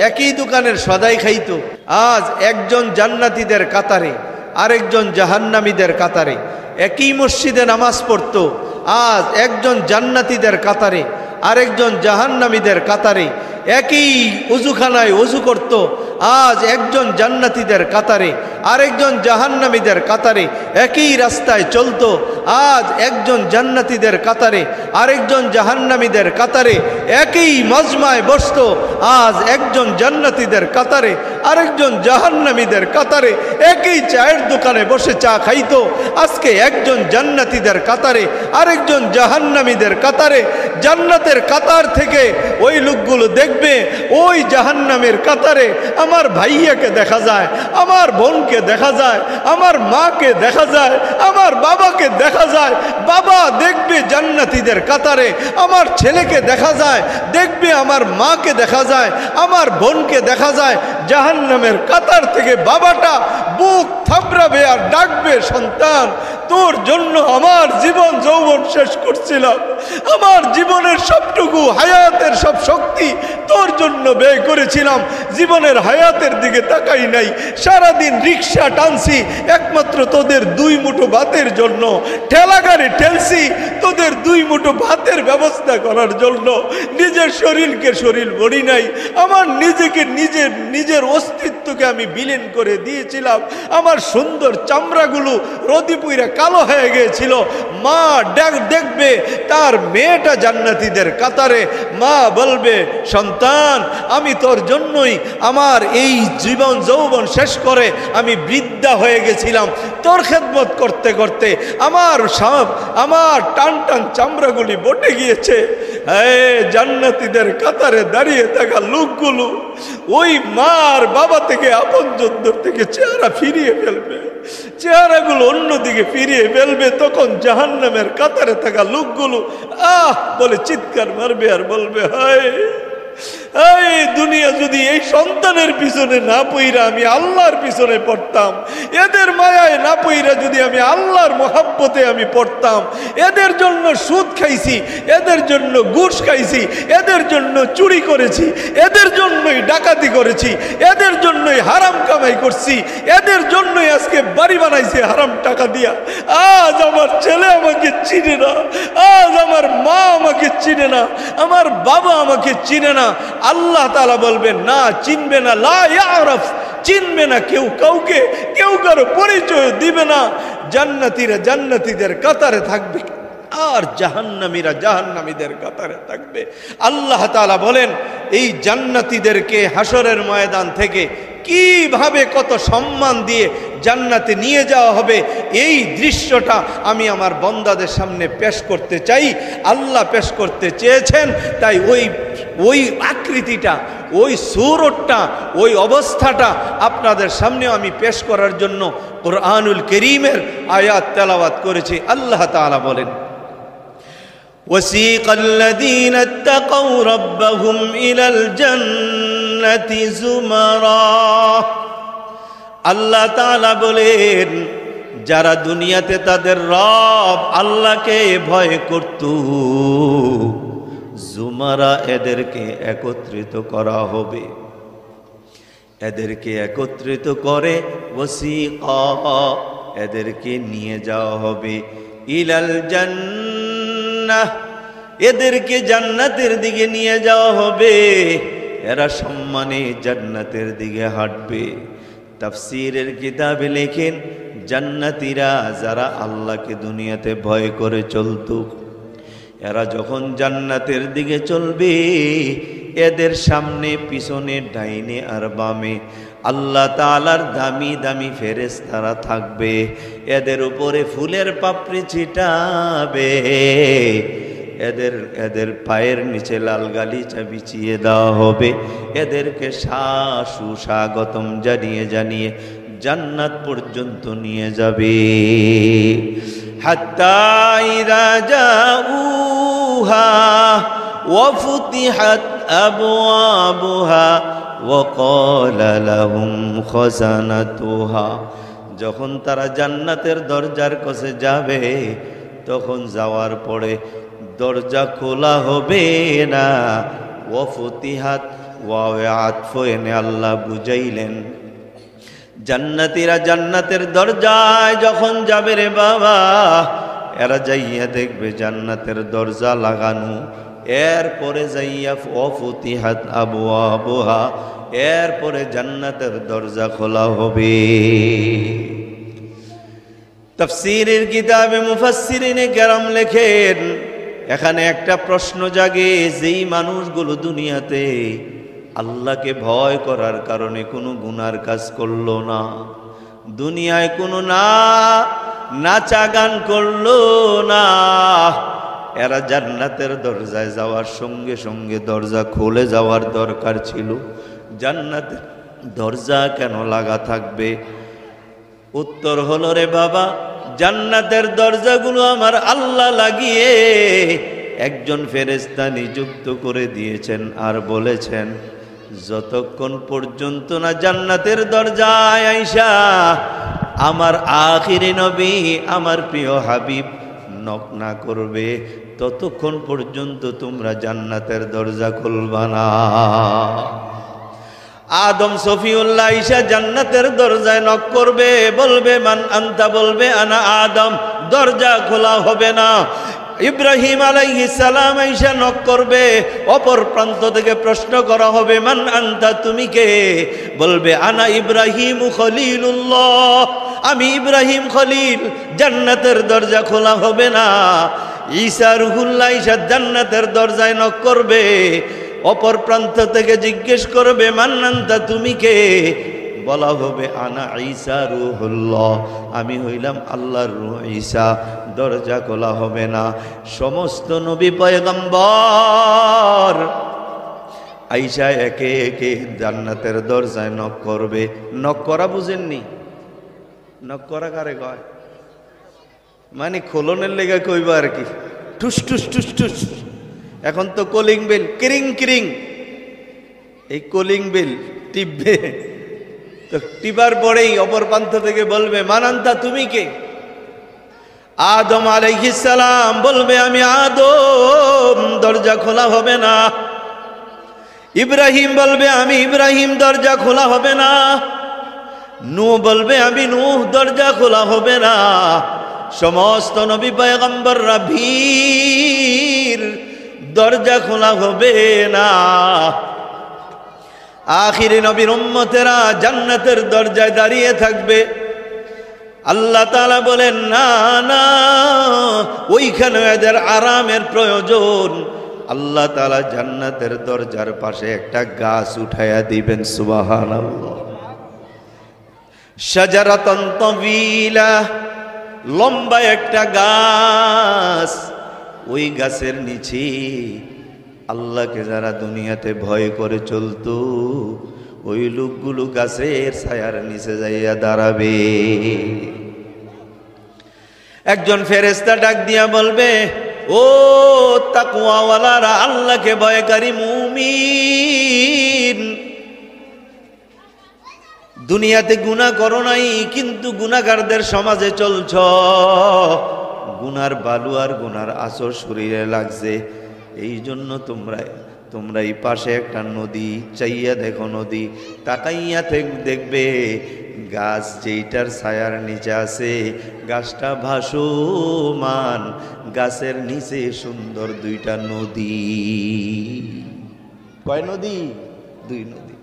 একই দোকানের সদাই খাইতো, আজ একজন জান্নাতীদের কাতারে আরেকজন জাহান্নামীদের কাতারে। একই মসজিদে নামাজ পড়তো, আজ একজন জান্নাতীদের কাতারে আরেকজন জাহান্নামীদের কাতারে। একই উজুখানায় ওযু করত, আজ একজন জান্নাতীদের কাতারে আরেকজন জাহান্নামীদের কাতারে। একই রাস্তায় চলতো, আজ একজন জান্নাতীদের কাতারে আরেকজন জাহান্নামীদের কাতারে। একই মজমায় বসতো, আজ একজন জান্নাতীদের কাতারে আরেকজন জাহান্নামীদের কাতারে। একই চায়ের দোকানে বসে চা খাইতো, আজকে একজন জান্নাতীদের কাতারে আরেকজন জাহান্নামীদের কাতারে। জান্নাতের কাতার থেকে ওই লোকগুলো দেখবে ওই জাহান্নামের কাতারে আমার ভাইয়াকে দেখা যায়, আমার বোনকে দেখা যায়, আমার মাকে দেখা যায়, আমার বাবাকে দেখা যায়। বাবা দেখবে জান্নাতীদের কাতারে, আমার ছেলেকে দেখা যায়, দেখবে আমার মাকে দেখা যায়, আমার বোনকে দেখা যায়। জাহান্নামের কাতার থেকে বাবাটা বুক থাবড়াবে আর ডাকবে, সন্তান তোর জন্য আমার জীবন যৌবন শেষ করছিলাম, আমার জীবনের সবটুকু হায়াতের সব শক্তি তোর জন্য ব্যয় করেছিলাম, জীবনের হায়াতের দিকে তাকাই নাই। সারাদিন রিক্সা টানছি একমাত্র তোদের দুই মুঠো ভাতের জন্য, ঠেলাগাড়ি ঠেলছি তোদের দুই মুঠো ভাতের ব্যবস্থা করার জন্য। নিজের শরীরকে শরীর বলি নাই, আমার নিজেকে নিজের অস্তিত্বকে আমি বিলীন করে দিয়েছিলাম। আমার সুন্দর চামড়াগুলো রোদি পুইরা কালো হয়ে গিয়েছিল। মা দেখবে তার মেয়েটা জান্নাতীদের কাতারে, মা বলবে সন্তান আমি তোর জন্যই আমার এই জীবন যৌবন শেষ করে আমি বৃদ্ধা হয়ে গেছিলাম, তোর খেদমত করতে করতে আমার টান টান চামড়াগুলি বটে গিয়েছে। জান্নাতীদের কাতারে দাঁড়িয়ে থাকা লোকগুলো ওই মার বাবা থেকে আপনজনদের থেকে চেহারা ফিরিয়ে ফেলবে, চেহারাগুলো অন্যদিকে ফিরিয়ে ফেলবে। তখন জাহান্নামের কাতারে থাকা লোকগুলো বলে চিৎকার মারবে আর বলবে হায় এই দুনিয়া যদি এই সন্তানের পিছনে না পইরা আমি আল্লাহর পিছনে পড়তাম, এদের মায়ায় না পইরা যদি আমি আল্লাহর মহাব্বতে আমি পড়তাম। এদের জন্য সুদ খাইছি, এদের জন্য ঘুষ খাইছি, এদের জন্য চুরি করেছি, এদের জন্যই ডাকাতি করেছি, এদের জন্যই হারাম কামাই করছি, এদের জন্যই আজকে বাড়ি বানাইছি হারাম টাকা দিয়া। আজ আমার ছেলে আমাকে চিনে না, আজ আমার মা আমাকে চিনে না, আমার বাবা আমাকে চিনে না। আল্লাহ তাআলা বলবেন না, চিনবে না, লা ইয়ারাফ, চিনবে না কেউ কাউকে, কেউ কারো পরিচয় দিবে না। জান্নাতীরা জান্নাতীদের কাতারে থাকবে আর জাহান্নামীরা জাহান্নামীদের কাতারে থাকবে। আল্লাহ তাআলা বলেন এই জান্নাতীদেরকে হাসরের ময়দান থেকে কিভাবে কত সম্মান দিয়ে জান্নাতে নিয়ে যাওয়া হবে, এই দৃশ্যটা আমি আমার বান্দাদের সামনে পেশ করতে চাই। আল্লাহ পেশ করতে চেয়েছেন, তাই ওই আকৃতিটা, ওই সুরতটা, ওই অবস্থাটা আপনাদের সামনে আমি পেশ করার জন্য কুরআনুল কারীমের আয়াত তেলাওয়াত করেছি। আল্লাহ তাআলা বলেন وَسِيقَ الَّذِينَ اتَّقَوْا رَبَّهُمْ إِلَى الْجَنَّةِ زُمَرًا। আল্লাহ তাআলা বলেন যারা দুনিয়াতে তাদের রব আল্লাহকে ভয় করত, জুমারা এদেরকে একত্রিত করা হবে, এদেরকে একত্রিত করে ওয়াসিকা এদেরকে নিয়ে যাওয়া হবে ইলাল জান্নাহ, এদেরকে জান্নাতের দিকে নিয়ে যাওয়া হবে। এরা সম্মানে জান্নাতের দিকে হাঁটবে। তাফসীরের কিতাবে লেখেন জান্নাতীরা যারা আল্লাহকে দুনিয়াতে ভয় করে চলত, এরা যখন জান্নাতের দিকে চলবে এদের সামনে পিছনে ডাইনে আর বামে আল্লাহ তাআলার দামি দামি ফেরেশতারা থাকবে, এদের উপরে ফুলের পাপড়ি ছিটাবে, এদের পায়ের নিচে লাল গালিচা বিছিয়ে দেওয়া হবে, এদেরকে সুস্বাগতম জানিয়ে জানিয়ে জান্নাত পর্যন্ত নিয়ে যাবে। হাত্তা ইযা জাউহা ওয়া ফুতিহাত আবওয়াবুহা ওয়া ক্বালা লাহুম খাযানাতুহা, যখন তারা জান্নাতের দরজার কাছে যাবে তখন যাওয়ার পরে দরজা খোলা হবে না। ওয়া ফুতিহাত ওয়াওয়ে আতফ এনে আল্লাহ বুঝাইলেন জান্নাতীরা জান্নাতের দরজায় যখন যাবে রে বাবা, এরা যাইয়া দেখবে জান্নাতের দরজা লাগানো, এরপরে যাইয়া অফুতিহাত আবওয়াবুহা, এরপরে জান্নাতের দরজা খোলা হবে। তাফসীরের কিতাবে মুফাসসিরিনে কেরাম লেখেন, এখানে একটা প্রশ্ন জাগে, যেই মানুষগুলো দুনিয়াতে আল্লাহকে ভয় করার কারণে কোনো গুনার কাজ করলো না, দুনিয়ায় কোনো নাচা গান করলো না, এরা জান্নাতের দরজায় যাওয়ার সঙ্গে সঙ্গে দরজা খুলে যাওয়ার দরকার ছিল। জান্নাতের দরজা কেন লাগা থাকবে? উত্তর হলো রে বাবা, জান্নাতের দরজাগুলো আমার আল্লাহ লাগিয়ে একজন ফেরেশতা নিযুক্ত করে দিয়েছেন, আর বলেছেন যতক্ষণ পর্যন্ত না জান্নাতের দরজায় আইসা আমার আখিরি নবী আমার প্রিয় হাবিব নক না করবে, ততক্ষণ পর্যন্ত তোমরা জান্নাতের দরজা খুলবা না। আদম সফিউল্লাহ ঈসা জান্নাতের দরজায় নক করবে, বলবে মান আনতা, বলবে আনা আদম, দরজা খোলা হবে না। ইব্রাহিম আলাইহিস সালাম ঈসা নক করবে, অপর প্রান্ত থেকে প্রশ্ন করা হবে মান আনতা, তুমি কে? বলবে আনা ইব্রাহিম খলিলুল্লাহ, আমি ইব্রাহিম খলিল। জান্নাতের দরজা খোলা হবে না। ঈসা রুহুল্লাহ ঈসা জান্নাতের দরজায় নক করবে, অপর প্রান্ত থেকে জিজ্ঞেস করবে মান আনতা, তুমি কে? বলা হবে আনা ঈসা রুহুল্লাহ, আমি হইলাম আল্লাহর রূহ ঈসা। দরজা খোলা হবে না। সমস্ত নবী পয়গম্বর আইসা একে একে জান্নাতের দরজায় নক করবে। নক করা বুঝেননি? নক করা কারে কয়? মানে খোলনের লেগে কইবা আর কি, টুস টুস টুস টুস। এখন তো কলিং বেল, কিরিং কিরিং, এই কলিং বেল টিপবে, তো টিপার পরেই অপর প্রান্ত থেকে বলবে মান আনতা, তুমি কে? আদম আলাইহিস সালাম বলবে আমি আদম, দরজা খোলা হবে না। ইব্রাহিম বলবে আমি ইব্রাহিম, দরজা খোলা হবে না। নূহ বলবে আমি নূহ, দরজা খোলা হবে না। সমস্ত নবী পয়গম্বররা ভিড়, দরজা খোলা হবে না। আখিরি নবীর উম্মতেরা জান্নাতের দরজায় দাঁড়িয়ে থাকবে। আল্লাহ তাআলা বলেন না না, ওইখানে এদের আরামের প্রয়োজন। আল্লাহ তাআলা জান্নাতের দরজার পাশে একটা গাছ উঠাইয়া দিবেন, সুবহানাল্লাহ। শাজারাতান তাওয়িলা, লম্বা একটা গাছ। ওই গাছের নিচে আল্লাহকে যারা দুনিয়াতে ভয় করে চলতো, ওই লোকগুলো গাছের ছায়ার নিচে যাইয়া দাঁড়াবে। একজন ফেরেশতা ডাক দিয়া বলবে, ও তাকওয়াওয়ালারা, আল্লাহকে ভয়কারী মুমিন, দুনিয়াতে গুনাহ করো নাই, কিন্তু গুনাহগারদের সমাজে চলছ। গুনার বালু আর গুনার আসর শরীরে লাগছে, এই জন্য তোমরা এই পাশে একটা নদী চাইয়া দেখো, নদী তাকাইয়া দেখবে গাছ যেইটার ছায়ার নিচে আছে, গাছটা ভাসমান, গাছের নিচে সুন্দর দুইটা নদী। কয় নদী? দুই নদী।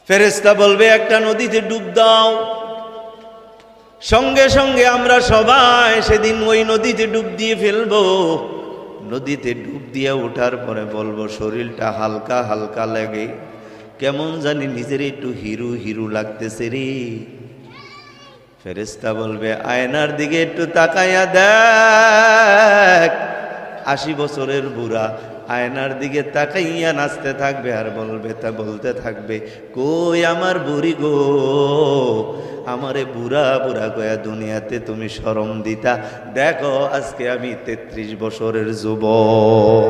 ফেরেশতা বলবে একটা নদীতে ডুব দাও। সঙ্গে সঙ্গে আমরা সবাই সেদিন ওই নদীতে ডুব দিয়ে ফেলবো। নদীতে ডুব দিয়ে ওঠার পরে বলবো শরীরটা হালকা হালকা লাগে, কেমন জানি নিজের একটু হিরু হিরু লাগতেছে রে। ফেরেশতা বলবে আয়নার দিকে একটু তাকাইয়া দেখ। 80 বছরের বুড়া আয়নার দিকে তাকাইয়া নাচতে থাকবে আর বলতে থাকবে, কই আমার বুড়ি গো, আমারে বুড়া বুড়া কয়া দুনিয়াতে তুমি শরম দিতা, দেখো আজকে আমি 33 বছরের যুবক।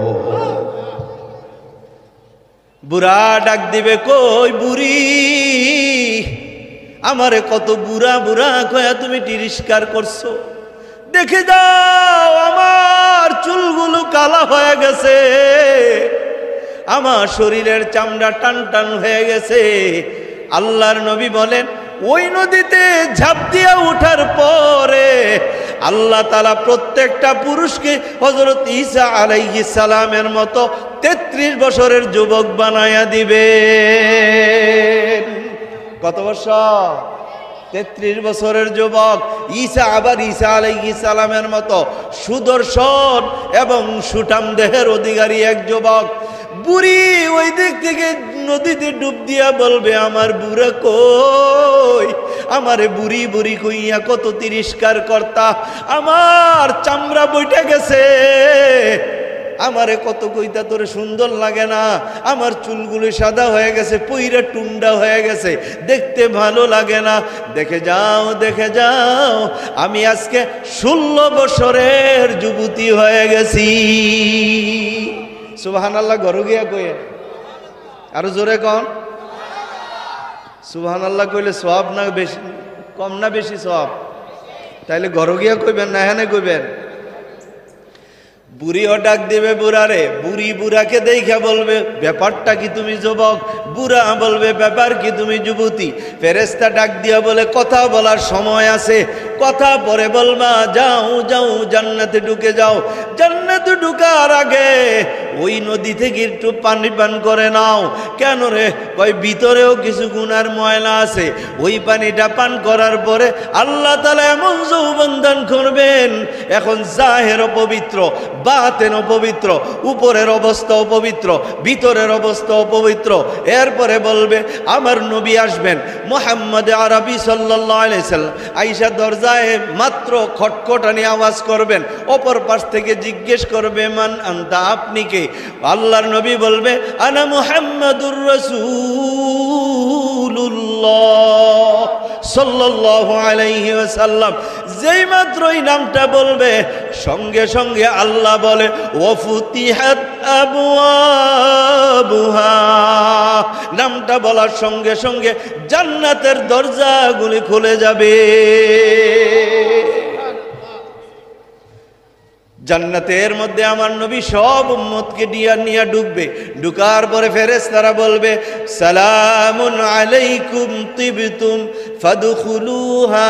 বুড়া ডাক দিবে, কই বুড়ি, আমারে কত বুড়া বুড়া কয়া তুমি তিরস্কার করছো, দেখে যাও আমার চুলগুলো কালা হয়ে গেছে, আমার শরীরের চামড়া টান টান হয়ে গেছে। আল্লাহর নবী বলেন, ওই নদীতে ঝাঁপ দিয়া উঠার পরে আল্লাহ তাআলা প্রত্যেকটা পুরুষকে হযরত ঈসা আলাইহিস সালামের মতো 33 বছরের যুবক বানায়া দিবেন। কত বছর? 33 বছরের যুবক। ঈসা আবার ঈসা আলাইহিস সালামের মতো সুদর্শন এবং সুঠাম দেহের অধিকারী এক যুবক। বুড়ি ওই দিক থেকে নদীতে ডুব দিয়া বলবে, আমার বুড়া কই, আমারে বুড়ি বুড়ি কইয়া কত তিরস্কার কর্তা, আমার চামড়া বইটা গেছে, আমারে কত কইতা তোরে সুন্দর লাগে না, আমার চুলগুলো সাদা হয়ে গেছে, পইরা টুন্ডা হয়ে গেছে, দেখতে ভালো লাগে না। দেখে যাও দেখে যাও, আমি আজকে 16 বছরের যুবতী হয়ে গেছি। সুবহানাল্লাহ। ঘরে গিয়া কয়ে আরো জোরে কন সুবহানাল্লাহ। কইলে সওয়াব না বেশি, কম না বেশি সওয়াব? তাইলে ঘরে গিয়া কইবেন না এখানে কইবেন? বুড়িও ডাক দিবে বুড়ারে, বুড়ি বুড়াকে দেখা বলবে, ব্যাপারটা কি তুমি যুবক? বুড়া বলবে, ব্যাপার কি তুমি যুবতী? ফেরেশতা ডাক দিয়া বলে, কথা বলার সময় আছে, কথা পরে বলবা, যাও যাও জান্নাতে ঢুকে যাও। জান্নাতে ঢুকার আগে ওই নদী থেকে একটু পানি পান করে নাও। কেন রে? কয় ভিতরেও কিছু গুনার ময়লা আছে, ওই পানিটা পান করার পরে আল্লাহ তাআলা এমন যৌবন দান করবেন, এখন জাহের পবিত্র, বাতেন পবিত্র, উপরের অবস্থাও পবিত্র, ভিতরের অবস্থাও পবিত্র। এরপরে বলবে, আমার নবী আসবেন মুহাম্মদ আরবি সাল্লাল্লাহু আলাইহি সাল্লাম। আয়েশা দরজায় মাত্র খটখটানি আওয়াজ করবেন, অপর পাশ থেকে জিজ্ঞেস করবে, মান আনতা, আপনি কে? আল্লাহর নবী বলবে, আনা মুহাম্মাদুর রাসূলুল্লাহ সাল্লাল্লাহু আলাইহি ওয়াসাল্লাম। যেই মাত্র এই নামটা বলবে, সঙ্গে সঙ্গে আল্লাহ বলে, ওয়াফুতিহাত আবওয়াবুহা, নামটা বলার সঙ্গে সঙ্গে জান্নাতের দরজাগুলি খুলে যাবে। জান্নাতের মধ্যে আমার নবী সব উম্মতকে নিয়ে ঢুকবে। ঢুকার পরে ফেরেশতারা বলবে, সালামুন আলাইকুম তিবতুম ফাদখুলুহা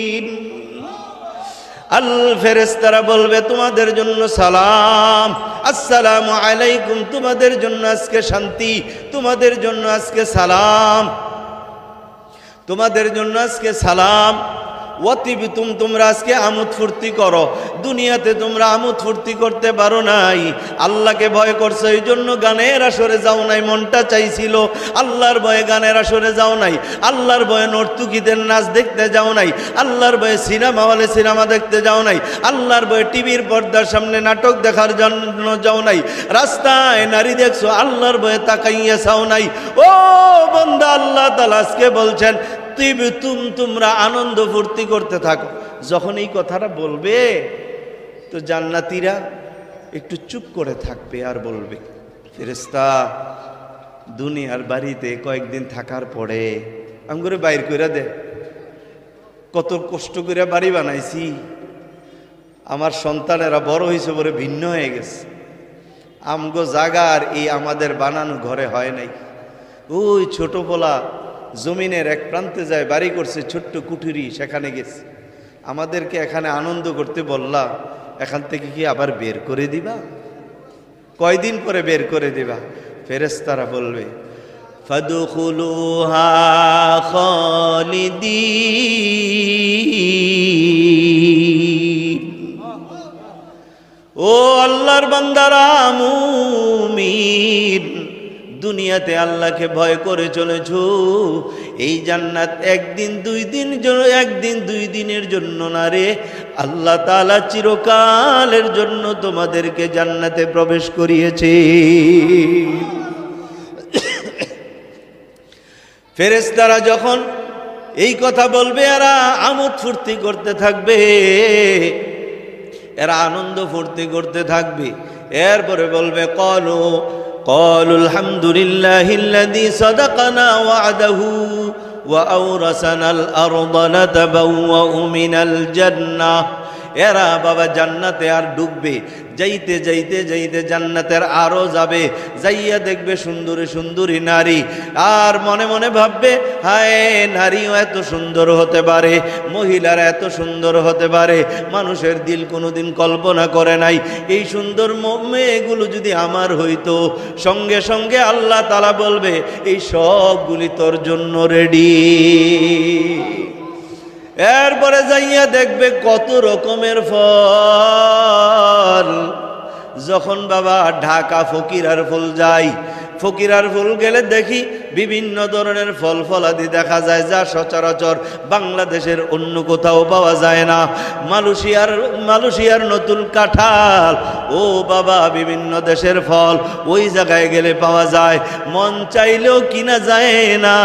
খালিদিন। আল ফেরেশতারা বলবে, তোমাদের জন্য সালাম, আসসালামু আলাইকুম, তোমাদের জন্য আজকে শান্তি, তোমাদের জন্য আজকে সালাম, তোমাদের জন্য আজকে সালাম। ওয়াতিবতুম, তোমরা আজকে আমোদ ফুর্তি করো। দুনিয়াতে তোমরা আমোদ ফুর্তি করতে পারো নাই, আল্লাহকে ভয় করছো, এই জন্য গানের আসরে যাও নাই, মনটা চাইছিল। আল্লাহর ভয়ে গানের আসরে যাও নাই, আল্লাহর ভয়ে নর্তকীদের নাচ দেখতে যাও নাই, আল্লাহর ভয়ে সিনেমা হলে সিনেমা দেখতে যাও নাই, আল্লাহর ভয়ে টিভির পর্দার সামনে নাটক দেখার জন্য যাও নাই, রাস্তায় নারী দেখছো, আল্লাহর ভয়ে তাকাইয়া চাও নাই। ও বান্দা, আল্লাহ তাআলা আজকে বলছেন, তোমরা আনন্দ ফুর্তি করতে থাকো। যখন এই কথাটা বলবে, তো জান্নাতীরা একটু চুপ করে থাকবে আর বলবে, ফেরেশতা, দুনিয়ার বাড়িতে কয়েকদিন থাকার পরে আমগরে বাইর কইরা দে, কত কষ্ট করে বাড়ি বানাইছি, আমার সন্তানেরা বড় হয়েছে, বলে ভিন্ন হয়ে গেছে, আমগো জাগার এই আমাদের বানানো ঘরে হয় নাই। ওই ছোট পোলা জমিনের এক প্রান্তে যায়, বাড়ি করছে ছোট্ট কুঠুরি, সেখানে গেছে। আমাদেরকে এখানে আনন্দ করতে বললা, এখান থেকে কি আবার বের করে দিবা? কয়দিন পরে বের করে দিবা? ফেরেশতারা বলবে, ফাদখুলুহা খালিদিন। ও আল্লাহর বান্দারা, মুমিন, দুনিয়াতে আল্লাহকে ভয় করে চলেছো, এই জান্নাত একদিন দুই দিনের জন্য না রে, আল্লাহ তাআলা চিরকালের জন্য তোমাদেরকে জান্নাতে প্রবেশ করিয়েছে। ফেরেশতারা যখন এই কথা বলবে, এরা আমোদ ফুর্তি করতে থাকবে, এরা আনন্দ ফুর্তি করতে থাকবে। এরপরে বলবে, قالوا الحمد لله الذي صدقنا وعده وأورثنا الأرض نتبوأ من الجنة এরা বাবা জান্নাতে আর ঢুকবে, যাইতে যাইতে যাইতে জান্নাতের আরো যাবে, যাইয়া দেখবে সুন্দরী সুন্দরী নারী, আর মনে মনে ভাববে হায় নারীও এত সুন্দর হতে পারে, মহিলারা এত সুন্দর হতে পারে, মানুষের দিল কোনোদিন কল্পনা করে নাই। এই সুন্দর মেয়েগুলো যদি আমার হইতো, সঙ্গে সঙ্গে আল্লাহ তাআলা বলবে এই সবগুলি তোর জন্য রেডি। এরপরে যাইয়া দেখবে কত রকমের ফল। যখন বাবা ঢাকা ফকিরার ফুল যাই, ফকিরার ফুল গেলে দেখি বিভিন্ন ধরনের ফল ফলাদি দেখা যায়, যা সচরাচর বাংলাদেশের অন্য কোথাও পাওয়া যায় না। মালয়েশিয়ার নতুন কাঁঠাল, ও বাবা বিভিন্ন দেশের ফল ওই জায়গায় গেলে পাওয়া যায়, মন চাইলেও কিনা যায় না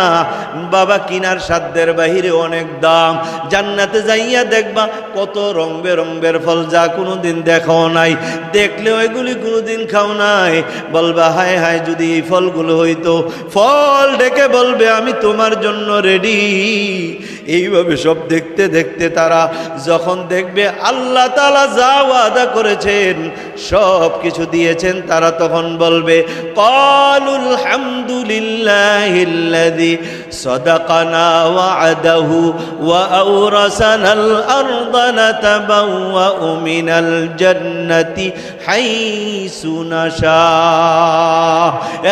বাবা, কিনার সাধ্যের বাহিরে অনেক দাম। জান্নাতে যাইয়া দেখবা কত রং বেরঙের ফল, যা কোনোদিন দেখাও নাই, দেখলেও এগুলি কোনোদিন খাও নাই। বলবা হায় হায় যদি এই ফলগুলো হইতো, ফল ডেকে বলবে আমি তোমার জন্য রেডি। এইভাবে সব দেখতে দেখতে তারা যখন দেখবে আল্লাহ তাআলা যা ওয়াদা করেছেন সব কিছু দিয়েছেন, তারা তখন বলবে ক্বালুল হামদুলিল্লাহিল্লাযী সাদাকানা ওয়া'দাহু ওয়া আওরাসানাল আরদা নাতাবাওয়াউ মিনাল জান্নাতি হাইসু নাশা।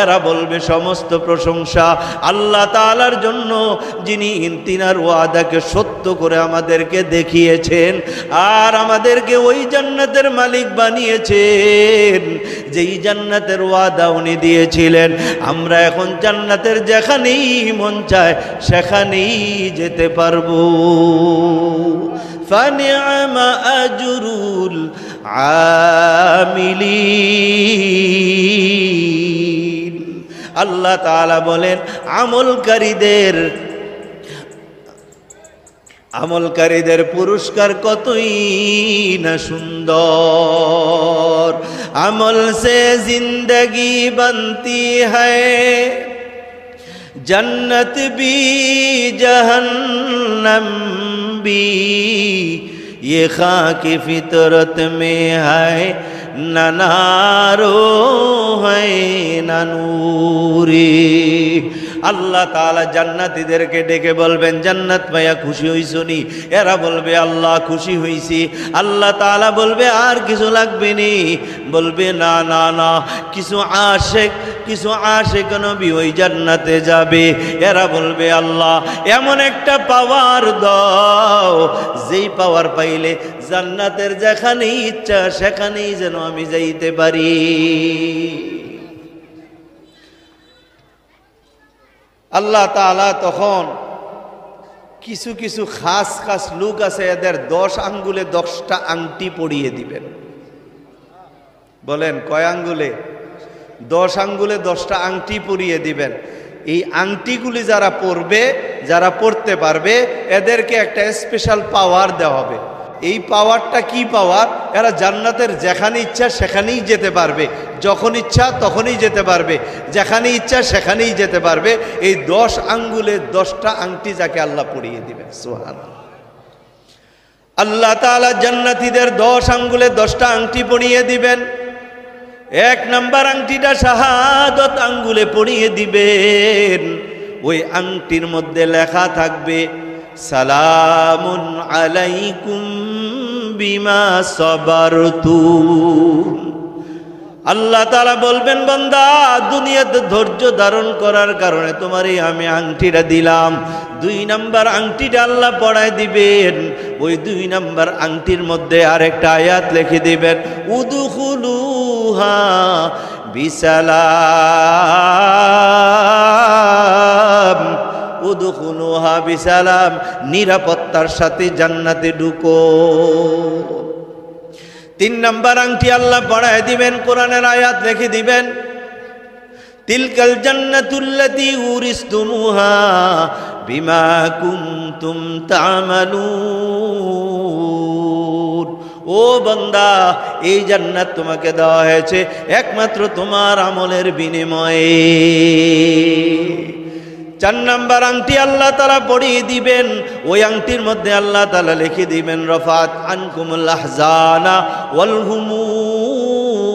এরা বলবে সমস্ত প্রশংসা আল্লাহ তাআলার জন্য, যিনি তিনার ওয়াদাকে সত্য করে আমাদেরকে দেখিয়েছেন আর আমাদেরকে ওই জান্নাতের মালিক বানিয়েছেন যেই জান্নাতের ওয়াদা উনি দিয়েছিলেন। আমরা এখন জান্নাতের যেখানেই মন চায় সেখানেই যেতে পারবো। ফানিআমা আজরুল আমিলিন। আল্লাহ তাআলা বলেন আমলকারীদের পুরস্কার কতই না সুন্দর। আমল সে জিন্দগি বনতি হ্যায়, जन्नत भी जहन्नम भी, ये खाकी फितरत में है न नारो है न नूरी। আল্লাহ তাআলা জান্নাতীদেরকে ডেকে বলবেন জান্নাত পাইয়া খুশি হইছো নি? এরা বলবে আল্লাহ খুশি হইছি। আল্লাহ তাআলা বলবে আর কিছু লাগবে নি? বলবে না না না, কিছু আশিক নবী ওই জান্নাতে যাবে। এরা বলবে আল্লাহ এমন একটা পাওয়ার দাও, যেই পাওয়ার পাইলে জান্নাতের যেখানেই ইচ্ছা সেখানেই যেন আমি যাইতে পারি। আল্লাহ তাআলা তখন কিছু কিছু খাস খাস লোক আছে, এদের 10 আঙ্গুলে 10টা আংটি পরিয়ে দিবেন। বলেন কয় আঙ্গুলে? 10 আঙ্গুলে 10টা আংটি পরিয়ে দিবেন। এই আংটিগুলি যারা পরবে, যারা পরতে পারবে, এদেরকে একটা স্পেশাল পাওয়ার দেওয়া হবে। এই পাওয়ারটা কি পাওয়ার? এরা জান্নাতের যেখানে ইচ্ছা সেখানেই যেতে পারবে, যখন ইচ্ছা তখনই যেতে পারবে, যেখানে ইচ্ছা সেখানেই যেতে পারবে। এই 10 আঙ্গুলে 10টা আংটি যাকে আল্লাহ পরিয়ে দিবেন। সুবহানাল্লাহ। আল্লাহ তাআলা জান্নাতীদের 10 আঙ্গুলে 10টা আংটি পরিয়ে দিবেন। 1 নাম্বার আংটিটা শাহাদাত আঙ্গুলে পরিয়ে দিবেন। ওই আংটির মধ্যে লেখা থাকবে সালামুন আলাইকুম বিমা সাবারতুম। আল্লাহ তাআলা বলবেন বান্দা দুনিয়াতে ধৈর্য ধারণ করার কারণে তোমার এই আমি আংটিটা দিলাম। 2 নাম্বার আংটিটা আল্লাহ পড়ায় দিবেন। ওই 2 নাম্বার আংটির মধ্যে আরেকটা আয়াত লিখে দিবেন উদখুলুহা বিসালাম, উদখুলুহা বিসালাম, নিরাপত্তার সাথে জান্নাতে ঢুকো। 3 নাম্বার আংটি আল্লাহ পড়ায় দিবেন, কোরআনের আয়াত লিখে দিবেন তিলকাল জান্নাতুল্লাতী উরিসতুমুহা বিমা কুনতুম তা'মালুন। ও বান্দা, এই জান্নাত তোমাকে দেওয়া হয়েছে একমাত্র তোমার আমলের বিনিময়ে। 4 নাম্বার আংটি আল্লাহ তাআলা পরিয়ে দিবেন, ওই আংটির মধ্যে আল্লাহ তাআলা লিখে দিবেন রফাত আনকুমুল আহজানা ওয়াল হুমুম।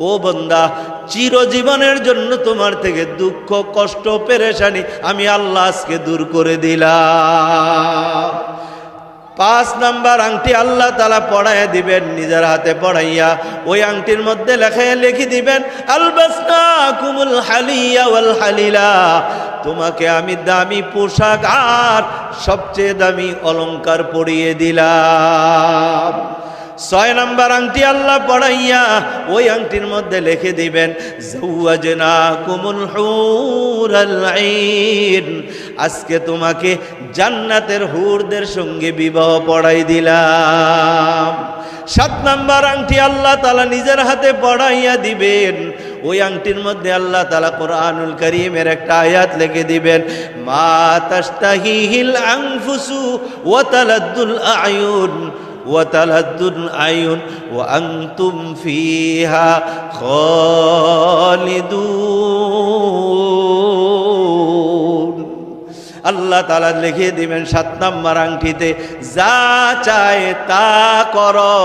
ও বান্দা, চিরজীবনের জন্য তোমার থেকে দুঃখ কষ্ট পেরেশানি আমি আল্লাহ আজকে দূর করে দিলাম। 5 নাম্বার আংটি আল্লাহ তাআলা পড়াইয়া দিবেন, নিজের হাতে পড়াইয়া ওই আংটির মধ্যে লেখায় লিখে দিবেন আলবাসনাকুমুল হালিয়া ওয়াল হালিলা, তোমাকে আমি দামি পোশাক আর সবচেয়ে দামি অলংকার পরিয়ে দিলাম। 6 নাম্বার আংটি আল্লাহ পড়াইয়া ওই আংটির মধ্যে লিখে দিবেন যাওয়াজনাকুমুল হুরাল আইন, আজকে তোমাকে জান্নাতের হুরদের সঙ্গে বিবাহ পড়াই দিলাম। 7 নাম্বার আংটি আল্লাহ তাআলা নিজের হাতে পড়াইয়া দিবেন, ওই আংটির মধ্যে আল্লাহ তাআলা কোরআনুল কারীমের একটা আয়াত লিখে দিবেন মা তাশতাহিহিল আনফুসু ওয়া তালাদ্দুল আয়ুন وأنتم فيها خالدون। আল্লাহ তাআলা লিখে দিবেন 7 নাম্বার আংটিতে যা চায় তা করো,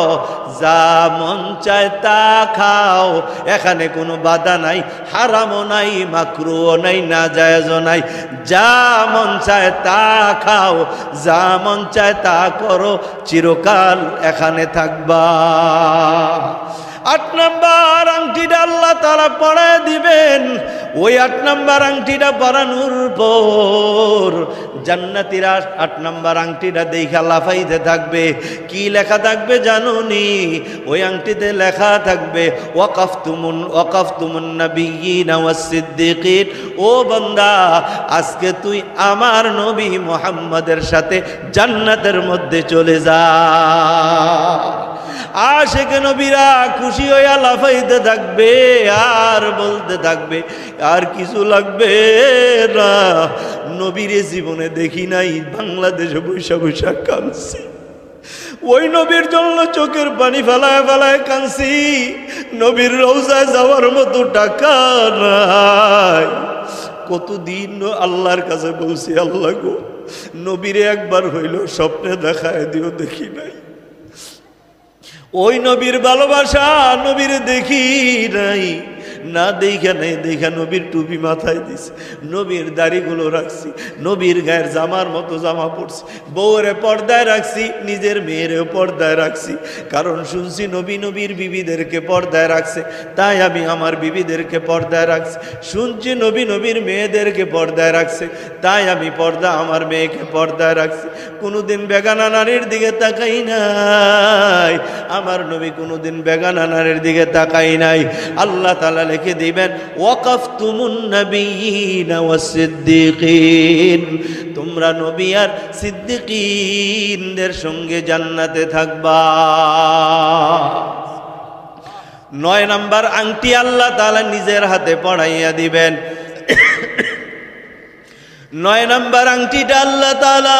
যা মন চায় তা খাও, এখানে কোনো বাধা নাই, হারামও নাই, মাকরুহও নাই, নাজায়েজও নাই, যা মন চায় তা খাও, যা মন চায় তা করো, চিরকাল এখানে থাকবা। 8 নাম্বার আংটিটা আল্লাহ তাআলা পরায় দিবেন, ওই 8 নাম্বার আংটিটা পরানোর পর জান্নাতীরা 8 নাম্বার আংটিটা দেখা লাফাইতে থাকবে। কি লেখা থাকবে জানোনি? ওই আংটিতে লেখা থাকবে ওয়াকাফতুমুন নাবিয়্যিনা ওয়াস সিদ্দিকিন। ও বান্দা, আজকে তুই আমার নবী মুহাম্মদের সাথে জান্নাতের মধ্যে চলে যা। আশিক নবীরা খুশি হইয়া লাফাইতে থাকবে আর বলতে থাকবে আর কিছু লাগবে না। নবীরে জীবনে দেখি নাই, বাংলাদেশে বৈশা বৈশা কাঁদছি, ওই নবীর জন্য চোখের পানি ফেলায় ফেলায় কাঁদছি। নবীর রওজায় যাওয়ার মতো টাকা নাই। কতদিন আল্লাহর কাছে বলছি, আল্লাহ গো, নবীরে একবার হইল স্বপ্নে দেখায় দিও, দেখি নাই। ওই নবীর ভালোবাসা, নবীর দেখি নাই, না দেখা নাই, দেখা নবীর টুপি মাথায় দিছি, নবীর দাড়িগুলো রাখছি, নবীর গায়ের জামার মতো জামা পরছি, বউরে পর্দায় রাখছি, নিজের মেয়েরেও পর্দায় রাখছি। কারণ শুনছি নবী নবীর বিবিদেরকে পর্দায় রাখছে, তাই আমি আমার বিবিদেরকে পর্দায় রাখছি। শুনছি নবী নবীর মেয়েদেরকে পর্দায় রাখছে, তাই আমি পর্দা আমার মেয়েকে পর্দায় রাখছি। কোনোদিন বেগানা নারীর দিকে তাকাই নাই, আমার নবী কোনোদিন বেগানা নারীর দিকে তাকাই নাই। আল্লাহ তাআলা লিখে দিবেন ওয়াকাফতুমুন নাবিয়্যিনা ওয়াস সিদ্দিকিন, তোমরা নবী আর সিদ্দিকিনদের সঙ্গে জান্নাতে থাকবা। 9 নাম্বার আংটি আল্লাহ তাআলা নিজের হাতে পড়াইয়া দিবেন। 9 নাম্বার আংটিটা আল্লাহ তাআলা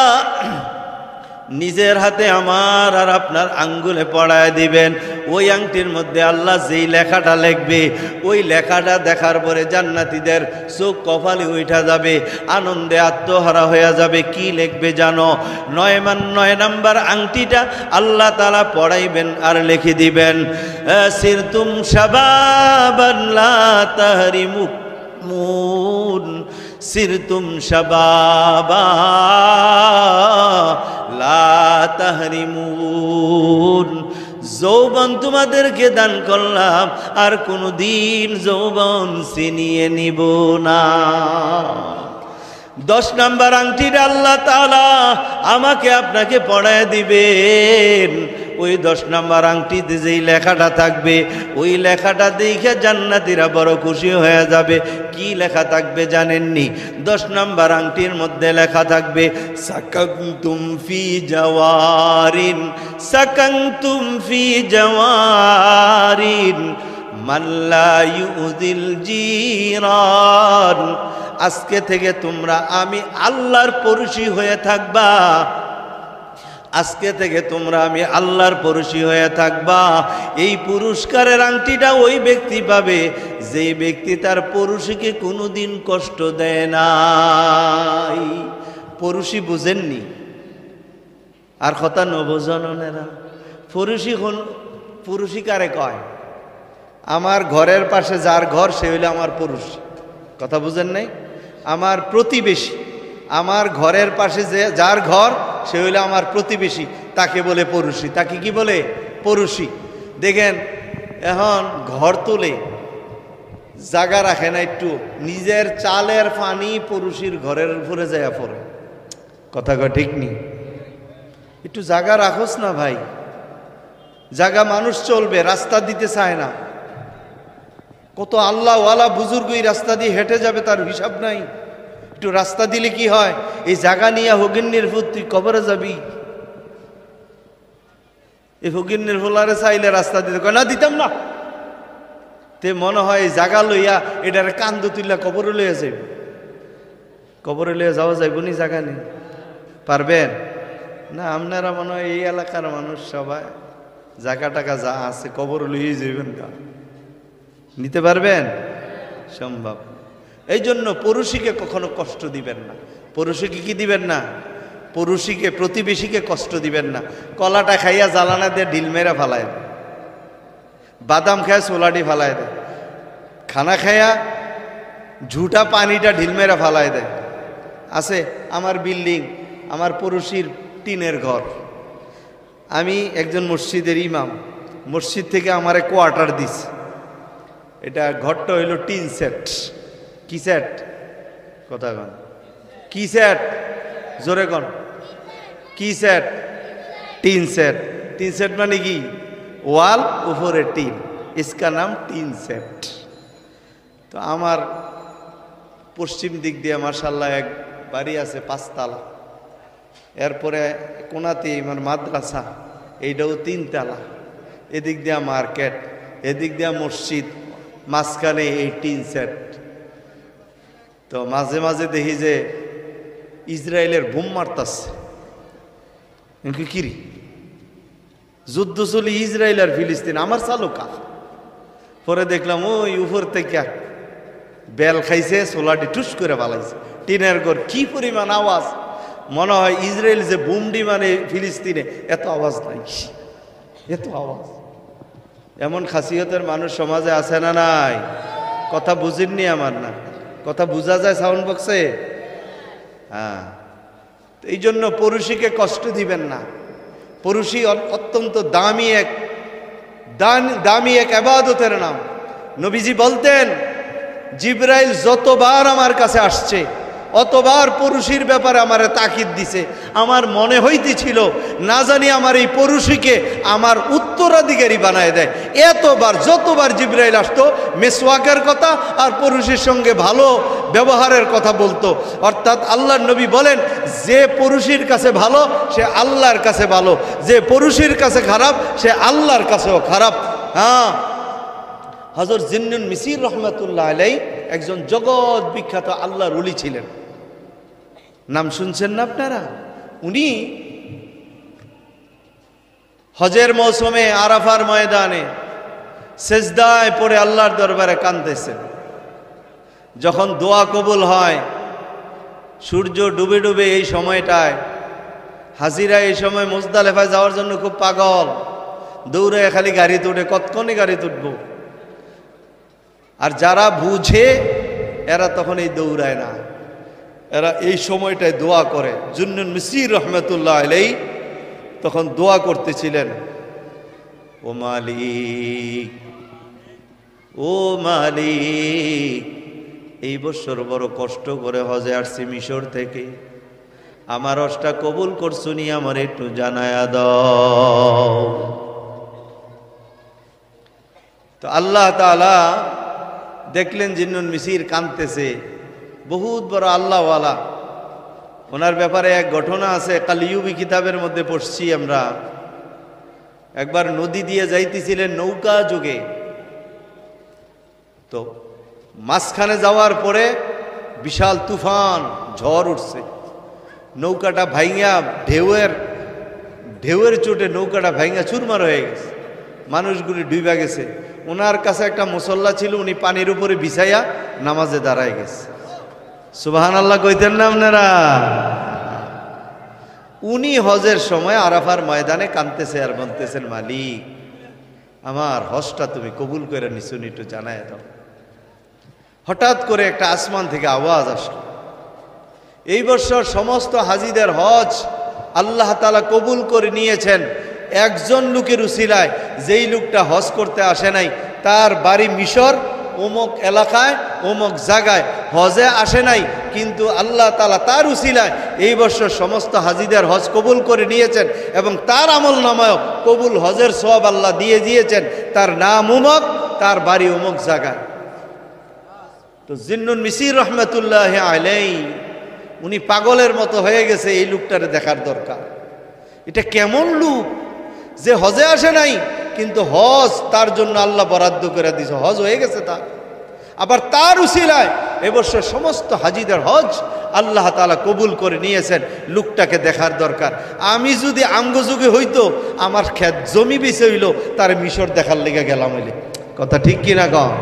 নিজের হাতে আমার আর আপনার আঙ্গুলে পড়ায় দিবেন। ওই আংটির মধ্যে আল্লাহ যেই লেখাটা লিখবে, ওই লেখাটা দেখার পরে জান্নাতীদের চোখ কপালে উঠা যাবে, আনন্দে আত্মহারা হয়ে যাবে। কি লিখবে জানো? 9 নাম্বার আংটিটা আল্লাহ তাআলা পড়াইবেন আর লিখে দিবেন সিরতুম শাবাবান লা তাহরিমুন, সিরতুম শাবাবা লা তাহরিমুন, যৌবন তোমাদেরকে দান করলাম আর কোনদিন যৌবন ছিনিয়ে নিব না। 10 নাম্বার আংটিটা আল্লাহ তাআলা আমাকে আপনাকে পড়ায় দিবেন। ওই 10 নাম্বার আংটিতে যেই লেখাটা থাকবে, ওই লেখাটা দেখে জান্নাতীরা বড় খুশি হয়ে যাবে। কি লেখা থাকবে জানেননি? 10 নাম্বার আংটির মধ্যে লেখা থাকবে সাকানতুম ফি জাওয়ারিন, সাকানতুম ফি জাওয়ারিন মাল্লা ইউযিল জিরান, আজকে থেকে তোমরা আমি আল্লাহর পড়শি হয়ে থাকবা। আজকে থেকে তোমরা আমি আল্লাহর পরশী হয়ে থাকবা। এই পুরস্কারের আংটিটা ওই ব্যক্তি পাবে যে ব্যক্তি তার পরশীকে কোনোদিন কষ্ট দেয় নাই। পরশী বুঝেননি আর কথা নবজনেরা। পরশী কারে কয়? আমার ঘরের পাশে যার ঘর সে হইলে আমার পরশী। কথা বুঝেন নাই? আমার প্রতিবেশী, আমার ঘরের পাশে যে যার ঘর সে হইলে আমার প্রতিবেশী, তাকে বলে পরশী। তাকে কি বলে? পরশী। দেখেন এখন ঘর তোলে, জায়গা রাখে না, একটু নিজের চালের পানি পরশীর ঘরের উপরে যায় পড়ে। কথা কয় ঠিক নেই? একটু জায়গা রাখোস না ভাই, জায়গা মানুষ চলবে, রাস্তা দিতে চায় না। কত আল্লাহওয়ালা বুজুর্গ এই রাস্তা দিয়ে হেঁটে যাবে, তার হিসাব নাই। একটু রাস্তা দিলে কি হয়? এই জায়গা নিয়ে হগিন্নির ফুট তুই কবরে যাবি। এই হগিন্নির ফুলারে চাইলে রাস্তা দিতে কয় না, দিতাম না। তে মনে হয় এই জায়গা লইয়া এটার কান্দ তুইলা কবরে লইয়া যাইব। কবরে লইয়া যাওয়া যাইব নি? জায়গা নেই, পারবেন না? আপনারা মনে হয় এই এলাকার মানুষ সবাই জায়গা টাকা যা আছে কবর লইয়ে যাইবেন, গা নিতে পারবেন? সম্ভব। এই জন্য পড়োশীকে কখনো কষ্ট দিবেন না। পড়োশীকে কি দিবেন না? পড়োশীকে, প্রতিবেশীকে কষ্ট দিবেন না। কলাটা খাইয়া জ্বালানা দিয়ে ঢিল মেরা ফালায় দেয়, বাদাম খায় সোলাটি ফালায় দেয়, খানা খাইয়া ঝুটা পানিটা ঢিল মেরা ফালায় দেয়। আছে আমার বিল্ডিং, আমার পড়োশীর টিনের ঘর। আমি একজন মসজিদের ইমাম, মসজিদ থেকে আমারে কোয়ার্টার দিছে। এটা ঘরটা হইল টিন সেট। কি সেট? কথা কন, কি সেট? জোরে কন, কি set? Tin set. Tin set মানে কি? ওয়াল উপরে টিন, ইসকা নাম টিন সেট। তো আমার পশ্চিম দিক দিয়ে মাশাআল্লাহ এক বাড়ি আছে 5 তালা, এরপরে কোনাতে আমার মাদ্রাসা, এইটাও 3 তালা, এদিক দিয়া মার্কেট, এদিক দিয়া মসজিদ, মাঝখানে এই টিন সেট। তো মাঝে মাঝে দেখি যে ইসরায়েলের বোম মারতাছে। কিরি যুদ্ধ চলি ইসরায়েল আর ফিলিস্তিন, আমার চালু কাজ। পরে দেখলাম ওই উপর থেকে বেল খাইছে, সোলাটি টুস করে বালাইছে। টিনের ঘর, কি পরিমাণ আওয়াজ! মনে হয় ইসরায়েল যে বুমডি মানে ফিলিস্তিনে, এত আওয়াজ নাই, এত আওয়াজ। এমন খাসিয়তের মানুষ সমাজে আছে না নাই? কথা বুঝেননি আমার? না কথা বোঝা যায় সাউন্ড বক্সে? হ্যাঁ। এই জন্য পড়োশীকে কষ্ট দিবেন না। পড়োশী অত্যন্ত দামি এক ইবাদতের নাম। নবীজি বলতেন, জিবরাইল যতবার আমার কাছে আসছে অতবার পড়োশীর ব্যাপারে আমারে তাকিদ দিছে। আমার মনে হইতেছিল না জানি আমার এই পড়োশীকে আমার উত্তরাধিকারী বানায় দেয়। এতবার, যতবার জিবরাইল আসতো মেসওয়াকের কথা আর পড়োশীর সঙ্গে ভালো ব্যবহারের কথা বলতো। অর্থাৎ আল্লাহর নবী বলেন, যে পড়োশীর কাছে ভালো সে আল্লাহর কাছে ভালো, যে পড়োশীর কাছে খারাপ সে আল্লাহর কাছেও খারাপ। হ্যাঁ, হযরত জিন্নুন মিসির রহমাতুল্লাহ আলাইহি একজন জগৎ বিখ্যাত আল্লাহর ওলি ছিলেন। নাম শুনছেন না আপনারা? উনি হজের মৌসুমে আরাফার ময়দানে সেজদায় পড়ে আল্লাহর দরবারে কাঁদতেছেন। যখন দোয়া কবুল হয়, সূর্য ডুবে ডুবে এই সময়টায়, হাজিরা এই সময় মুজদালেফায় যাওয়ার জন্য খুব পাগল, দৌড়ে খালি গাড়ি তুটে, কতক্ষণে গাড়ি তুটবো। আর যারা বুঝে এরা তখন এই দৌড়ায় না, এরা এই সময়টায় দোয়া করে। জিন্নুন মিসির রহমাতুল্লাহ আলাইহি তখন দোয়া করতেছিলেন, ও মালিক, ও মালিক, এই বছর বড় কষ্ট করে হজে আসছি মিশর থেকে, আমার হজটা কবুল করছুনি, আমার একটু জানায়া দাও। তো আল্লাহ তাআলা দেখলেন জিন্নুন মিসির কাঁদতেছে, বহুত বড় আল্লাহওয়ালা। ওনার ব্যাপারে এক ঘটনা আছে, কালিয়ুবি কিতাবের মধ্যে পড়ছি আমরা। একবার নদী দিয়ে যাইতেছিলেন নৌকা যোগে, তো মাঝখানে যাওয়ার পরে বিশাল তুফান ঝড় উঠছে, নৌকাটা ভাইঙ্গা ঢেউয়ের ঢেউয়ের চোটে নৌকাটা ভাঙা চুরমার হয়ে গেছে, মানুষগুলি ডুইবা গেছে। ওনার কাছে একটা মুসল্লা ছিল, উনি পানির উপরে বিছাইয়া নামাজে দাঁড়ায় গেছে। সুবহানাল্লাহ কইতেন না আপনারা? উনি হজের সময় আরাফার ময়দানে কাঁদতেছে আর বলতেছেন, মালিক আমার হজটা তুমি কবুল করে নিছো, একটু জানায় দাও। হঠাৎ করে একটা আসমান থেকে আওয়াজ আসলো, এই বছর সমস্ত হাজিদের হজ আল্লাহ তাআলা কবুল করে নিয়েছেন একজন লোকের উসিলায়, যেই লোকটা হজ করতে আসে নাই, তার বাড়ি মিশর, অমুক এলাকায় অমুক জায়গায়, হজে আসে নাই, কিন্তু আল্লাহ তাআলা তার উসিলায় এই বছর সমস্ত হাজিদের হজ কবুল করে নিয়েছেন এবং তার আমল নামায় কবুল হজের সওয়াব আল্লাহ দিয়ে দিয়েছেন। তার নাম অমুক, তার বাড়ি অমুক জায়গায়। তো জিন্নুন মিসির রহমতুল্লাহ আলাইহি উনি পাগলের মতো হয়ে গেছে, এই লোকটারে দেখার দরকার। এটা কেমন লোক যে হজে আসে নাই, কিন্তু হজ তার জন্য আল্লাহ বরাদ্দ করে দিয়েছে, হজ হয়ে গেছে তার। আবার তার উসিলায় এবছর সমস্ত হাজিদের হজ আল্লাহ তাআলা কবুল করে নিয়েছেন। লোকটাকে দেখার দরকার। আমি যদি আমগযুগে হইতো, আমার ক্ষেত জমি বেঁচে হইল, তার মিশর দেখার লেগে গেলাম হইলে। কথা ঠিক কিনা কম?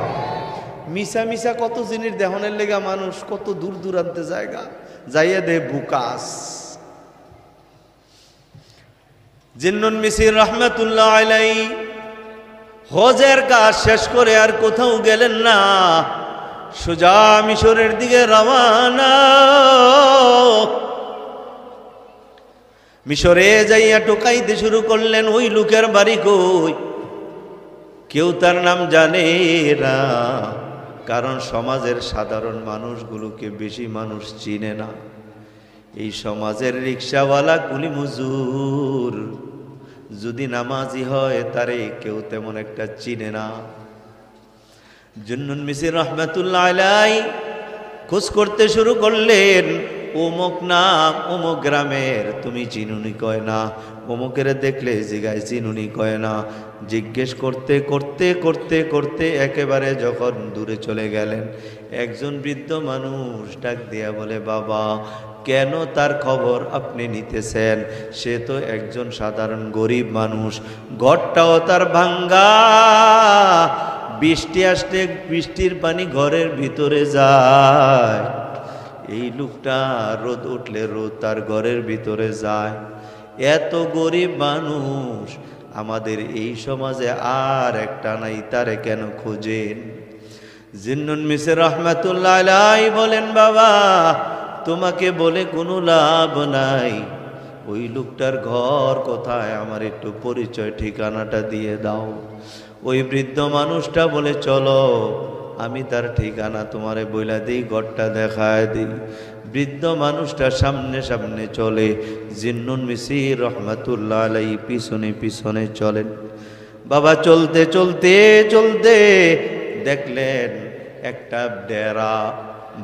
মিশা মিশা কত জিনিস দেহনের লেগা মানুষ কত দূর দূরান্তে জায়গা যাইয়া দে বুকাস। জিন্নুন মিসির রহমাতুল্লাহ আলাইহি হজের কাজ শেষ করে আর কোথাও গেলেন না, সোজা মিশরের দিকে রওনা। মিশরে যাইয়া টোকাইতে শুরু করলেন, ওই লোকের বাড়ি কই? কেউ তার নাম জানে না, কারণ সমাজের সাধারণ মানুষগুলোকে বেশি মানুষ চিনে না। এই সমাজের রিক্সাওয়ালা, কুলি মজুর যদি নামাজি হয়, তারে কেউ তেমন একটা চিনে না। জিন্নুন মিসির রহমাতুল্লাহ আলাইহি খোঁজ করতে শুরু করলেন, অমুক নাম অমুক গ্রামের, তুমি চিনুনি কয় না। অমুকের দেখলে জিগায় চিনুনি কয় না। জিজ্ঞেস করতে করতে করতে করতে একেবারে যখন দূরে চলে গেলেন, একজন বৃদ্ধ মানুষ ডাক দিয়া বলে, বাবা কেন তার খবর আপনি নিতেছেন? সে তো একজন সাধারণ গরিব মানুষ, ঘরটাও তার ভাঙ্গা, বৃষ্টি আসলে বৃষ্টির পানি ঘরের ভিতরে যায়। এই লোকটা রোদ উঠলে রোদ তার ঘরের ভিতরে যায়। এত গরিব মানুষ আমাদের এই সমাজে আর একটা নাই, তারে কেন খোঁজেন? জিন্নুন মিসির রহমাতুল্লাহ আলাইহি বলেন, বাবা তোমাকে বলে কোনো লাভ নাই। ওই লোকটার ঘর কোথায়, আমার একটু পরিচয় ঠিকানাটা দিয়ে দাও। ওই বৃদ্ধ মানুষটা বলে, চলো আমি তার ঠিকানা তোমারে বইলা দিই, ঘরটা দেখায় দিই। বৃদ্ধ মানুষটা সামনে সামনে চলে, জিন্নুন মিসির রহমাতুল্লাহ আলাইহি পিছনে পিছনে চলেন। বাবা চলতে চলতে চলতে দেখলেন একটা ডেরা,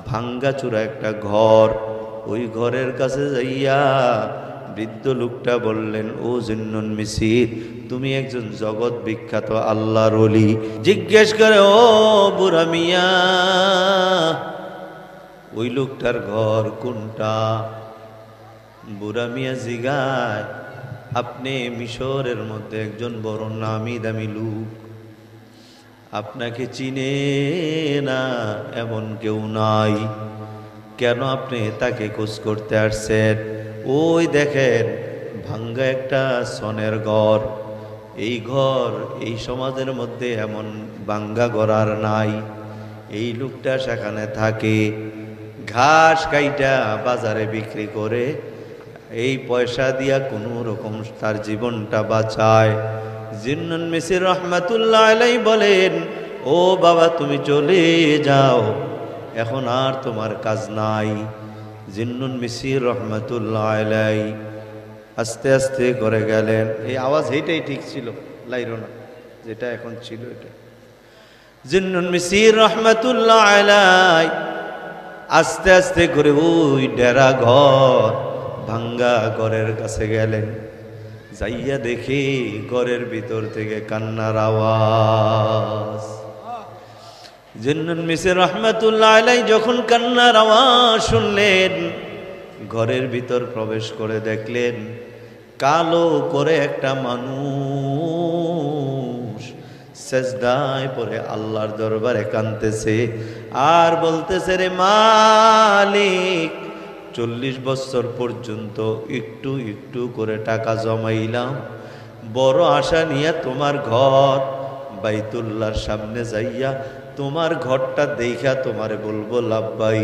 ভাঙ্গাচুরা একটা ঘর। ওই ঘরের কাছে যাইয়া বৃদ্ধ লোকটা বললেন, ও জিন্নুন মিসির, তুমি একজন জগৎ বিখ্যাত আল্লাহর ওলি। জিজ্ঞেস করে, ও বুড়া মিয়া, ওই লোকটার ঘর কোনটা? বুড়া মিয়া জিগায়, আপনি মিশরের মধ্যে একজন বড় নামি দামি লোক, আপনাকে চিনে না এমন কেউ নাই, কেন আপনি তাকে খোঁজ করতে আসছেন? ওই দেখেন ভাঙ্গা একটা সনের ঘর, এই ঘর এই সমাজের মধ্যে এমন ভাঙ্গা ঘর আর নাই। এই লোকটা সেখানে থাকে, ঘাস কাইটা বাজারে বিক্রি করে এই পয়সা দিয়া কোনো রকম তার জীবনটা বাঁচায়। জিন্নুন মিসির রহমাতুল্লাহ আলাইহি বলেন, ও বাবা তুমি চলে যাও, এখন আর তোমার কাজ নাই। জিন্নুন মিসির রহমাতুল্লাহ আলাইহি আস্তে আস্তে করে গেলেন। এই আওয়াজ এইটাই ঠিক ছিল, লাইরো না, যেটা এখন ছিল এটা। জিন্নুন মিসির রহমাতুল্লাহ আলাইহি আস্তে আস্তে করে ওই ডেরা ঘর, ভাঙ্গা ঘরের কাছে গেলেন। যাইয়া দেখি ঘরের ভিতর থেকে কান্নার আওয়াজ। জিন্নুন মিসির রহমাতুল্লাহ আলাইহি যখন কান্নার আওয়াজ শুনলেন, ঘরের ভিতর প্রবেশ করে দেখলেন কালো করে একটা মানুষ সেজদায় পড়ে আল্লাহর দরবারে কাঁদতেছে আর বলতেছে, রে মালিক, 40 বছর পর্যন্ত একটু একটু করে টাকা জমাইলাম, বড় আশা নিয়ে তোমার ঘর বাইতুল্লাহর সামনে যাইয়া তোমার ঘরটা দেখা তোমারে বলবো লাব্বাই।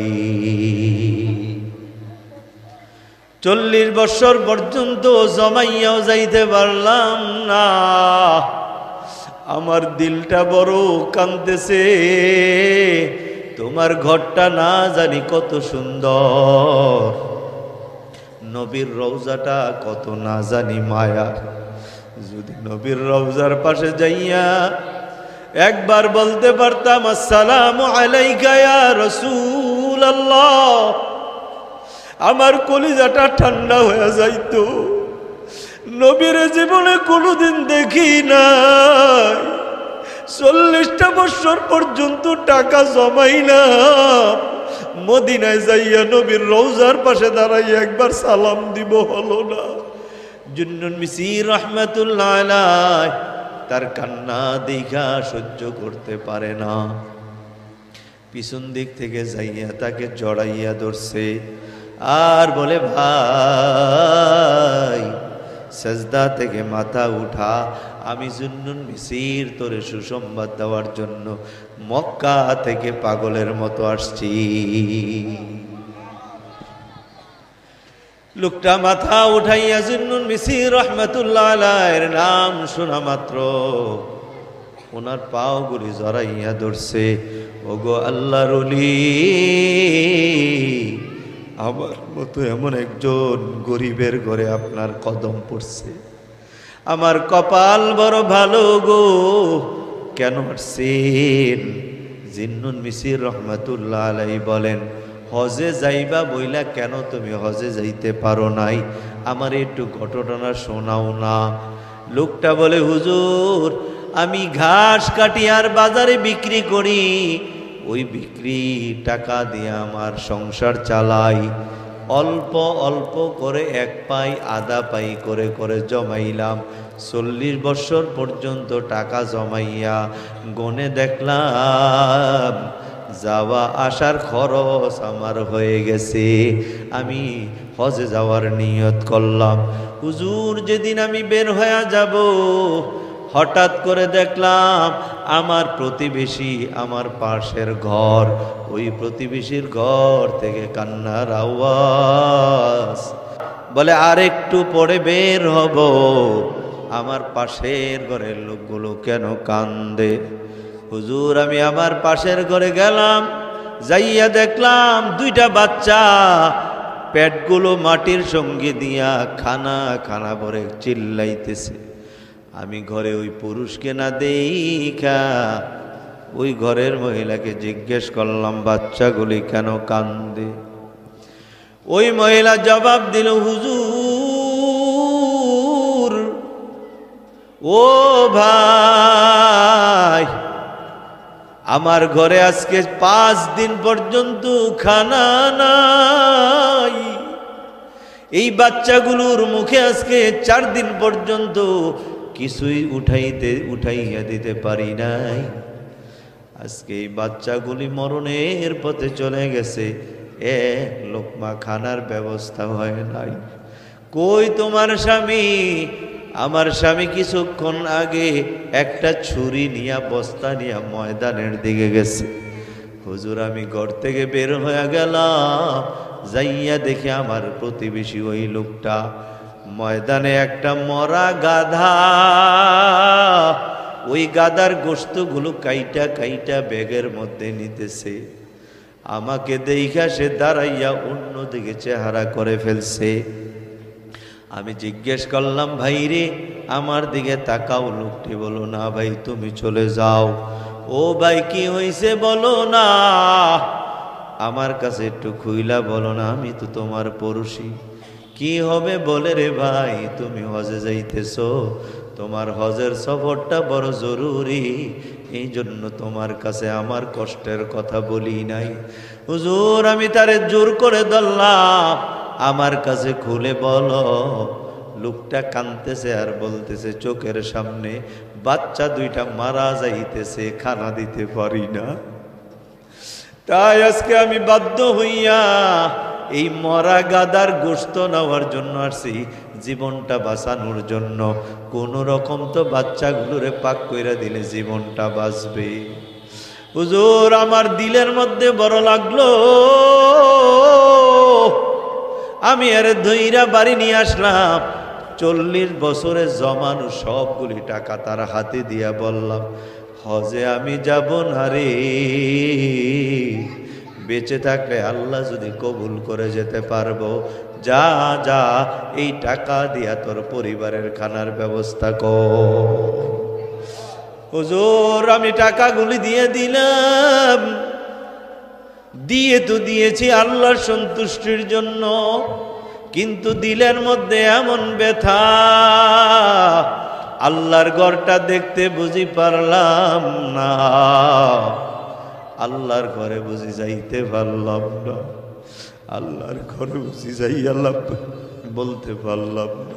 40 বছর পর্যন্ত জমাইয়াও যাইতে পারলাম না, আমার দিলটা বড় কাঁদতেছে, তোমার ঘরটা না জানি কত সুন্দর, নবীর রওজাটা কত না জানি মায়া, যদি নবীর রওজার পাশে যাইয়া একবার বলতে পারতাম আসসালামু আলাইকা ইয়া রাসূলুল্লাহ, আমার কলিজাটা ঠান্ডা হয়ে যাইতো। নবীর জীবনে কোনোদিন দেখি নাই, 40টা বছর পর্যন্ত টাকা জমাই না, মদিনায় যাইয়া নবীর রওজার পাশে দাঁড়াইয়া একবার সালাম দিব হলো না। জুন্নুন মিসির রাহমাতুল্লাহ আলাইহি তার কান্না দেখা সহ্য করতে পারে না, পিছন দিক থেকে যাইয়া তাকে জড়াইয়া ধরছে আর বলে, ভাই সেজদা থেকে মাথা উঠা, আমি জুন্নুন মিসির তোরে সুসংবাদ দেওয়ার জন্য মক্কা থেকে পাগলের মতো আসছি। লোকটা মাথা উঠাইয়া জুন্নুন মিসির রাহমাতুল্লাহ আলাইহির নাম শোনা মাত্র ওনার পাওগুলি জড়াইয়া ধরছে, ওগো আল্লাহর ওলি, আমার মতো এমন একজন গরিবের ঘরে আপনার কদম পড়ছে, আমার কপাল বড় ভালো গো, কেন আসছেন? জুন্নুন মিসির রাহমাতুল্লাহ আলাইহি বলেন, হজে যাইবা বইলা কেন তুমি হজে যাইতে পারো নাই, আমার একটু ঘটনা শোনাও না। লোকটা বলে, হুজুর, আমি ঘাস কাটি আর বাজারে বিক্রি করি, ওই বিক্রি টাকা দিয়ে আমার সংসার চালাই, অল্প অল্প করে 1 পাই আধা পাই করে করে জমাইলাম, 40 বছর পর্যন্ত টাকা জমাইয়া গনে দেখলাম যাওয়া আসার খরচ আমার হয়ে গেছে, আমি হজে যাওয়ার নিয়ত করলাম। হুজুর, যেদিন আমি বের হয়ে যাব, হঠাৎ করে দেখলাম আমার প্রতিবেশী, আমার পাশের ঘর, ওই প্রতিবেশীর ঘর থেকে কান্নার আওয়াজ, বলে আর একটু পরে বের হব, আমার পাশের ঘরের লোকগুলো কেন কান্দে? হুজুর, আমি আমার পাশের ঘরে গেলাম, যাইয়া দেখলাম 2টা বাচ্চা পেটগুলো মাটির সঙ্গে দিয়া খানা খানা ভরে চিল্লাইতেছে। আমি ঘরে ওই পুরুষকে না দেখা ওই ঘরের মহিলাকে জিজ্ঞেস করলাম, বাচ্চাগুলি কেন কান্দে? ওই মহিলা জবাব দিল, হুজুর, ও ভাই, আমার ঘরে আজকে 5 দিন পর্যন্ত খানা নাই, এই বাচ্চাগুলোর মুখে আজকে 4 দিন পর্যন্ত কিছুই উঠাইয়া দিতে পারি নাই, আজকে এই বাচ্চাগুলি মরণের পথে চলে গেছে, লোকমা খানার ব্যবস্থা হয় নাই। কই তোমার স্বামী? আমার স্বামী কিছুক্ষণ আগে একটা ছুরি নিয়া বস্তা নিয়া ময়দানের দিকে গেছে। হুজুর, আমি ঘর থেকে বের হয়ে গেলাম, যাইয়া দেখে আমার প্রতিবেশী ওই লোকটা ময়দানে একটা মরা গাধা, ওই গাধার গোশতগুলো কাইটা কাইটা ব্যাগের মধ্যে নিতেছে। আমাকে দেখা সে দাঁড়াইয়া অন্যদিকে চেহারা করে ফেলছে। আমি জিজ্ঞেস করলাম, ভাই রে, আমার দিকে তাকাও। লোকটি বলো, না ভাই, তুমি চলে যাও। ও ভাই, কি হয়েছে বলো না, আমার কাছে একটু খুইলা বলো না, আমি তো তোমার পড়শি। কি হবে বলে রে ভাই, তুমি হজে যাইতেছো, তোমার হজের সফরটা বড় জরুরি, এই জন্য তোমার কাছে আমার কষ্টের কথা বলি নাই। হুজুর, আমি তারে জোর করে ধরলাম, আমার কাছে খুলে বলো। লোকটা কাঁদতেছে আর বলতেছে চোখের সামনে বাচ্চা দুইটা মারা যাইতেছে, খানা দিতে পারি না, তাই আজকে আমি বাধ্য হইয়া এই মরা গাদার গোশত নেওয়ার জন্য আসছি, জীবনটা বাঁচানোর জন্য। কোন রকম তো বাচ্চাগুলোরে পাক কইরা দিলে জীবনটা বাঁচবে। হুজুর আমার দিলের মধ্যে বড় লাগলো, আমি এর ধইরা বাড়ি নিয়ে আসলাম। 40 বছরে জমানো সবগুলি টাকা তার হাতে দিয়া বললাম, হজে আমি যাব না রে, বেঁচে থাকলে আল্লাহ যদি কবুল করে যেতে পারবো, যা যা এই টাকা দিয়া তোর পরিবারের খানার ব্যবস্থা কর। হুজুর আমি টাকাগুলি দিয়ে দিলাম, দিয়ে তো দিয়েছি আল্লাহর সন্তুষ্টির জন্য, কিন্তু দিলের মধ্যে এমন ব্যথা, আল্লাহর ঘরটা দেখতে বুঝি পারলাম না, আল্লাহর ঘরে বুঝি যাইতে পারলাম না, আল্লাহর ঘরে বুঝি যাই আল্লাহ বলতে পারলাম না।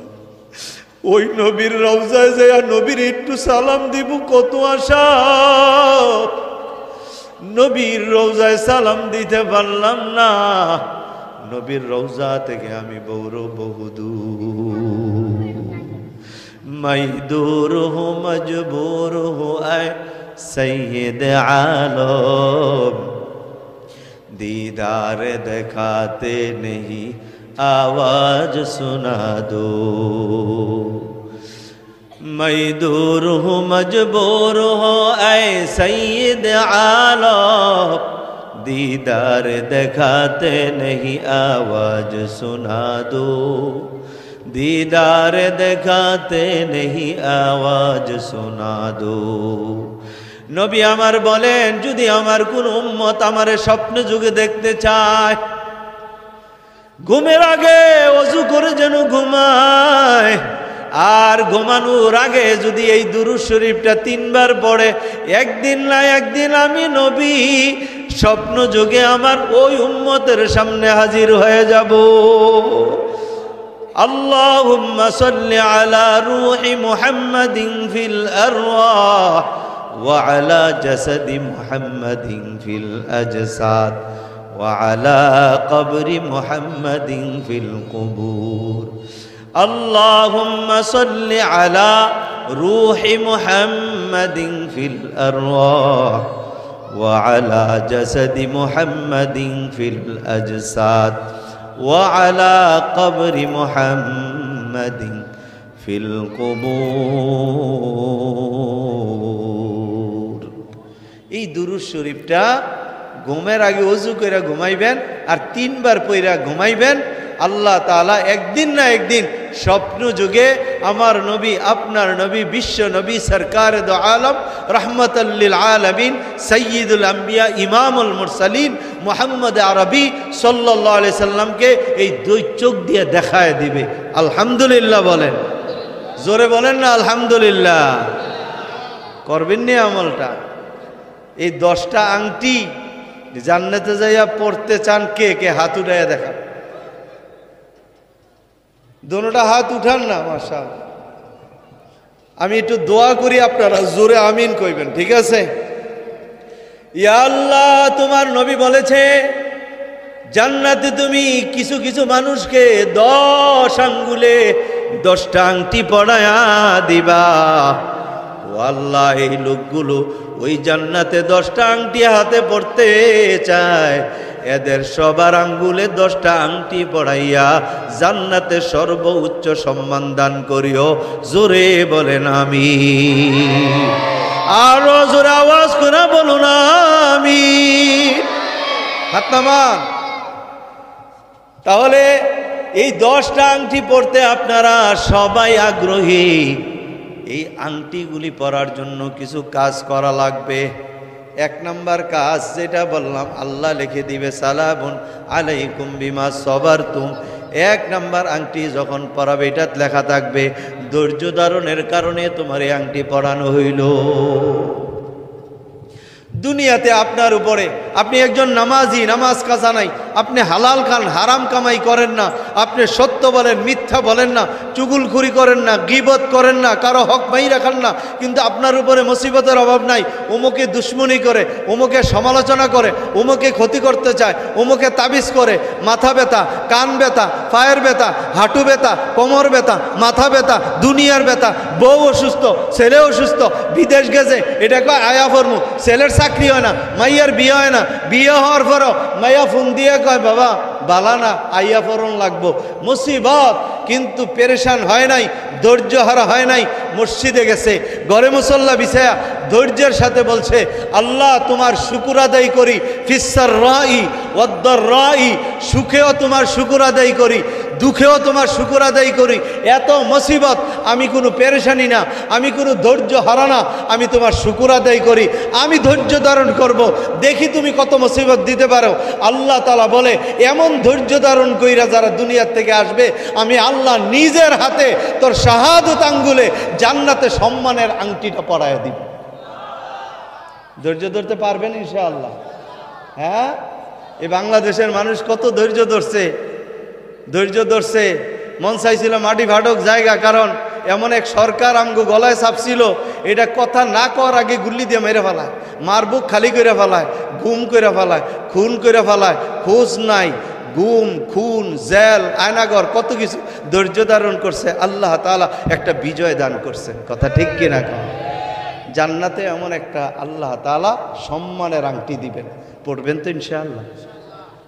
ওই নবীর রওজায় যাইয়া নবীর একটু সালাম দিব কত আশা, নবীর রওজায় সালাম দিতে পারলাম না। নবীর রওজা থেকে আমি বহুদূর, মাই দূর হো মজবুর হো আয় সৈয়দ আলম, दीदार दिखाते नहीं आवाज सुना दो, मैं दूर हूँ मजबूर हो ऐ सैयद आलम, दीदार दिखाते नहीं आवाज सुना दो, दीदार दिखाते नहीं आवाज सुना दो। নবী আমার বলেন, যদি আমার কোন উম্মত আমারে স্বপ্ন যুগে দেখতে চায়, ঘুমের আগে ওযু করে যেন ঘুমায়, আর ঘুমানোর আগে যদি এই দুরূদ শরীফটা 3 বার পড়ে, একদিন না একদিন আমি নবী স্বপ্ন যুগে আমার ওই উম্মতের সামনে হাজির হয়ে যাব। আল্লাহুম্মা সাল্লি আলা রূহি মুহাম্মাদিন ফিল আরওয়াহ وعلى جسد محمد في الأجساد وعلى قبر محمد في القبور، اللهم صل على روح محمد في الأرواح وعلى جسد محمد في الأجساد وعلى قبر محمد في القبور। এই দুরূদ শরীফটা ঘুমের আগে ওযু কইরা ঘুমাইবেন আর 3 বার পইরা ঘুমাইবেন। আল্লাহ তাআলা একদিন না একদিন স্বপ্ন যুগে আমার নবী, আপনার নবী, বিশ্ব নবী, সরকার দো আলম, রহমাতাল লিল আলামিন, সাইয়্যিদুল আম্বিয়া, ইমামুল মুরসালিন মুহাম্মদ আরবি সাল্লাল্লাহু আলাইহি সাল্লামকে এই 2 চোখ দিয়ে দেখায় দিবে। আলহামদুলিল্লাহ বলেন, জোরে বলেন না আলহামদুলিল্লাহ। করবেন নি আমলটা? এই 10টা আংটি জান্নাতে যাইয়া পড়তে চান কে কে? হাত উঠাইয়া দেখা। দোনোটা হাত উঠান না, মাশাআল্লাহ। আমি একটু দোয়া করি, আপনারা জোরে আমিন কইবেন, ঠিক আছে? ইয়া আল্লাহ, তোমার নবী বলেছে জান্নাতে তুমি কিছু কিছু মানুষকে 10 আঙ্গুলে 10টা আংটি পরায়া দিবা। ও আল্লাহ, এই লোকগুলো ওই জান্নাতে 10টা আংটি হাতে পড়তে চায়, এদের সবার আঙ্গুলে 10টা আংটি পড়াইয়া জান্নাতে সর্বোচ্চ সম্মান দান করিও। জোরে বলেন আমিন। আরো জোরে আওয়াজ করে বলুন আমিন। হাত নামান। তাহলে এই 10টা আংটি পড়তে আপনারা সবাই আগ্রহী। এই আংটিগুলি পরার জন্য কিছু কাজ করা লাগবে। 1 নাম্বার কাজ যেটা বললাম, আল্লাহ লিখে দিবে সালামুন আলাইকুম বিমা সাবারতুম। 1 নাম্বার আংটি যখন পরাবে এটা লেখা থাকবে ধৈর্য ধারণের কারণে তোমার এই আংটি পরানো হইল। দুনিয়াতে আপনার উপরে আপনি একজন নামাজি, নামাজ কাজা নাই, আপনি হালাল খান, হারাম কামাই করেন না, আপনি সত্য বলেন, মিথ্যা বলেন না, চুগুলখুরি করেন না, গীবত করেন না, কারো হক মাইরা খান না, কিন্তু আপনার উপরে মুসিবতের অভাব নাই। ওমুকে দুশ্মনী করে, ওমুকে সমালোচনা করে, ওমুকে ক্ষতি করতে চায়, ওমুকে তাবিজ করে, মাথা ব্যথা, কান ব্যথা, পায়ের ব্যথা, হাঁটু ব্যথা, কোমর ব্যথা, মাথা ব্যথা, দুনিয়ার ব্যথা, বউ অসুস্থ, ছেলে অসুস্থ, বিদেশ গেছে, এটা কয় আয়া ফরমু, ছেলের চাকরি হয় না, মাইয়ার বিয়ে হয় না, বিয়ে হওয়ার পরও মাইয়া ফোন দিয়ে কয় বাবা বালা না, আইয়া ফরন লাগবো, মুসিবত। কিন্তু পেরেশান হয় নাই, ধৈর্য হারা হয় নাই, মসজিদে গেছে, ঘরে মুসল্লা বিছায়া ধৈর্যের সাথে বলছে আল্লাহ তোমার শুকুর আদায় করি, ফিসার রাই ওয়াদ্দার রাই, সুখেও তোমার শুকুর আদায় করি, দুঃখেও তোমার শুকুর আদায় করি। এত মুসিবত, আমি কোনো পেরেশানি না, আমি কোনো ধৈর্য হারা না, আমি তোমার শুকুর আদায় করি, আমি ধৈর্য ধারণ করব, দেখি তুমি কত মুসিবত দিতে পারো। আল্লাহ তাআলা বলে এমন ধৈর্য ধারণ কইরা যারা দুনিয়ার থেকে আসবে, আমি আল্লাহ নিজের হাতে তোর শাহাদত আঙ্গুলে জান্নাতে সম্মানের আংটিটা পরায় দিব। ধৈর্য ধরতে পারবেন ইনশাআল্লাহ? হ্যাঁ, এই বাংলাদেশের মানুষ কত ধৈর্য ধরছে, ধৈর্য ধরছে। মন চাইছিল মাটি ভাটক জায়গা, কারণ এমন এক সরকার আমগো গলায় চাপছিল, এটা কথা না কর আগে গুল্লি দিয়ে মেরে ফেলায়, মার বুক খালি করে ফেলায়, গুম করে ফেলায়, খুন করে ফেলায়, খোঁজ নাই, গুম, খুন, জেল, আয়নাগর, কত কিছু ধৈর্য ধারণ করছে। আল্লাহ তাআলা একটা বিজয় দান করছে, কথা ঠিক কিনা? জান্নাতে এমন একটা আল্লাহ তাআলা সম্মানের আংটি দিবেন, পড়বেন তো ইনশাআল্লাহ?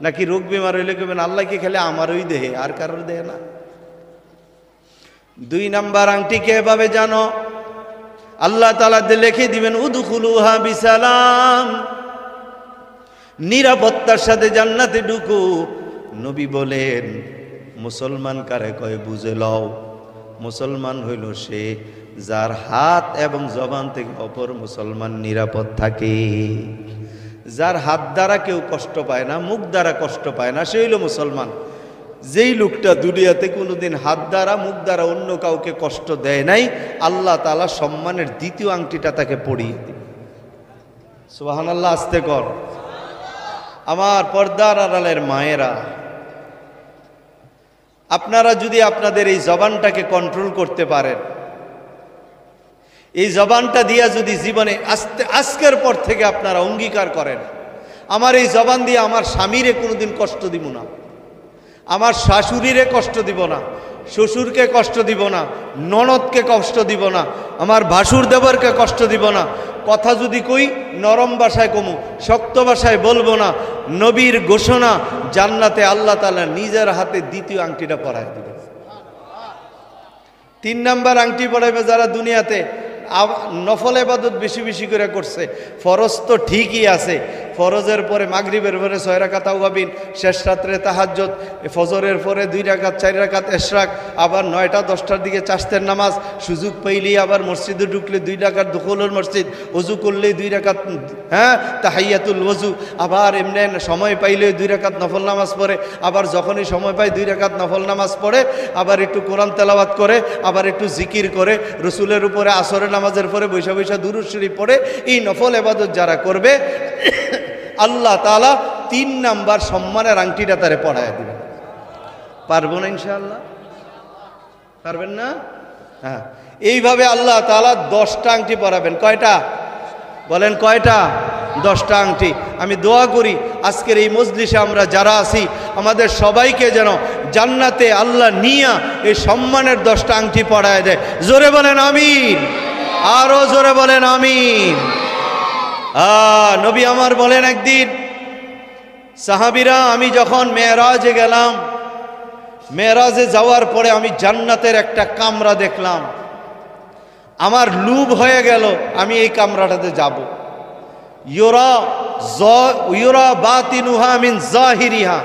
নাকি রোগ বিমার হইলে কেবেন আল্লাহকে খেলে আমারই দেহে, আর কারোর দেহে না? 2 নাম্বার আংটিকে এভাবে জানো, আল্লাহ তাআলা লিখে দিবেন উদখুলুহা বিসালাম, নিরাপত্তার সাথে জান্নাতে ঢুকো। নবী বলেন মুসলমান কারে কয় বুঝে লও, মুসলমান হইল সে যার হাত এবং জবান থেকে অপর মুসলমান নিরাপদ থাকে, যার হাত দ্বারা কেউ কষ্ট পায় না, মুখ দ্বারা কষ্ট পায় না, সে হইল মুসলমান। যেই লোকটা দুনিয়াতে কোনোদিন হাত দ্বারা মুখ দ্বারা অন্য কাউকে কষ্ট দেয় নাই, আল্লাহ তাআলা সম্মানের দ্বিতীয় আংটিটা তাকে পরিয়ে দিবে। সুবহানাল্লাহ, আস্তে কর। আমার পর্দার আড়ালের মায়েরা, আপনারা যদি আপনাদের এই জবানটাকে কন্ট্রোল করতে পারেন, এই জবানটা দিয়া যদি জীবনে আজকের পর থেকে আপনারা অঙ্গীকার করেন আমার এই জবান দিয়ে আমার স্বামীরে কোনোদিন কষ্ট দিব না, আমার শাশুড়িরে কষ্ট দিব না, শ্বশুরকে কষ্ট দিব না, ননদকে কষ্ট দিব না, আমার ভাসুর দেবরকে কষ্ট দিব না, কথা যদি কই নরম ভাষায় কমু, শক্ত ভাষায় বলবো না। নবীর ঘোষণা, জান্নাতে আল্লাহ তাআলা নিজের হাতে দ্বিতীয় আংটিটা পরায় দিবে। 3 নাম্বার আংটি পরাইবে যারা দুনিয়াতে নফল ইবাদত বেশি বেশি করে করছে, ফরজ তো ঠিকই আছে, ফরজের পরে মাগরিবের পরে 6 রাকাত আওয়াবিন, শেষ রাত্রে তাহাজ্জুদ, ফজরের পরে 2 রাকাত 4 রাকাত ইশরাক, আবার 9টা 10টার দিকে চাশতের নামাজ, সুযোগ পাইলেই আবার মসজিদে ঢুকলে 2 রাকাত দুখুলুল মসজিদ, ওযু করলেই 2 রাকাত তাহিয়াতুল ওযু, আবার এমনি সময় পাইলে 2 রাকাত নফল নামাজ পড়ে, আবার যখনই সময় পায় 2 রাকাত নফল নামাজ পড়ে, আবার একটু কোরআন তেলাওয়াত করে, আবার একটু জিকির করে, রসুলের উপরে আসরের নামাজের পরে বৈশা বৈশা দুরূদ শরীফ পড়ে। এই নফল ইবাদত যারা করবে আল্লাহ তাআলা 3 নাম্বার সম্মানের আংটিটা তারে পড়ায় দিবেন। পারবো না ইনশাআল্লাহ? পারবেন না? হ্যাঁ, এইভাবে আল্লাহ তাআলা 10টা আংটি পরাবেন। কয়টা বলেন? কয়টা? 10টা আংটি। আমি দোয়া করি আজকের এই মজলিসে আমরা যারা আছি আমাদের সবাইকে যেন জান্নাতে আল্লাহ নিয়া এই সম্মানের 10টা আংটি পরায় দেয়। জোরে বলেন আমিন, আরো জোরে বলেন আমিন। নবী আমার বলেন, একদিন সাহাবীরা, আমি যখন মেরাজে গেলাম, মেরাজে যাওয়ার পরে আমি জান্নাতের একটা কামরা দেখলাম, আমার লুভ হয়ে গেল আমি এই কামরাটাতে যাব। ইউরা বাতিনুহা মিন জাহিরিহা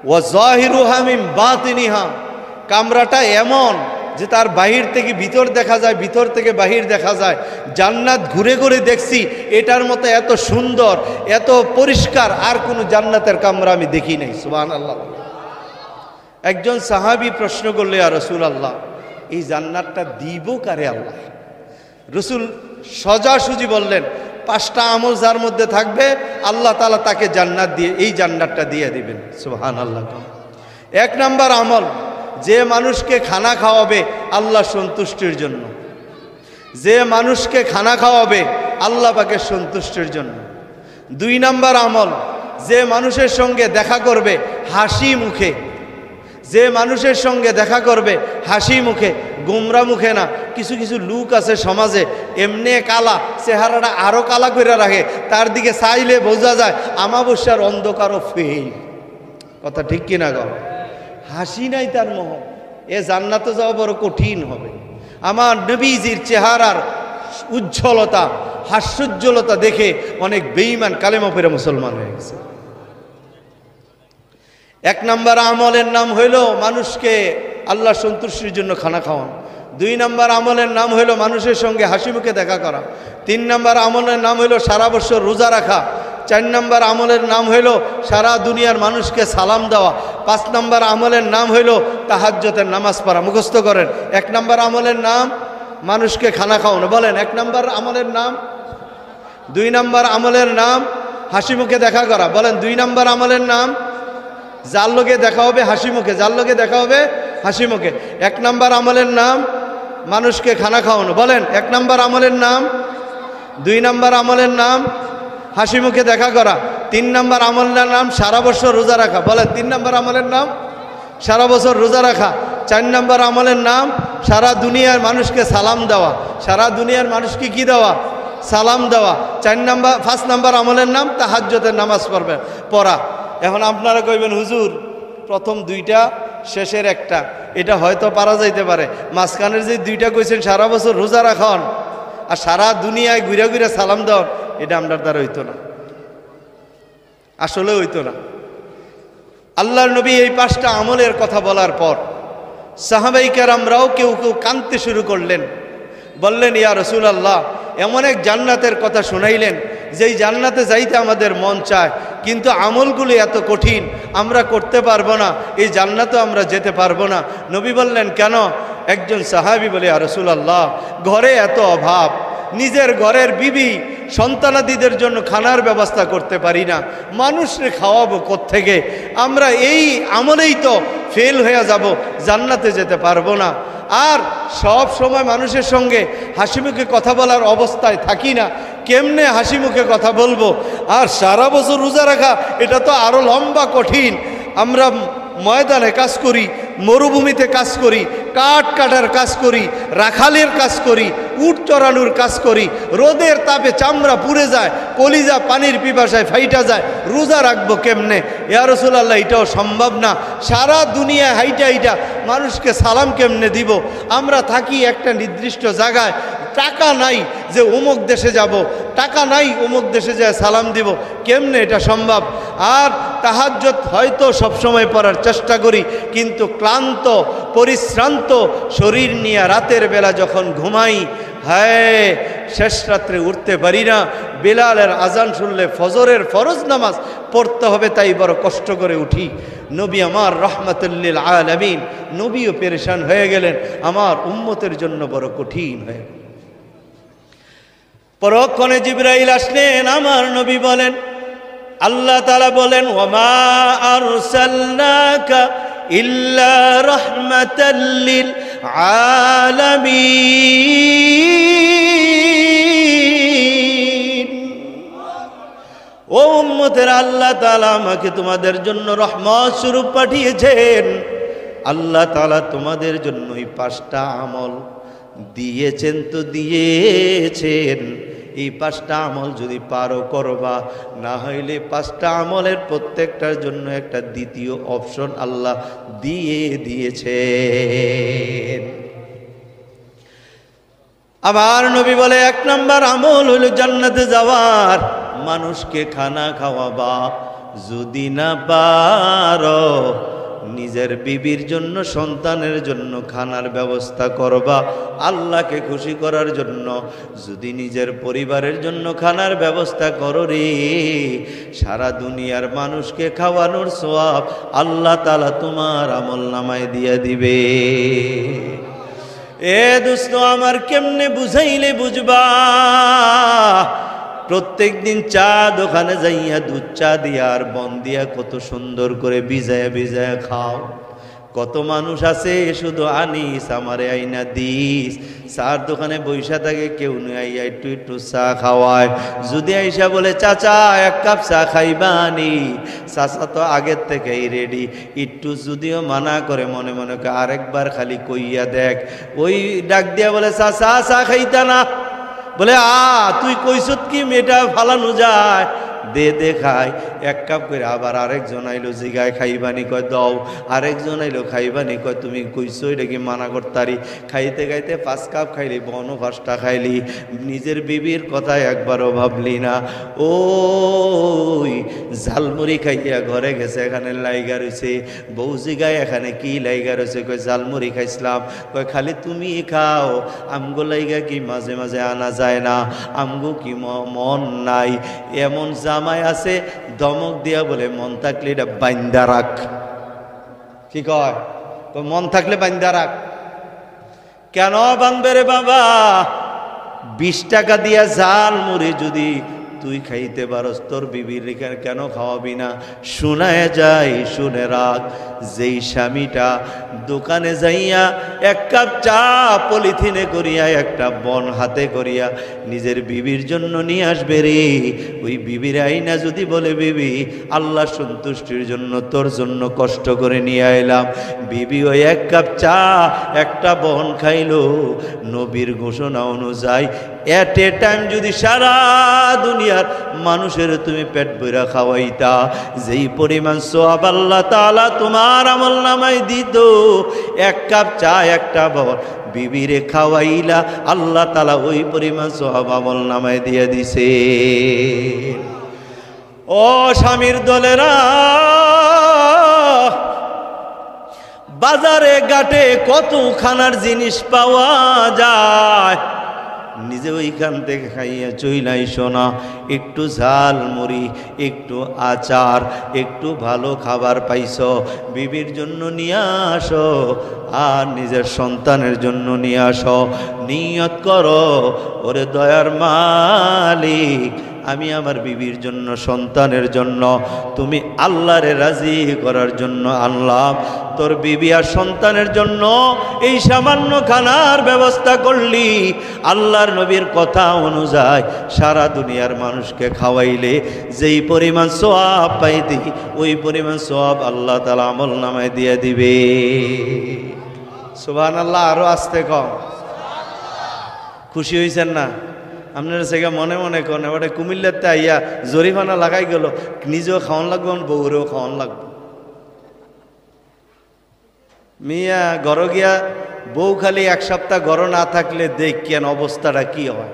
ওয়া জাহিরুহা মিন বাতিনিহা। কামরাটা এমন যে তার বাহির থেকে ভিতর দেখা যায়, ভিতর থেকে বাহির দেখা যায়। জান্নাত ঘুরে ঘুরে দেখছি, এটার মতো এত সুন্দর, এত পরিষ্কার আর কোনো জান্নাতের কামরা আমি দেখি নাই। সুবহানাল্লাহ। একজন সাহাবী প্রশ্ন করলে, ইয়া রাসূলুল্লাহ, এই জান্নাতটা দিব কারে আল্লাহ? রাসূল সোজাসুজি বললেন, 5টা আমল যার মধ্যে থাকবে আল্লাহ তাআলা তাকে জান্নাত দিয়ে এই জান্নাতটা দিয়ে দিবেন। সুবহানাল্লাহ। 1 নাম্বার আমল, যে মানুষকে খানা খাওয়াবে আল্লাহ সন্তুষ্টির জন্য, যে মানুষকে খানা খাওয়াবে আল্লাহ পাকের সন্তুষ্টির জন্য। 2 নাম্বার আমল, যে মানুষের সঙ্গে দেখা করবে হাসি মুখে, যে মানুষের সঙ্গে দেখা করবে হাসি মুখে, গোমরা মুখে না। কিছু কিছু লোক আছে সমাজে এমনি কালা, চেহারাটা আরো কালা করে রাখে, তার দিকে চাইলে বোঝা যায় আমাবস্যার অন্ধকারও ফেল। কথা ঠিক কিনা গো? হাসি নাই তার মোহ, এ জান্নাতে যাওয়া বড় কঠিন হবে। আমার নবীজির চেহারার উজ্জ্বলতা, হাস্যোজ্জ্বলতা দেখে অনেক বেঈমান কালেমা পড়ে মুসলমান হয়ে গেছে। 1 নাম্বার আমলের নাম হইল মানুষকে আল্লাহ সন্তুষ্টির জন্য খানা খাওয়ানো। 2 নাম্বার আমলের নাম হইল মানুষের সঙ্গে হাসি মুখে দেখা করা। 3 নাম্বার আমলের নাম হইল সারা বছর রোজা রাখা। 4 নাম্বার আমলের নাম হইল সারা দুনিয়ার মানুষকে সালাম দেওয়া। 5 নাম্বার আমলের নাম হইল তাহাজ্জুদের নামাজ পড়া। মুখস্থ করেন। 1 নাম্বার আমলের নাম মানুষকে খানা খাওয়ানো। বলেন 1 নাম্বার আমলের নাম। 2 নাম্বার আমলের নাম হাসি মুখে দেখা করা। বলেন 2 নাম্বার আমলের নাম যার লোকে দেখা হবে হাসি মুখে, যার লোকে দেখা হবে হাসি মুখে। 1 নাম্বার আমলের নাম মানুষকে খানা খাওয়ানো। বলেন 1 নাম্বার আমলের নাম। 2 নাম্বার আমলের নাম হাসি মুখে দেখা করা। 3 নাম্বার আমলের নাম সারা বছর রোজা রাখা। বলেন 3 নাম্বার আমলের নাম সারা বছর রোজা রাখা। 4 নাম্বার আমলের নাম সারা দুনিয়ার মানুষকে সালাম দেওয়া। সারা দুনিয়ার মানুষকে কি দেওয়া? সালাম দেওয়া। 5 নাম্বার আমলের নাম তাহাজ্জুদের নামাজ পড়া। এখন আপনারা কইবেন হুজুর প্রথম 2টা শেষের 1টা, এটা হয়তো পারা যাইতে পারে। মাঝখানের যে 2টা কইছেন সারা বছর রোজা রাখন আর সারা দুনিয়ায় ঘুরে ঘুরে সালাম দেওয়ান, এটা আপনার দ্বারা হইতো না, আসলে হইতো না। আল্লাহর নবী এই 5টা আমলের কথা বলার পর সাহাবায়ে কেরামরাও কেউ কেউ কাঁদতে শুরু করলেন। বললেন ইয়া রাসূলুল্লাহ, এমন এক জান্নাতের কথা শুনাইলেন যেই জান্নাতে যাইতে আমাদের মন চায়, কিন্তু আমলগুলি এত কঠিন, আমরা করতে পারবো না, এই জান্নাতে আমরা যেতে পারবো না। নবী বললেন কেন? একজন সাহাবী বলে ইয়া রাসূলুল্লাহ, ঘরে এত অভাব, নিজের ঘরের বিবি সন্তানাদিদের জন্য খানার ব্যবস্থা করতে পারি না, মানুষরে খাওয়াবো কোত্থেকে? আমরা এই আমলেই তো ফেল হয়ে যাব, জান্নাতে যেতে পারবো না। আর সব সময় মানুষের সঙ্গে হাসি মুখে কথা বলার অবস্থায় থাকি না, কেমনে হাসি মুখে কথা বলবো? আর সারা বছর রোজা রাখা, এটা তো আরো লম্বা কঠিন। আমরা ময়দানে কাজ করি, মরুভূমিতে কাজ করি, কাঠ কাটার কাজ করি, রাখালের কাজ করি, উট চড়ানোর কাজ করি, রোদের তাপে চামড়া পুড়ে যায়, কলিজা পানির পিপাসায় ফাইটা যায়, রোজা রাখবো কেমনে? ইয়া রাসূলুল্লাহ, এটাও সম্ভব না। সারা দুনিয়া হাইটা হাইটা মানুষকে সালাম কেমনে দিব? আমরা থাকি একটা নির্দিষ্ট জায়গায়, টাকা নাই যে অমুক দেশে যাব, টাকা নাই অমুক দেশে যায় সালাম দিব, কেমনে এটা সম্ভব? আর তাহাজ্জুদ হয়তো সবসময় পড়ার চেষ্টা করি, কিন্তু ক্লান্ত পরিশ্রান্ত শরীর নিয়ে রাতের বেলা যখন ঘুমাই, হায় শেষ রাত্রে উঠতে পারি না। বেলালের আজান শুনলে ফজরের ফরজ নামাজ পড়তে হবে, তাই বড় কষ্ট করে উঠি। নবী আমার রাহমাতুল লিল আলামিন, নবীও পেরেশান হয়ে গেলেন, আমার উম্মতের জন্য বড় কঠিন হয়ে গেল। পরক্ষণে জিবরাইল আসলেন, আমার নবী বলেন, আল্লাহ তাআলা বলেন, ওয়ামা আরসালনাকা ইল্লা রাহমাতাল লিল আলামিন। ও উম্মতের, আল্লাহ তাআলা আমাকে তোমাদের জন্য রহমত স্বরূপ পাঠিয়েছেন। আল্লাহ তাআলা তোমাদের জন্য এই 5টা আমল দিয়েছেন তো দিয়েছেন। এই 5টা আমল যদি পারো করবা, না হইলে 5টা আমলের প্রত্যেকটার জন্য একটা দ্বিতীয় অপশন আল্লাহ দিয়ে দিয়েছেন। আবার নবী বলে 1 নাম্বার আমল হইল জান্নাতে যাওয়ার, মানুষকে খানা খাওয়াবা। যদি না পারো, নিজের বিবির জন্য সন্তানের জন্য খানার ব্যবস্থা করবা আল্লাহকে খুশি করার জন্য। যদি নিজের পরিবারের জন্য খানার ব্যবস্থা করো রে, সারা দুনিয়ার মানুষকে খাওয়ানোর সওয়াব আল্লাহ তাআলা তোমার আমলনামায় দিয়ে দিবে। এ দোস্ত আমার, কেমনে বুঝাইলে বুঝবা? প্রত্যেক দিন চা দোকানে যাইয়া দুধ চা দিয়া আর বন দিয়া কত সুন্দর করে ভিজায়া ভিজায়া খাও। কত মানুষ আছে শুধু আনিস আমারে আইনা দিস, চার দোকানে বৈশা থাকে, কেউ নয় আইয়া একটু একটু চা খাওয়ায়। যদি আইসা বলে চাচা এক কাপ চা খাইবানি, চাচা তো আগের থেকেই রেডি। একটু যদিও মানা করে মনে মনে আরেকবার খালি কইয়া দেখ, ওই ডাক দিয়া বলে চাচা চা খাইতা না, বলে তুই কইছত কি মেয়েটা ফালানো যায়, দে দে খাই। এক কাপ করে আবার আরেকজন আইলো জিগায় খাইবানি, কয় দাও। আরেকজন আইলো খাইবানি, কয় তুমি কইছো এটা কি মানা করতারি। খাইতে খাইতে 5 কাপ খাইলি, বনও 5টা খাইলি, নিজের বিবির কথা একবারও ভাবলি না। ওই ঝালমুড়ি খাইয়া ঘরে গেছে, এখানে লাইগা রয়েছে। বউ জিগায় এখানে কি লাইগা রয়েছে, কয় ঝালমুড়ি খাইছিলাম। কয় খালি তুমি খাও, আমগো লাইগা কি মাঝে মাঝে আনা যায় না, আমগো কি মন নাই। এমন জামাই আছে দমক দিয়া বলে মন থাকলে এটা বাইন্দা রাখ। কি কয়, মন থাকলে বাইন্দা রাখ। কেন বান্ধবে রে বাবা? 20 টাকা দিয়া জাল মুড়ি যদি তুই খাইতে পারস, তোর বিবির কেন খাওয়াবি না? শোনায় যায়, শুনে রাখ, যেই স্বামীটা দোকানে যাইয়া 1 কাপ চা পলিথিনে করিয়া একটা বন হাতে করিয়া নিজের বিবির জন্য নিয়ে আসবে রে, ওই বিবির আইনা যদি বলে বিবি আল্লাহ সন্তুষ্টির জন্য তোর জন্য কষ্ট করে নিয়ে আইলাম, বিবি ওই 1 কাপ চা একটা বন খাইলো, নবীর ঘোষণা অনুযায়ী এট এ টাইম যদি সারা দুনিয়ার মানুষের তুমি পেট ভরা খাওয়াইতা, যেই পরিমাণ সওয়াব আল্লাহ তাআলা তোমার আমলনামায় দিত, 1 কাপ চা একটা বন বিবিরে খাওয়াইলা, আল্লাহ তাআলা ওই পরিমাণ সওয়াব আমলনামায় দিয়ে দিছে। ও স্বামীর দলেরা, বাজারে ঘাটে কত খানার জিনিস পাওয়া যায়, নিজে ওইখান থেকে খাইয়া চইলাই শোনা। একটু ঝাল মুড়ি, একটু আচার, একটু ভালো খাবার পাইছ, বিবির জন্য নিয়ে আসো আর নিজের সন্তানের জন্য নিয়ে আসো। নিয়ত করো, ওরে দয়ার মালিক, আমি আমার বিবির জন্য, সন্তানের জন্য, তুমি আল্লাহরে রাজি করার জন্য আনলাম। তোর বিবি আর সন্তানের জন্য এই সামান্য খানার ব্যবস্থা করলি, আল্লাহর নবীর কথা অনুযায়ী সারা দুনিয়ার মানুষকে খাওয়াইলে যেই পরিমাণ সওয়াব পাইতি, ওই পরিমাণ সওয়াব আল্লাহ তাআলা আমলনামায় দিয়ে দিবে। সুবহানাল্লাহ। আরো আসতে কম। খুশি হয়েছেন না? আপনারা সেগা মনে মনে করেন এবারে কুমিল্লাতে আইয়া জরিমানা লাগাই গেল, নিজেও খাওয়ান লাগবে, বউরেও খাওয়ান লাগবে। মিয়া ঘর গিয়া বউ খালি 1 সপ্তাহ ঘর না থাকলে দেখেন অবস্থাটা কি হয়।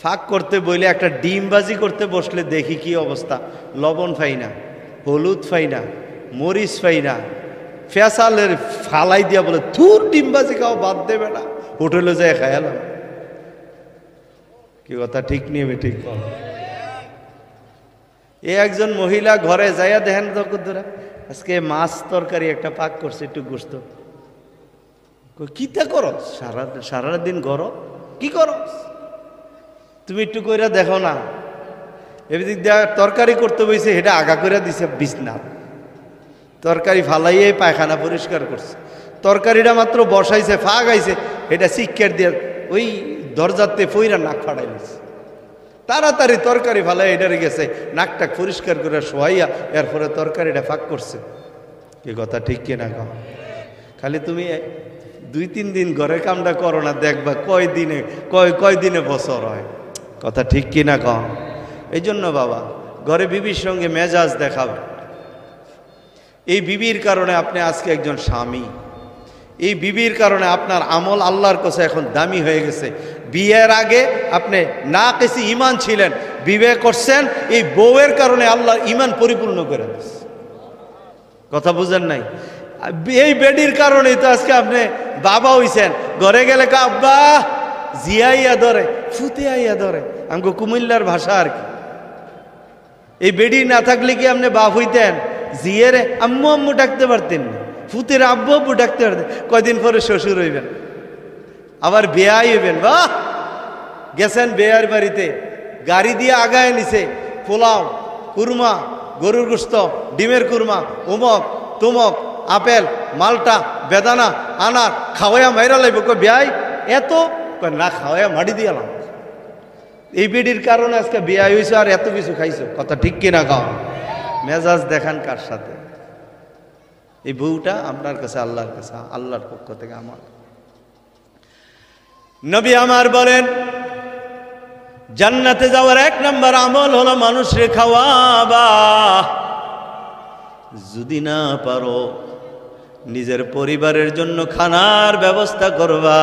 ফাঁক করতে বইলে একটা ডিমবাজি করতে বসলে দেখি কি অবস্থা। লবণ ফাই না, হলুদ ফাই না, মরিচ ফাই না, ফেসালের ফালাই দিয়া বলে থুর ডিমবাজি খাও, বাদ দেবে না, হোটেলে যায় খায়ালাম। কি কথা ঠিক নিয়ে ঠিক কর। একজন মহিলা ঘরে যাইয়া দেখেন ধরা আজকে মাছ তরকারি একটা পাক করছে, একটু গোস্ত। কিতা করো সারাদিন ঘর, কি করো তুমি? একটু কইরা দেখো না। এদিক দিয়ে তরকারি করতে বইছে, এটা আগা করে দিছে বিছনাথ, তরকারি ফালাইয়ে পায়খানা পরিষ্কার করছে। তরকারিটা মাত্র বসাইছে, ফাঁক আইছে, এটা শিক্ষার দিয়ে ওই দরজাতে ফইরা নাক ফাড়াই দিছে। তাড়াতাড়ি তরকারি ফালাই এটারে গেছে, নাকটা পরিষ্কার করে শোয়াইয়া এরপরে তরকারিটা ফাঁক করছে। এ কথা ঠিক কিনা কম? খালি তুমি 2-3 দিন ঘরে কামটা করো না, দেখবা কয়দিনে বছর হয়। কথা ঠিক কিনা কম? এই জন্য বাবা ঘরে বিবির সঙ্গে মেজাজ দেখাবে। এই বিবির কারণে আপনি আজকে একজন স্বামী, এই বিবির কারণে আপনার আমল আল্লাহর কাছে এখন দামি হয়ে গেছে। বিয়ের আগে আপনি না কিছু ইমান ছিলেন, বিয়ে করছেন, এই বউয়ের কারণে আল্লাহর ইমান পরিপূর্ণ করে দিচ্ছে। কথা বুঝেন নাই? এই বেডির কারণেই তো আজকে আপনি বাবা হইছেন। ঘরে গেলে আব্বা জিয়াইয়া ধরে, ফুতে আইয়া ধরে, আমাকে কুমিল্লার ভাষা আর কি। এই বেডি না থাকলে কি আপনি বাপ হইতেন? জিয়েরে আম্মু আম্মু ডাকতে পারতেন না, ফুতের আব্বু আব্বু ডাকতে পারতেন। কয়দিন পরে শ্বশুর হইবেন, আবার বেয়াই হইবেন। বাহ, গেছেন বেয়ার বাড়িতে, গাড়ি দিয়ে আগায় নিছে, পোলাও, কুরমা, গরুর গোশত, ডিমের কুরমা, উমক তুমক, আপেল, মালটা, বেদানা, আনার খাওয়াইয়া মাইরা লাগবে। কই বিয়াই এত, না খাওয়াইয়া মাটি দিয়ালাম। এই বেডির কারণে আজকে বিয়া হয়েছে আর এত কিছু খাইছো, কথা ঠিক কিনা খাও? মেজাজ দেখান কার সাথে? এই বউটা আপনার কাছে, আল্লাহর কাছে, আল্লাহর পক্ষ থেকে আমার। নবী আমার বলেন জান্নাতে যাওয়ার 1 নম্বর আমল হলো মানুষরে খাওয়াবা। যদি না পারো নিজের পরিবারের জন্য খানার ব্যবস্থা করবা।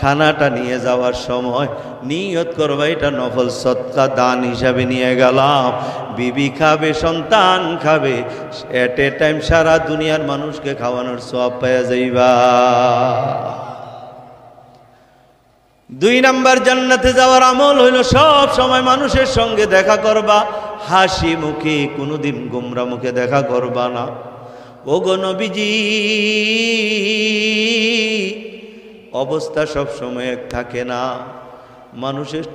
খানাটা নিয়ে যাওয়ার সময় নিয়ত করবা এটা নফল সদকা দান হিসাবে নিয়ে গেলাম। বিবি খাবে, সন্তান খাবে, এট এ টাইম সারা দুনিয়ার মানুষকে খাওয়ানোর সওয়াব পেয়ে যাইবা। 2 নম্বর জান্নাতে যাওয়ার আমল হইল সব সময় মানুষের সঙ্গে দেখা করবা, হাসি মুখে, কোনোদিন গোমরা মুখে দেখা করবা না। ওগো নবীজি, অবস্থা সব সময় এক থাকে না, মানুষের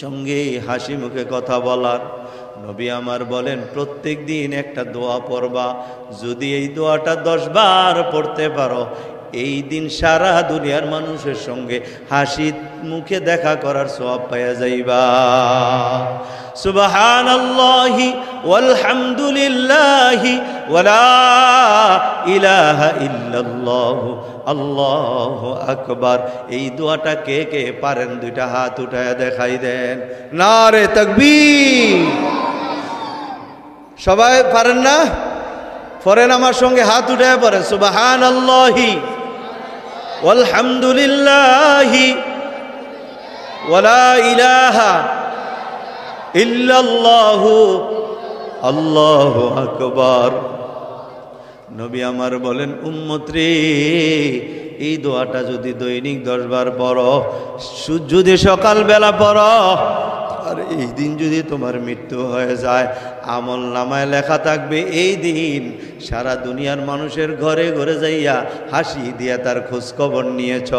সঙ্গে হাসি মুখে কথা বলার। নবী আমার বলেন প্রত্যেক দিন একটা দোয়া পড়বা। যদি এই দোয়াটা 10 বার পড়তে পারো, এই দিন সারা দুনিয়ার মানুষের সঙ্গে হাসি মুখে দেখা করার সওয়াব পাওয়া যাইবা। সুবহানাল্লাহি ওয়ালহামদুলিল্লাহি ওয়ালা ইলাহা ইল্লাল্লাহু আল্লাহু আকবার। এই দোয়াটা কে কে পারেন? 2টা হাত উঠায় দেখাই দেন। নারে তাকবীর। সবাই পারেন না? পড়েন আমার সঙ্গে, হাত উঠায় পড়েন। সুবহানাল্লাহি ওয়ালহামদুলিল্লাহি ওয়ালা ইলাহা ইল্লাল্লাহু আল্লাহু আকবার। নবী আমার বলেন উম্মত রে, এই দোয়াটা যদি দৈনিক 10 বার পড়ো, যদি সকালবেলা পড়ো, আর এই দিন যদি তোমার মৃত্যু হয়ে যায়, আমল নামায় লেখা থাকবে এই দিন সারা দুনিয়ার মানুষের ঘরে ঘরে যাইয়া হাসি দিয়া তার খোঁজ খবর নিয়েছ,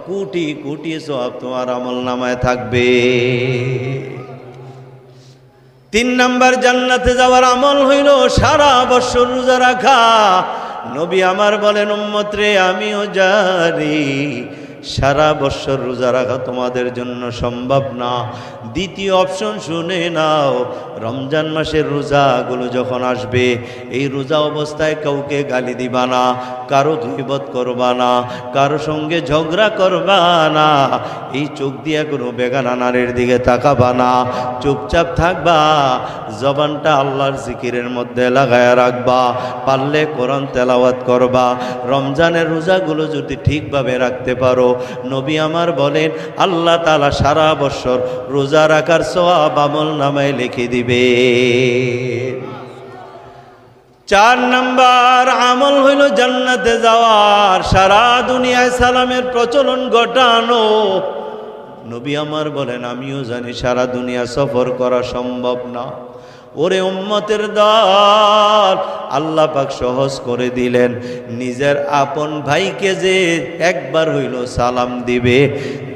কোটি কোটি সওয়াব তোমার আমল নামায় থাকবে। 3 নম্বর জান্নাতে যাওয়ার আমল হইল সারা বছর রোজা রাখা। নবী আমার বলেন উম্মত রে, আমিও জানি সারা বছর রোজা রাখা তোমাদের জন্য সম্ভব না। দ্বিতীয় অপশন শুনে নাও, রমজান মাসের রোজাগুলো যখন আসবে, এই রোজা অবস্থায় কাউকে গালি দিবা না, কারো গীবত করবা না, কারো সঙ্গে ঝগড়া করবা না, এই চোখ দিয়া কোনো বেগানা নারীর দিকে তাকাবা না, চুপচাপ থাকবা, জবানটা আল্লাহর জিকিরের মধ্যে লাগায়া রাখবা, পারলে কোরআন তেলাওয়াত করবা। রমজানের রোজাগুলো যদি ঠিকভাবে রাখতে পারো, নবী আমার বলেন আল্লাহ তাআলা সারা বছর রোজা রাখার সওয়াব আমল নামায় লিখে দিবে। 4 নম্বর আমল হইল জান্নাতে যাওয়ার, সারা দুনিয়ায় সালামের প্রচলন ঘটানো। নবী আমার বলেন আমিও জানি সারা দুনিয়া সফর করা সম্ভব না। ওরে উম্মতের দল, আল্লাহ পাক সহজ করে দিলেন, নিজের আপন ভাইকে যে একবার হইল সালাম দিবে,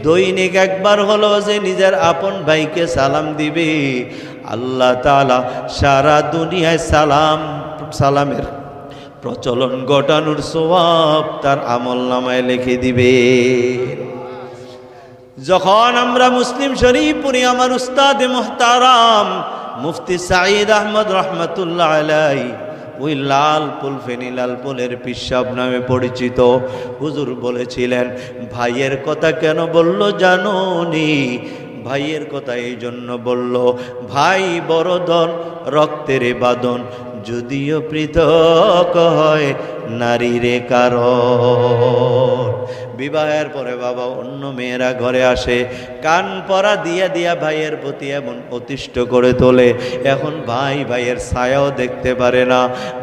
দৈনিক একবার হলো যে নিজের আপন ভাইকে সালাম দিবে, আল্লাহ তাআলা সারা দুনিয়ায় সালামের প্রচলন ঘটানোর সওয়াব তার আমল নামায় লিখে দিবে। যখন আমরা মুসলিম শরীফ পড়ি, আমার উস্তাদে মুহতারাম মুফতি সাঈদ আহমদ রহমতুল্লাহ আলাইহি, ওই লালপুল, ফেনী লালপুলের পিসাব নামে পরিচিত হুজুর বলেছিলেন, ভাইয়ের কথা কেন বলল জানো নি? ভাইয়ের কথা এই জন্য বলল, ভাই বড় ধন রক্তের বাঁধন, যদিও পৃথক হয় নারীরে কারণ। বিবাহের পরে বাবা অন্য মেয়েরা ঘরে আসে, কান পরা দিয়া দিয়া ভাইয়ের প্রতি এমন অতিষ্ঠ করে তোলে, এখন ভাই ভাইয়ের ছায়াও দেখতে পারে না,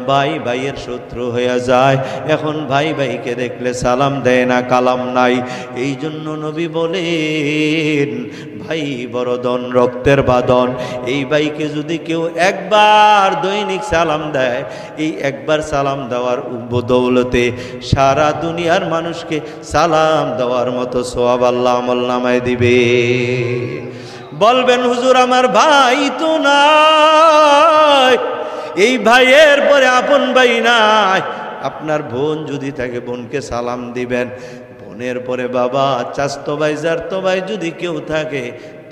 ভাই ভাইয়ের শত্রু হয়ে যায়, এখন ভাই ভাইকে দেখলে সালাম দেয় না, কালাম নাই। এই জন্য নবী বলেন, ভাই বড় ধন রক্তের বাঁধন, এই ভাইকে যদি কেউ একবার দৈনিক সালাম দেয়, এই একবার সালাম দেওয়ার বদৌলতে সারা দুনিয়ার মানুষকে সালাম দেওয়ার মতো সওয়াব আল্লাহ আমল নামায় দিবে। বলবেন হুজুর আমার ভাই তো নাই, এই ভাইয়ের পরে আপন ভাই নাই। আপনার বোন যদি থাকে বোনকে সালাম দিবেন, বোনের পরে বাবা, চাচতো ভাই, জারতো ভাই যদি কেউ থাকে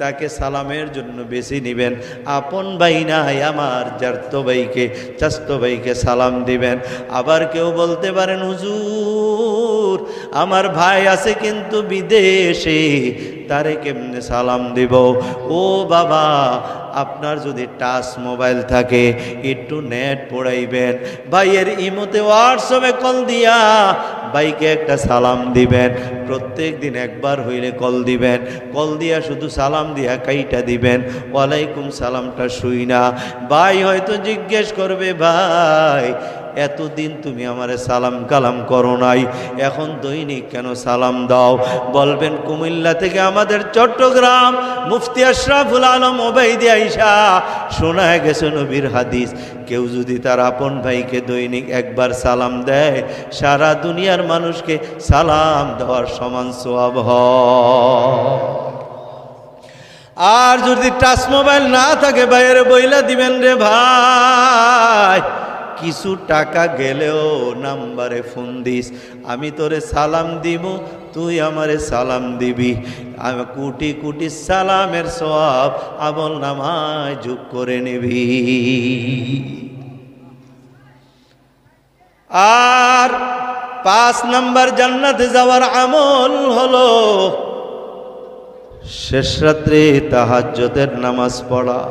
তাকে সালামের জন্য বেশি নিবেন। আপন ভাই নাই আমার, জারতো ভাইকে, চাচতো ভাইকে সালাম দিবেন। আবার কেউ বলতে পারেন হুজুর আমার ভাই আছে কিন্তু বিদেশে, তারে কেমনে সালাম দিব? ও বাবা, আপনার যদি টাচ মোবাইল থাকে একটু নেট পড়াইবেন, ভাইয়ের ইমোতে হোয়াটসঅ্যাপে কল দিয়া ভাইকে একটা সালাম দিবেন। প্রত্যেক দিন একবার হইলে কল দিবেন, কল দিয়া শুধু সালাম দিয়া কাইটা দিবেন, ওয়ালাইকুম সালামটা শুই না। ভাই হয়তো জিজ্ঞেস করবে, ভাই এতদিন তুমি আমারে সালাম কালাম করো নাই, এখন দৈনিক কেন সালাম দাও? বলবেন কুমিল্লা থেকে আমাদের চট্টগ্রাম মুফতি আশরাফুল আলম ওবাইদি আইসা শোনা গেছে নবীর হাদিস, কেউ যদি তার আপন ভাইকে দৈনিক একবার সালাম দেয়, সারা দুনিয়ার মানুষকে সালাম দেওয়ার সমান সওয়াব হয়। আর যদি টাচ মোবাইল না থাকে ভাইয়ের বইলা দিবেন, রে ভাই কিছু টাকা গেলেও নাম্বারে ফোন দিস, আমি তোরে সালাম দিব, তুই আমারে সালাম দিবি, আমি কোটি কোটি সালামের সওয়াব আমল নামায় যোগ করে নিবি। আর 5 নাম্বার জান্নাতে যাওয়ার আমল হলো শেষ রাত্রে তাহাজ্জুদের নামাজ পড়া।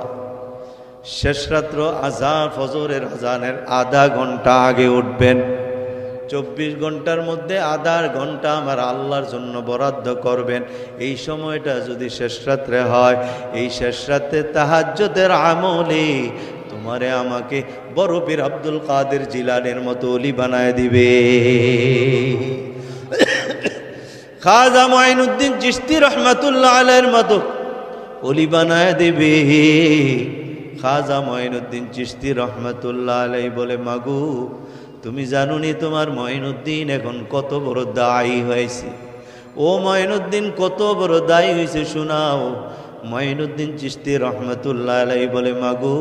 শেষ রাত্র আজান, ফজরের আজানের আধা ঘন্টা আগে উঠবেন। 24 ঘন্টার মধ্যে আধা ঘন্টা আমার আল্লাহর জন্য বরাদ্দ করবেন। এই সময়টা যদি শেষ রাত্রে হয়, এই শেষ রাত্রে তাহাজ্জুদের আমলে তোমারে আমাকে বড় পীর আব্দুল কাদের জিলানীর মতো ওলি বানায় দিবে, খাজা মুঈনুদ্দিন চিশতি রহমাতুল্লাহ আলাইহির মতো ওলি বানায় দিবে। খাজা মুঈনুদ্দিন চিশতি রহমাতুল্লাহ আলাইহি বলে, মাগো তুমি জানুনি তোমার মুঈনুদ্দিন এখন কত বড় দায়ী হয়েছে? ও মুঈনুদ্দিন কত বড় দায়ী হয়েছে শোনাও। মুঈনুদ্দিন চিশতি রহমাতুল্লাহ আলাইহি বলে, মাগো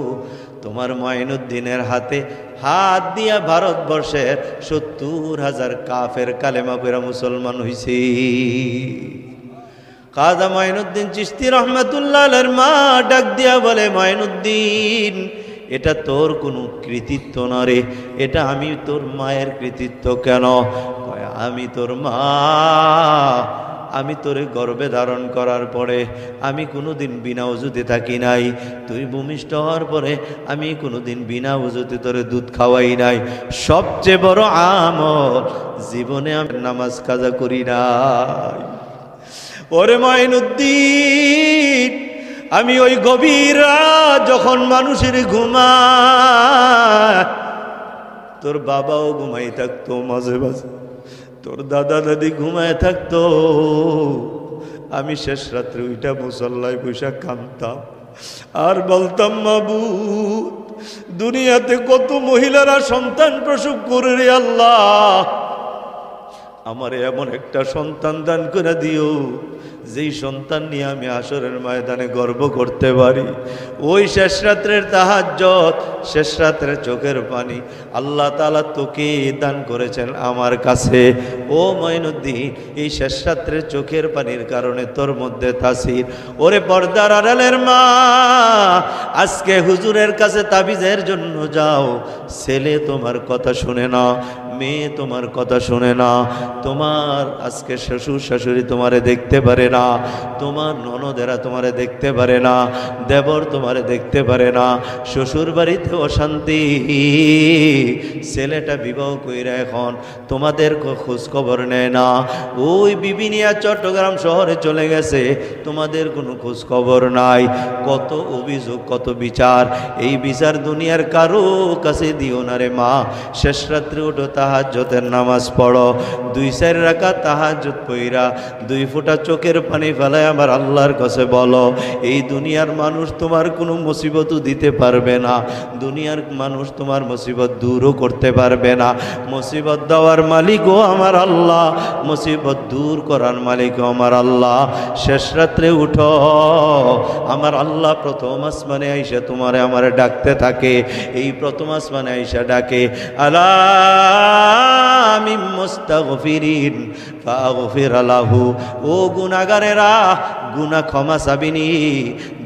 তোমার মুঈনুদ্দিনের হাতে হাত দিয়া ভারতবর্ষের 70,000 কাফের কালেমা পড়া মুসলমান হইছে। খাজা মুঈনুদ্দিন চিশতি রহমাতুল্লাহ আলাইহির মা ডাক দিয়া বলে, মুঈনুদ্দিন এটা তোর কোনো কৃতিত্ব না রে, এটা আমি তোর মায়ের কৃতিত্ব। কেন? আমি তোর মা, আমি তোরে গর্ভে ধারণ করার পরে আমি কোনোদিন বিনা ওযুতে থাকি নাই, তুই ভূমিষ্ঠ হওয়ার পরে আমি কোনোদিন বিনা ওযুতে তোরে দুধ খাওয়াই নাই। সবচেয়ে বড় আমল জীবনে আমি নামাজ কাজা করি নাই। ওরে মুঈনুদ্দিন, আমি ওই গভীর রাত যখন মানুষের ঘুমায়, তোর বাবাও ঘুমাই থাকতো মাঝে মাঝে, তোর দাদা দাদি ঘুমায় থাকতো, আমি শেষ রাত্রে ওইটা মুসল্লায় বসে কাঁদতাম আর বলতাম, মাবুদ দুনিয়াতে কত মহিলারা সন্তান প্রসব করে রে আল্লাহ, আমার এমন একটা সন্তান দান করে দিও যেই সন্তান নিয়ে আমি হাসরের ময়দানে গর্ব করতে পারি। ওই শেষ রাত্রের তাহাজ্জুদ, শেষ রাত্রের চোখের পানি আল্লাহ তাআলা তোকে দান করেছেন আমার কাছে। ও মুঈনুদ্দিন, এই শেষ রাত্রের চোখের পানির কারণে তোর মধ্যে তাসির। ওরে পর্দার আড়ালের মা, আজকে হুজুরের কাছে তাবিজের জন্য যাও, ছেলে তোমার কথা শুনে না, মেয়ে তোমার কথা শুনে না, তোমার আজকে শ্বশুর শাশুড়ি তোমারে দেখতে পারে না, তোমার ননদেরা তোমারে দেখতে পারে না, দেবর তোমারে দেখতে পারে না, শ্বশুর বাড়িতে অশান্তি, ছেলেটা বিবাহ কইরা এখন তোমাদের খোঁজ খবর নেয় না, ওই বিবি নিয়া চট্টগ্রাম শহরে চলে গেছে, তোমাদের কোনো খোঁজ খবর নাই। কত অভিযোগ, কত বিচার, এই বিচার দুনিয়ার কারো কাছে দিও না রে মা। শেষ রাত্রে উঠো, তাহাজ্জুদের নামাজ পড়ো, 2-4 রাকাত তাহাজ্জুদ পইরা 2 ফোঁটা চোখের পানি ফেলায় আমার আল্লাহর কাছে বলো, এই দুনিয়ার মানুষ তোমার কোনো মুসিবতও দিতে পারবে না, দুনিয়ার মানুষ তোমার মুসিবত দূরও করতে পারবে না। মুসিবত দেওয়ার মালিকও আমার আল্লাহ, মুসিবত দূর করার মালিকও আমার আল্লাহ। শেষ রাত্রে উঠো, আমার আল্লাহ প্রথম আসমানে আইসা তোমারে আমারে ডাকতে থাকে। এই প্রথম আসমানে আইসা ডাকে, আলা মিন মুস্তাগফিরিন ফাগফির লাহু। ও গুনাহগারেরা, গুনাহ ক্ষমা চাবিনি।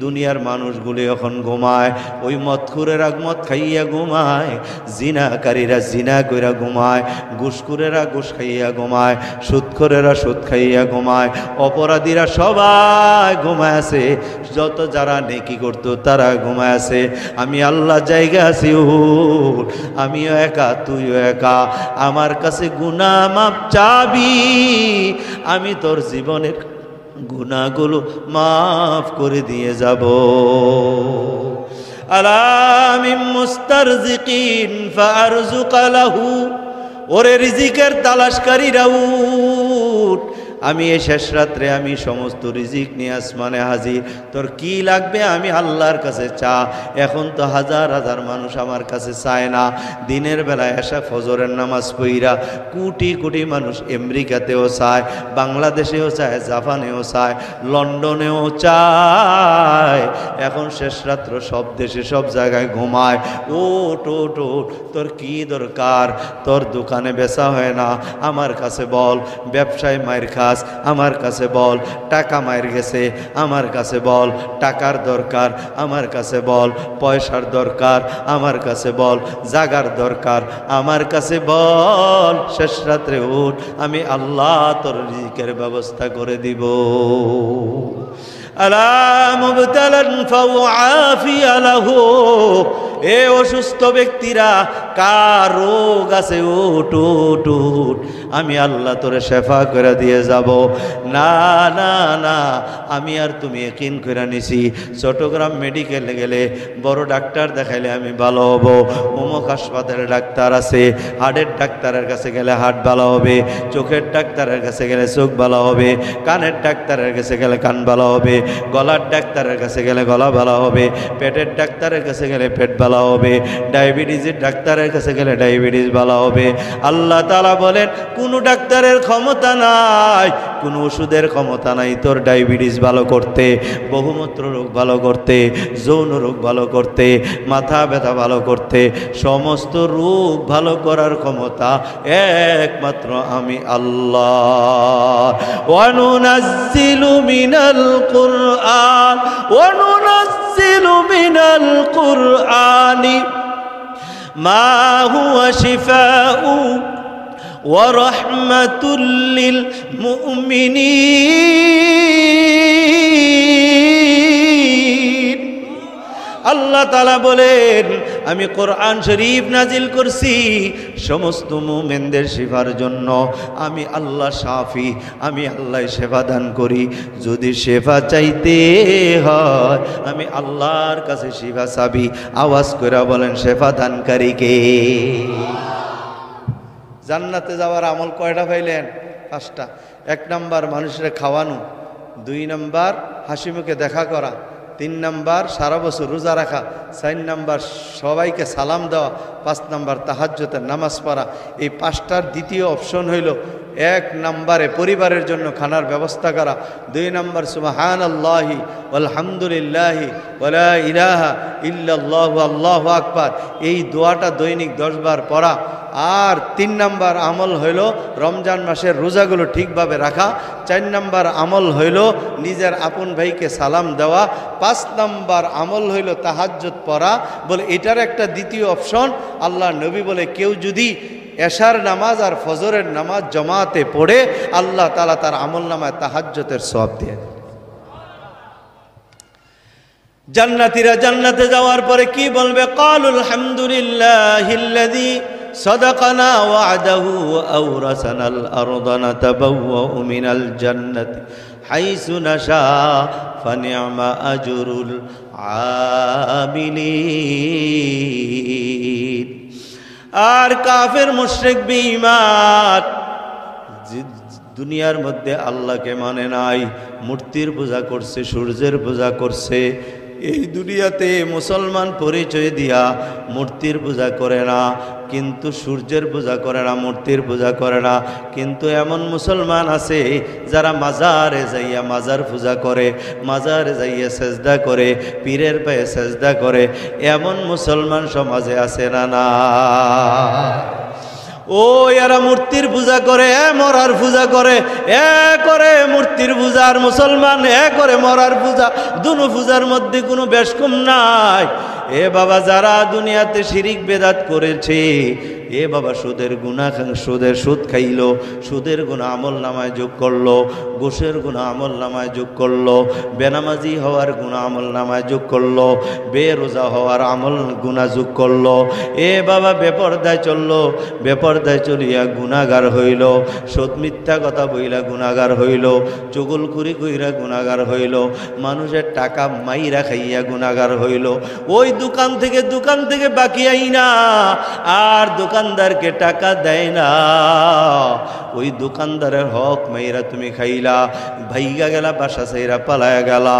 দুনিয়ার মানুষগুলি এখন ঘুমায়, ওই মদখুরেরা মদ খাইয়া ঘুমায়, জিনাকারীরা জিনা কইরা ঘুমায়, ঘুষখোরেরা ঘুষ খাইয়া ঘুমায়, সুদখোরেরা সুদ খাইয়া ঘুমায়, অপরাধীরা সবাই ঘুমায় আছে, যত যারা নেকি করতো তারা ঘুমায় আছে। আমি আল্লাহ জায়গা আছি, আমিও একা, তুইও একা। আমার কাছে গুনাহ মাপ চাবি, আমি তোর জীবনের গুনাহগুলো মাফ করে দিয়ে যাব। আলা মিন মুস্তারজিকিন ফারযুক লাহু। ওরে রিজিকের তালাশকারীরা উঠ, আমি এই শেষ রাত্রে আমি সমস্ত রিজিক নিয়ে আসমানে হাজির। তোর কি লাগবে আমি আল্লাহর কাছে চা। এখন তো হাজার হাজার মানুষ আমার কাছে চায় না। দিনের বেলায় এসা ফজরের নামাজ পইরা কোটি কোটি মানুষ আমেরিকাতেও চায়, বাংলাদেশেও চায়, জাপানেও চায়, লন্ডনেও চায়। এখন শেষ রাত্র সব দেশে সব জায়গায় ঘুমায়। ওট ওট ওট, তোর কি দরকার? তোর দোকানে বেচা হয় না, আমার কাছে বল। ব্যবসায় মায়ের খা, আমার কাছে বল। টাকা মায়ের গেছে, আমার কাছে বল। টাকার দরকার, আমার কাছে বল। পয়সার দরকার, আমার কাছে বল। জাগার দরকার, আমার কাছে বল। শেষ রাত্রে উঠ, আমি আল্লাহ তোর রিজিকের ব্যবস্থা করে দিব। আলা মুবতালান ফাউআফিয়া লাহু। এ অসুস্থ ব্যক্তিরা, কার রোগ আছে, উঠ উঠ উঠ, আমি আল্লাহ তোরে শেফা করে দিয়ে যাব। না না না, আমি আর তুমি ইয়াকিন করে নিছি, চট্টগ্রাম মেডিকেলে গেলে বড় ডাক্তার দেখাইলে আমি ভালো হব। অমুক হাসপাতালে ডাক্তার আছে, হার্টের ডাক্তারের কাছে গেলে হার্ট ভালো হবে, চোখের ডাক্তারের কাছে গেলে চোখ ভালো হবে, কানের ডাক্তারের কাছে গেলে কান ভালো হবে, গলার ডাক্তারের কাছে গেলে গলা ভালো হবে, পেটের ডাক্তারের কাছে গেলে পেট ভালো হবে, ডায়াবেটিসের ডাক্তারের কাছে গেলে ডায়াবেটিস ভালো হবে। আল্লাহ তাআলা বলেন, কোনো ডাক্তারের ক্ষমতা নাই, কোনো ওষুধের ক্ষমতা নাই তোর ডায়াবেটিস ভালো করতে, বহুমূত্র রোগ ভালো করতে, যৌন রোগ ভালো করতে, মাথা ব্যথা ভালো করতে। সমস্ত রোগ ভালো করার ক্ষমতা একমাত্র আমি আল্লাহ। ওয়ানুনাজ্জিলু মিনাল কুরআন, ওয়ানুনাজ্জিলু মিনাল কুরআনি মা হুয়া শিফাউ ওয়া রাহমাতুল লিল মুমিনিন। আল্লাহ তাআলা বলেন, আমি কোরআন শরীফ নাজিল করছি সমস্ত মুমিনদের শিফার জন্য। আমি আল্লাহ শাফি, আমি আল্লাহ শেফা দান করি। যদি শেফা চাইতে হয়, আমি আল্লাহর কাছে শিফা চাবি। আওয়াজ করে বলেন, শেফা দানকারী কে? জান্নাতে যাওয়ার আমল কয়টা পাইলেন? 5টা। 1 নাম্বার মানুষের খাওয়ানো, 2 নাম্বার হাসি মুখে দেখা করা, 3 নাম্বার সারা বছর রোজা রাখা, 4 নাম্বার সবাইকে সালাম দেওয়া, 5 নাম্বার তাহাজ্জুদের নামাজ পড়া। এই 5টার দ্বিতীয় অপশন হইল 1 নাম্বারে পরিবারের জন্য খানার ব্যবস্থা করা, 2 নাম্বার সুবহানাল্লাহি আলহামদুলিল্লাহি ওয়ালা ইলাহা ইল্লাল্লাহু আল্লাহু আকবার, এই দোয়াটা দৈনিক 10 বার পড়া। আর 3 নাম্বার আমল হইল রমজান মাসের রোজাগুলো ঠিকভাবে রাখা। 4 নাম্বার আমল হইল নিজের আপন ভাইকে সালাম দেওয়া। 5 নাম্বার আমল হইল তাহাজ্জুদ পড়া। বলে এটার একটা দ্বিতীয় অপশন। আল্লাহ নবী বলে, কেউ যদি এশার নামাজ আর ফজরের নামাজ জামাতে পড়ে, আল্লাহ তাআলা তার আমল নামায় তাহাজ্জুদের সওয়াব দিয়ে দেন। জান্নাতীরা জান্নাতে যাওয়ার পরে কি বলবে? ক্বালুল হামদুলিল্লাহিল্লাযী সাদাকানা ওয়া'দাহু ওয়া আওরাসানাল আরদা নাতাবাওয়াউ মিনাল জান্নাতি হাইসু নাশা ফানিআমা আজরুল আমিলিন। আর কাফের মুশরিক বেঈমান দুনিয়ার মধ্যে আল্লাহকে মানে নাই, মূর্তির পূজা করছে, সূর্যের পূজা করছে। এই দুনিয়াতে মুসলমান পরিচয় দিয়া মূর্তির পূজা করে না, কিন্তু সূর্যের পূজা করে না, মূর্তির পূজা করে না। কিন্তু এমন মুসলমান আছে যারা মাজারে যাইয়া মাজার পূজা করে, মাজারে যাইয়া সেজদা করে, পীরের পায়ে সেজদা করে। এমন মুসলমান সমাজে আছে না? না। ও এরা মূর্তির পূজা করে, মরার পূজা করে, করে মূর্তির পূজা আর মুসলমান করে মরার পূজা। দুনো পূজার মধ্যে কোনো বেশকম নাই। এ বাবা, যারা দুনিয়াতে শিরিক বেদাত করেছে, এ বাবা সুদের গুনাহ, সুদ খাইলো, সুদের গুনাহ আমল নামায় যোগ করলো, ঘুষের গুনাহ আমল নামায় যোগ করলো, বেনামাজি হওয়ার গুনাহ আমল নামায় যোগ করলো, বেরোজা হওয়ার আমল গুনাহ যোগ করলো। এ বাবা বেপরদায় চললো, বেপরদায় চলিয়া গুনাহগার হইল, সৎ মিথ্যা কথা বইলা গুনাহগার হইল, চুগলখুরি কইরা গুনাহগার হইল, মানুষের টাকা মাইরা খাইয়া গুনাহগার হইল। ওই দোকান থেকে বাকি আইনা আর দোকানদারকে টাকা দেয় না, ওই দোকানদারের হক মাইরা তুমি খাইলা, ভাইগা গেলা, বাসা ছাইরা পালায়া গেলা।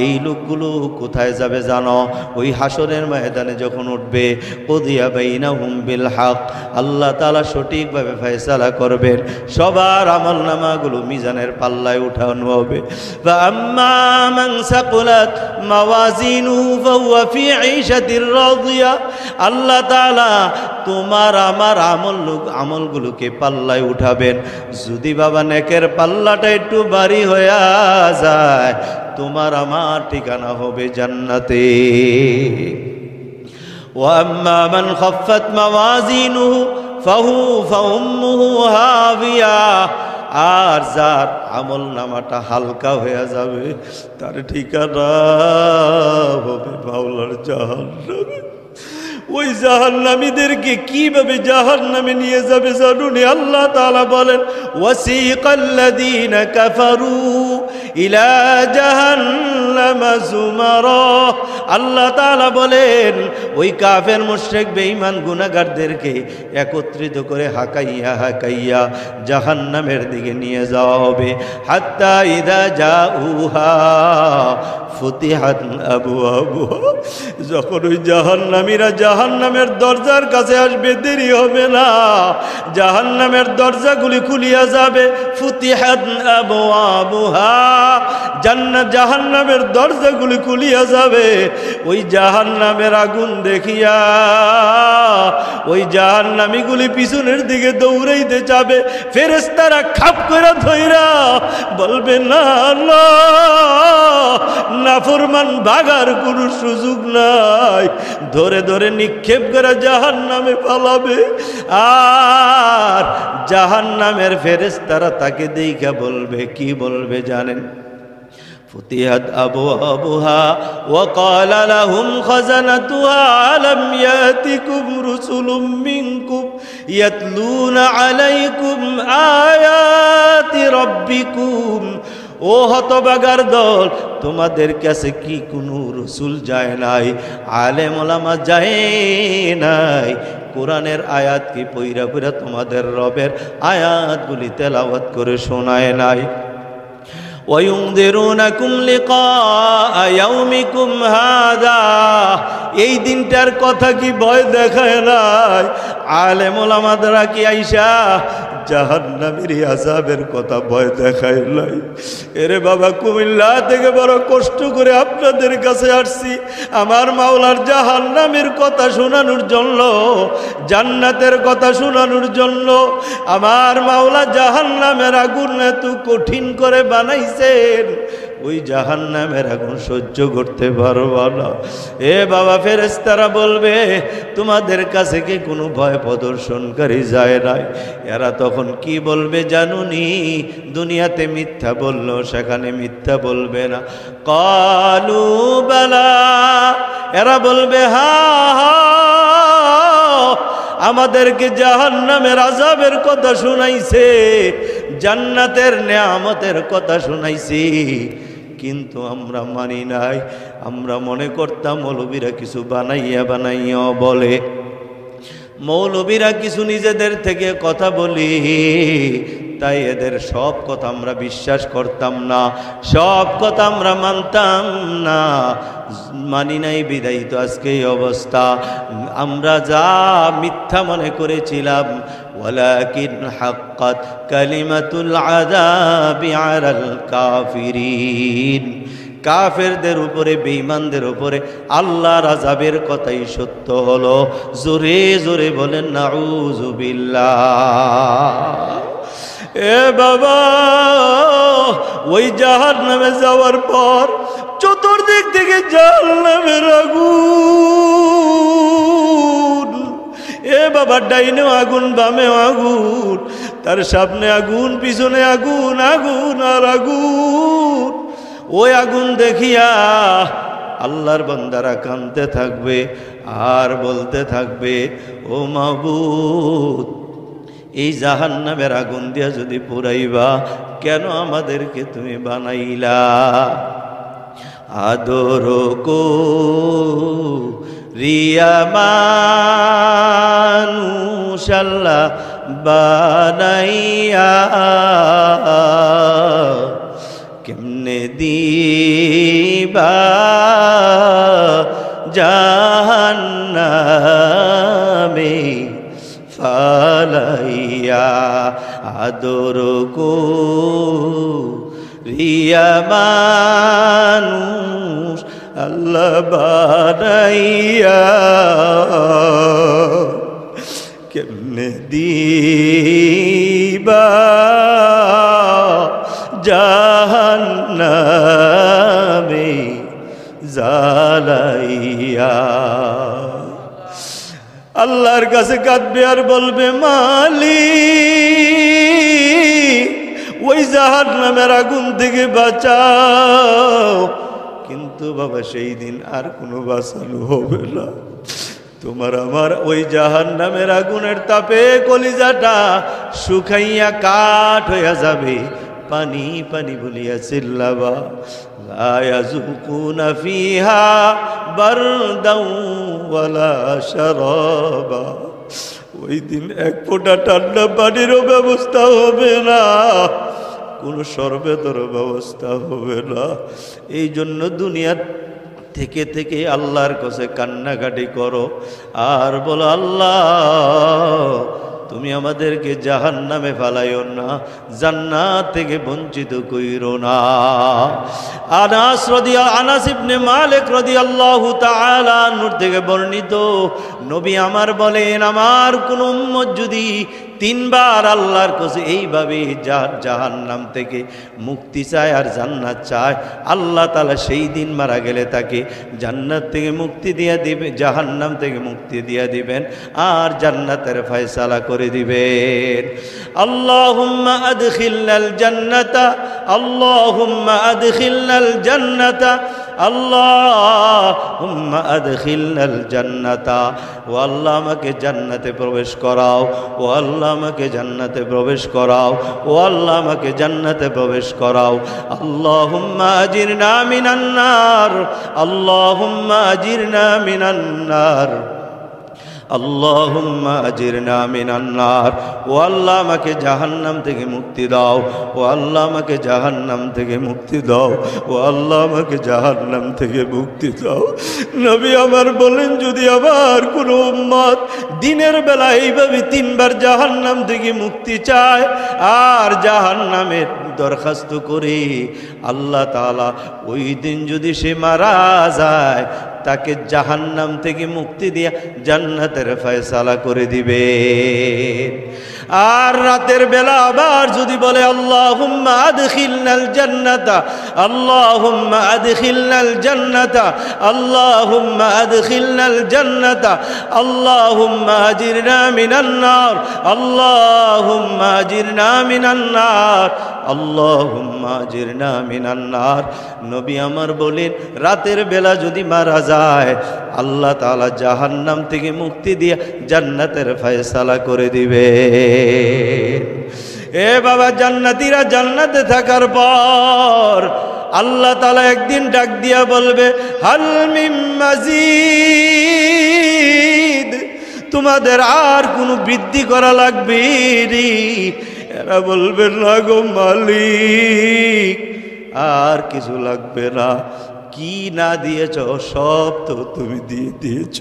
এই লোকগুলো কোথায় যাবে জানো? ওই হাসরের ময়দানে যখন উঠবে, কুদিয়া বাইনাহুম বিল হক, আল্লাহ তাআলা সঠিকভাবে ফয়সালা করবেন, সবার আমলনামাগুলো মিজানের পাল্লায় উঠানো হবে। ফাআম্মা মান সাকুলাত মাওয়াজিনুহু ফাহুয়া ফি ঈশাতির রাদিয়া। আল্লাহ তাআলা তোমার আমার আমলগুলোকে পাল্লায় উঠাবেন। যদি বাবা নেকের পাল্লাটা একটু ভারী হয়ে যায়, তোমার আমার ঠিকানা হবে জান্নাতে। ওয়া আম্মা মান খাফফাত মাওয়াজিনুহু ফাউম্মুহু হাবিয়া। আর যার আমল নামাটা হালকা হয়ে যাবে, তার ঠিকানা হবে মাওলার জাহান্নামে। ওই জাহান্নামীদেরকে কিভাবে জাহান্নামে নিয়ে যাবে জানুনি? আল্লাহ তাআলা বলেন, ওয়াসিকাল্লাযীনা কাফারু ইলা জাহান্নামা যুমারা। আল্লাহ তাআলা বলেন, ওই কাফের মুশরিক বেঈমান গুনাহগারদেরকে একত্রিত করে হাকাইয়া জাহান্নামের দিকে নিয়ে যাওয়া হবে। হাত্তা ইযা জাউহা ফুতিহাত আবওয়াবুহা। যখন ওই জাহান্নামীরা জাহান্নামের দরজার কাছে আসবে, দেরি হবে না, জাহান্নামের দরজাগুলি খুলিয়া যাবে। ফুতিহাত আবওয়াবুহা, জাহান্নামের দরজাগুলি খুলিয়া যাবে। ওই জাহান্নামের আগুন দেখিয়া ওই জাহান্নামীগুলি পিছনের দিকে দৌড়াইতে যাবে। ফেরেশতারা খাপ করে ধইরা বলবে, না না, নাফরমান ভাগার কোনো সুযোগ নাই। ধরে ধরে নিক্ষেপ করে জাহান্নামে পালাবে। আর জাহান্নামের ফেরেশতারা তাকে দেইখা বলবে, কি বলবে জানেন? ফুতিহাত আবওয়াবুহা ওয়া ক্বালা লাহুম খাযানাতুহা আলাম ইয়াতিকুম রুসুলুম মিনকুম ইয়াতলুনা আলাইকুম আয়াতি রাব্বিকুম। ও হতবাগার দল, তোমাদের কাছে কি কোনো রসুল যায় নাই? আলেম ওলামা যায় নাই? কোরআনের আয়াত কি পইরা পইরা তোমাদের রবের আয়াতগুলি তেলাওয়াত করে শোনায় নাই? ওয়ায়ুনযিরুনাকুম লিকা ইয়াউমিকুম হাযা। এই দিনটার কথা কি ভয় দেখায় নাই? আলেম ওলামারা কি আইসা জাহান্নামের আযাবের কথা ভয় দেখায় নাই? এরে বাবা, কুমিল্লা থেকে বড় কষ্ট করে আপনাদের কাছে আসছি আমার মাওলার জাহান্নামের কথা শোনানোর জন্য, জান্নাতের কথা শোনানোর জন্য। আমার মাওলা জাহান্নামের আগুন এত কঠিন করে বানাইছেন, ওই জাহান্নামের আগুন সহ্য করতে পারবা না। এ বাবা, ফেরেশতারা বলবে, তোমাদের কাছে কি কোনো ভয় প্রদর্শনকারী যায় নাই? এরা তখন কি বলবে জানুনি? দুনিয়াতে মিথ্যা বললো, সেখানে মিথ্যা বলবে না। ক্বালু বালা, এরা বলবে, হা হা, আমাদেরকে জাহান্নামের আযাবের কথা শুনাইছে, জান্নাতের নেয়ামতের কথা শুনাইছি, কিন্তু আমরা মানি নাই। আমরা মনে করতাম মৌলবীরা কিছু বানাইয়া বানাইয়া বলে, মৌলবীরা কিছু নিজেদের থেকে কথা বলি, তাই এদের সব কথা আমরা বিশ্বাস করতাম না, সব কথা আমরা মানতাম না, মানি নাই বিদায়ী তো আজকে এই অবস্থা। আমরা যা মিথ্যা মনে করেছিলাম, ওয়ালাকিন হাক্কাত কালিমাতুল আযাবি আলাল কাফিরিন, কাফেরদের উপরে, বেঈমানদের উপরে আল্লাহর আযাবের কথাই সত্য হলো। জোরে জোরে বলেন নাউযু বিল্লাহ। এ বাবা, ওই জাহান্নামে যাওয়ার পর চতুর্দিক থেকে জাহান্নামের আগুন। এ বাবা, ডাইনেও আগুন, বামেও আগুন, তার সামনে আগুন, পিছনে আগুন, আগুন আর আগুন। ওই আগুন দেখিয়া আল্লাহর বান্দারা কাঁদতে থাকবে আর বলতে থাকবে, ও মাবুদ, এই জাহান্নামের আগুন দিয়া যদি পুরাইবা, কেন আমাদেরকে তুমি বানাইলা? আদর কো রিয়া মানুষ আল্লাহ বানাইয়া, কেমনে দিবা জাহান্নামে ফালাইয়া। আদর কো রিয়া মানুষ আল্লাহ বানাইয়া, কেমনে দিবা জাহান্নামে জ্বালাইয়া। আল্লাহর কাছে কাঁদবে আর বলবে, মালিক, ওই জাহান্নামের আগুন থেকে বাঁচাও। কিন্তু বাবা, সেই দিন আর কোনো বাঁচানো হবে না। তোমার আমার ওই জাহান্নামের আগুনের তাপে কলিজাটা শুকাইয়া কাঠ হইয়া যাবে। পানি পানি বলিয়া চিল্লাবা, লা ইয়াযুকুনা ফিহা বারদাও ওয়ালা শারাবা। ওই দিন এক ফোঁটা ঠান্ডা পানিরও ব্যবস্থা হবে না, কোনো শরবতেরও ব্যবস্থা হবে না। এই জন্য দুনিয়ার থেকে থেকে আল্লাহর কাছে কান্নাকাটি করো আর বলো, আল্লাহ, তুমি আমাদেরকে জাহান্নামে ফালাইও না, জান্নাত থেকে বঞ্চিত কইরো না। আনাস ইবনে মালিক রাদিয়াল্লাহু তাআলা আনহু থেকে বর্ণিত, নবী আমার বলেন, আমার কোন উম্মত যদি তিনবার আল্লাহর কাছে এইভাবে জাহান্নাম থেকে মুক্তি চায় আর জান্নাত চায়, আল্লাহ তাআলা সেই দিন মারা গেলে তাকে জান্নাত থেকে মুক্তি দিয়ে দিবে, জাহান্নাম থেকে মুক্তি দিয়ে দিবেন আর জান্নাতের ফয়সালা করে দিবেন। আল্লাহুম্মা আদখিলনাল জান্নাতা, আল্লাহুম্মা আদখিলনাল জান্নাতা, আল্লাহুম্মা আদখিলনাল জান্নাতা। ও আল্লাহ, আমাকে জান্নাতে প্রবেশ করাও, ও আল্লাহ আমাকে জান্নাতে প্রবেশ করাও, ও আল্লাহ আমাকে জান্নাতে প্রবেশ করাও। আল্লাহুম্মা আজিরনা মিনান নার, আল্লাহুম্মা আজিরনা মিনান নার, আল্লাহুম্মা আজিরনা মিনান নার। ও আল্লাহ, আমাকে জাহান্নাম থেকে মুক্তি দাও, ও আল্লাহ আমাকে জাহান্নাম থেকে মুক্তি দাও, ও আল্লাহ আমাকে জাহান্নাম থেকে মুক্তি দাও। নবী আমার বলেন, যদি আবার কোনো উম্মত দিনের বেলা এইভাবে তিনবার জাহান্নাম থেকে মুক্তি চায় আর জাহান্নামের দরখাস্ত করে, আল্লাহ তাআলা ওই দিন যদি সে মারা যায়, তাকে জাহান্নাম থেকে মুক্তি দিয়া জান্নাতের ফয়সালা করে দিবে। আর রাতের বেলা আবার যদি বলে, আল্লাহুম্মা আদখিলনাল জান্নাতা, আল্লাহুম্মা আদখিলনাল জান্নাতা, আল্লাহুম্মা আদখিলনাল জান্নাতা, আল্লাহুম্মা আজিরনা মিনান নার, আল্লাহুম্মা আজিরনা মিনান নার, আল্লাহুম্মা আজিরনা মিনান নার। নবী আমার বলেন, রাতের বেলা যদি মারা যায়, আল্লাহ তাআলা জাহান্নাম থেকে মুক্তি দিয়ে জান্নাতের ফয়সালা করে দিবে। এ বাবা, জান্নাতীরা জান্নাতে থাকার পর আল্লাহ তাআলা একদিন ডাক দিয়া বলবে হাল মিন মাজিদ, তোমাদের আর কোনো বৃদ্ধি করা লাগবে রে? এরা বলবে না গো মালিক, আর কিছু লাগবে না। কি না দিয়েছ সব তো তুমি দিয়ে দিয়েছ,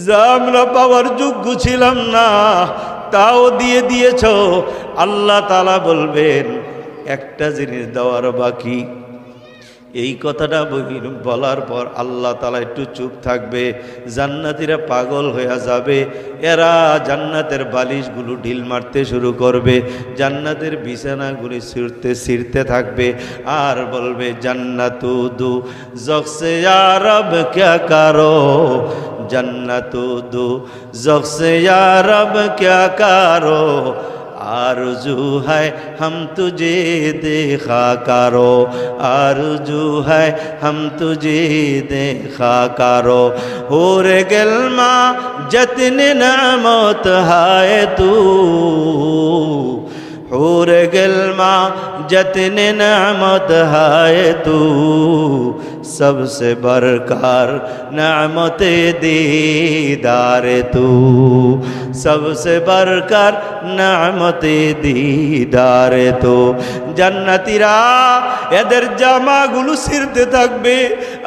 যা আমরা পাওয়ার যোগ্য ছিলাম না তাও দিয়ে দিয়েছ। আল্লাহ তাআলা বলবেন একটা জিনিস দেওয়ার বাকি। এই কথাটা বলার পর আল্লাহ তাআলা একটু চুপ থাকবে, জান্নাতীরা পাগল হয়ে যাবে। এরা জান্নাতের বালিশগুলো ঢিল মারতে শুরু করবে, জান্নাতের বিছানাগুলি ছিঁড়তে থাকবে, আর বলবে জান্নাতু দু জখসে ইয়া রব ক্যা কারো, জান্নাতু দু জখসে ইয়া রব ক্যা কারো, आरज़ू है हम तुझे देखा करो, आरज़ू है हम तुझे देखा करो। होरे गलमा जतने नामत है तू, होरे गलमा जतने नामत है तू, सबसे बरकार नामत दीदार तू, सबसे बरकार नामत दीदार तो। জান্নাতীরা এদের জামাগুলো ছিঁড়তে থাকবে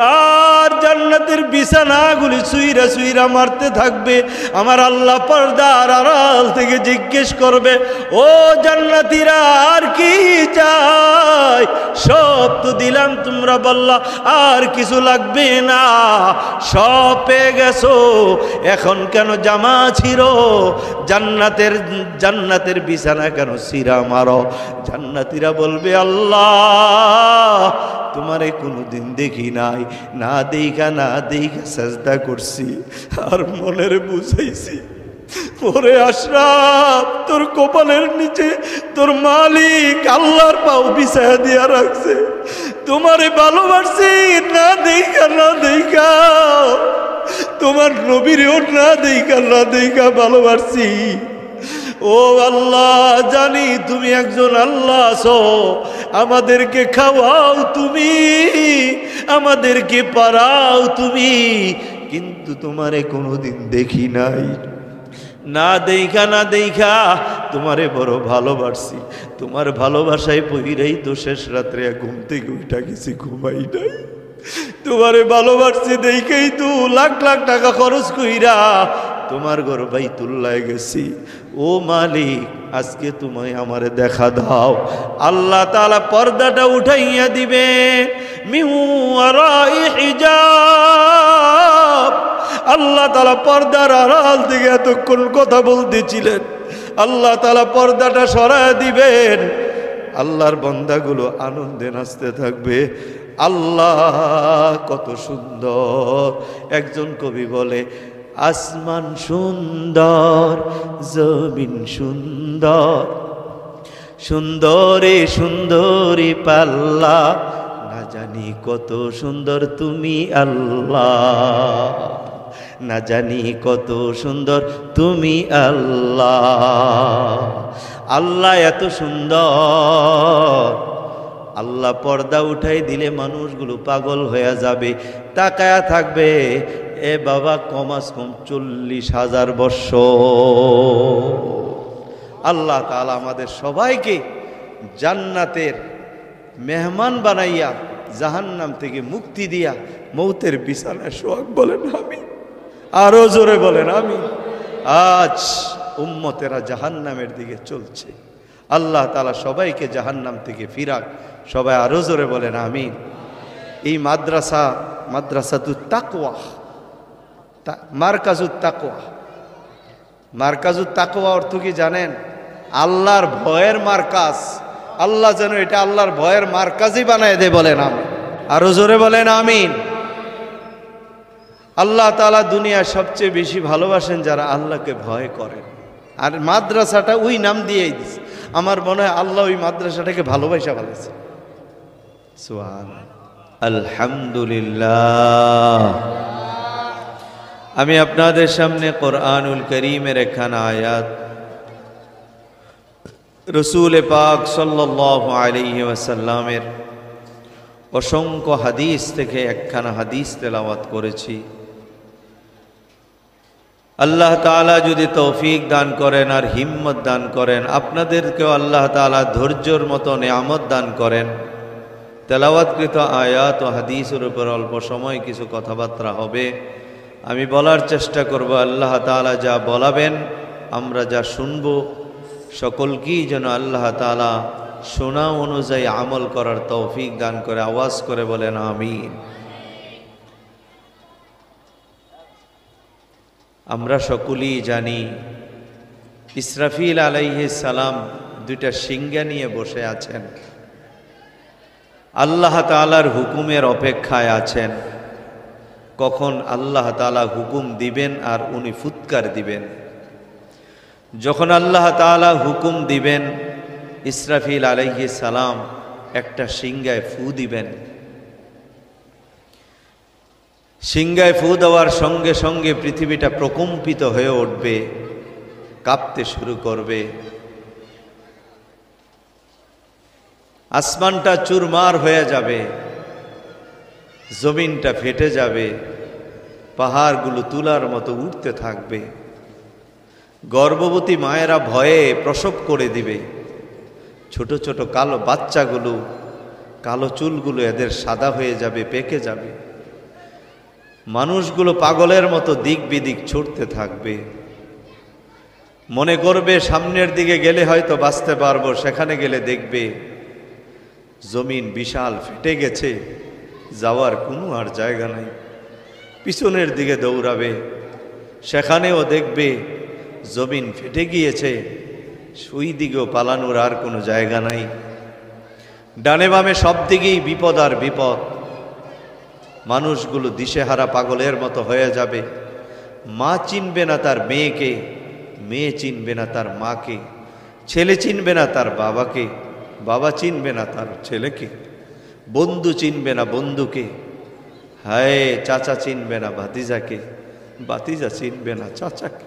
আর জান্নাতের বিছানাগুলি সুইরা সুইরা মারতে থাকবে। আমার আল্লাহ পর্দার আড়াল থেকে জিজ্ঞেস করবে, ও জান্নাতীরা আর কি চাই? সব তো দিলাম, তোমরা বললা আর কিছু লাগবে না, সব পেয়ে গেছো, এখন কেন জামা ছিঁড়ো? জান্নাতের বিছানা কেন ছিঁড়া মারো? জান্নাতীরা বলবে আল্লাহ তোমারে কোনোদিন দেখি নাই, না দেখা সাজদা করছি আর মনের বুঝাইছি। ওরে আশরাফ, তোর কপালের নিচে তোর মালিক আল্লাহর পাও বিছায়া দিয়া রাখছে, তোমারে ভালোবাসছি না দেখা, তোমার নবীরেও না দেখা ভালোবাসছি। ও আল্লাহ, জানি তুমি একজন আল্লাহ আছো, আমাদেরকে খাওয়াও তুমি, আমাদেরকে পারাও তুমি, কিন্তু তোমারে কোনোদিন দেখি নাই, না দেখা তোমারে বড় ভালোবাসছি। তোমার ভালোবাসায় পইরাই তো শেষ রাত্রে ঘুম থেকে উঠা গেছি, ঘুমাই নাই। তোমারে ভালোবাসছি দেখেই তো লাখ লাখ টাকা খরচ কইরা তোমার ঘর বাইতুল্লাহ গেছি। ও মালিক, আজকে তুমি আমারে দেখা দাও। আল্লাহ তাআলা পর্দাটা উঠাইয়া দিবে, মিন ওয়ারাই হিজাব। আল্লাহ তাআলা পর্দার আড়াল থেকে এতক্ষণ কথা বলতেছিলেন, আল্লাহ তাআলা পর্দাটা সরায় দিবেন। আল্লাহর বান্দাগুলো আনন্দে নাচতে থাকবে। আল্লাহ কত সুন্দর। একজন কবি বলে, আসমান সুন্দর, জমিন সুন্দর, সুন্দরে সুন্দরী পাল্লা, না জানি কত সুন্দর তুমি আল্লাহ, না জানি কত সুন্দর তুমি আল্লাহ। আল্লাহ এত সুন্দর। আল্লাহ পর্দা উঠাই দিলে মানুষগুলো পাগল হয়ে যাবে, তাকায়া থাকবে। এ বাবা, কমাস কম 40,000 বৎসর। আল্লাহ তাআলা আমাদের সবাইকে জান্নাতের মেহমান বানাইয়া জাহান্নাম থেকে মুক্তি দিয়া মৌতের বিছানায় সোহাগ বলেন আমি, আরো জোরে বলেন আমি। আজ উম্মতেরা জাহান্নামের দিকে চলছে, আল্লাহ তাআলা সবাইকে জাহান্নাম থেকে ফিরাক। সবাই আরো জোরে বলেন আমিন। এই মাদ্রাসাতুত তাকওয়া, মারকাজুত তাকওয়া। মারকাজুত তাকওয়া অর্থ কি জানেন? আল্লাহর ভয়ের মার্কাজ। আল্লাহ যেন এটা আল্লাহর ভয়ের মার্কাজই বানায় দেয়, বলেন আমিন। আরো জোরে বলেন আমিন। আল্লাহ তাআলা দুনিয়ায় সবচেয়ে বেশি ভালোবাসেন যারা আল্লাহকে ভয় করেন। আর মাদ্রাসাটা ওই নাম দিয়েই দিছে। আমার মনে হয় আল্লাহ ওই মাদ্রাসাটাকে ভালোবাসা ফেলেছে। সুবহানাল্লাহ, আলহামদুলিল্লাহ। আমি আপনাদের সামনে কোরআনুল করিমের একখানা আয়াত রসুল পাক সাল্লাল্লাহু আলাইহি ওয়াসাল্লামের অসংখ্য হাদিস থেকে একখানা হাদিস তেলাওয়াত করেছি। আল্লাহ তাআলা যদি তৌফিক দান করেন আর হিম্মত দান করেন, আপনাদেরকেও আল্লাহ তাআলা ধৈর্যের মতো নেয়ামত দান করেন, তেলাওয়াতকৃত আয়াত ও হাদিসের উপর অল্প সময় কিছু কথাবার্তা হবে। আমি বলার চেষ্টা করব, আল্লাহ তাআলা যা বলাবেন, আমরা যা শুনব, সকলকেই যেন আল্লাহ তাআলা শোনা অনুযায়ী আমল করার তৌফিক দান করে। আওয়াজ করে বলেন আমিন। আমরা সকলেই জানি ইসরাফিল আলাইহিস সালাম দুইটা সিংহা নিয়ে বসে আছেন, আল্লাহ তাআলার হুকুমের অপেক্ষায় আছেন। কখন আল্লাহ তাআলা হুকুম দিবেন আর উনি ফুৎকার দিবেন। যখন আল্লাহ তাআলা হুকুম দিবেন, ইসরাফিল আলাইহিস সালাম একটা সিংহায় ফু দিবেন। সিংহায় ফু দেওয়ার সঙ্গে সঙ্গে পৃথিবীটা প্রকম্পিত হয়ে উঠবে, কাঁপতে শুরু করবে, আসমানটা চুরমার হয়ে যাবে, জমিনটা ফেটে যাবে, পাহাড়গুলো তুলার মতো উঠতে থাকবে। গর্ভবতী মায়েরা ভয়ে প্রসব করে দিবে। ছোট ছোট কালো বাচ্চাগুলো, কালো চুলগুলো এদের সাদা হয়ে যাবে, পেকে যাবে। মানুষগুলো পাগলের মতো দিক বিদিক ছুটতে থাকবে, মনে করবে সামনের দিকে গেলে হয়তো বাঁচতে পারবো, সেখানে গেলে দেখবে জমিন বিশাল ফেটে গেছে, যাওয়ার কোনো আর জায়গা নাই। পিছনের দিকে দৌড়াবে, সেখানেও দেখবে জমিন ফেটে গিয়েছে, ওই দিকেও পালানোর আর কোনো জায়গা নাই। ডানে বামে সব দিকেই বিপদ আর বিপদ। মানুষগুলো দিশেহারা পাগলের মতো হয়ে যাবে। মা চিনবে না তার মেয়েকে, মেয়ে চিনবে না তার মাকে, ছেলে চিনবে না তার বাবাকে, বাবা চিনবে না তার ছেলেকে, বন্ধু চিনবে না বন্ধুকে, হায় চাচা চিনবে না ভাতিজাকে, ভাতিজা চিনবে না চাচাকে।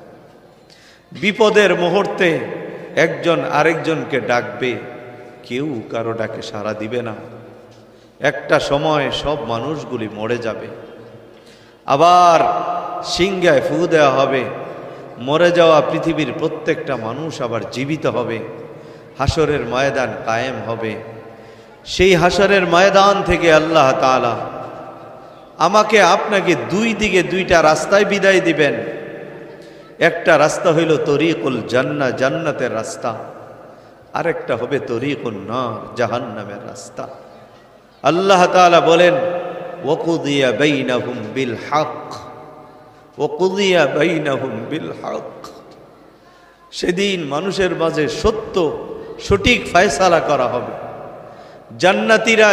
বিপদের মুহূর্তে একজন আরেকজনকে ডাকবে, কেউ কারো ডাকে সাড়া দিবে না। একটা সময় সব মানুষগুলি মরে যাবে, আবার সিংহায় ফু দেওয়া হবে, মরে যাওয়া পৃথিবীর প্রত্যেকটা মানুষ আবার জীবিত হবে, হাসরের ময়দান কায়েম হবে। সেই হাসরের ময়দান থেকে আল্লাহ তাআলা আমাকে আপনাকে দুই দিকে দুইটা রাস্তায় বিদায় দিবেন। একটা রাস্তা হইল তরিকুল জান্নাহ, জান্নাতের রাস্তা, আরেকটা হবে তরিকুন নার, জাহান্নামের রাস্তা। আল্লাহ তাআলা বলেন ওয়াকুদিয়া বাইনাহুম বিল হক, ওয়াকুদিয়া বাইনাহুম বিল হক। সেদিন মানুষের মাঝে সত্য সঠিক ফয়সালা করা হবে। জান্নাতীরা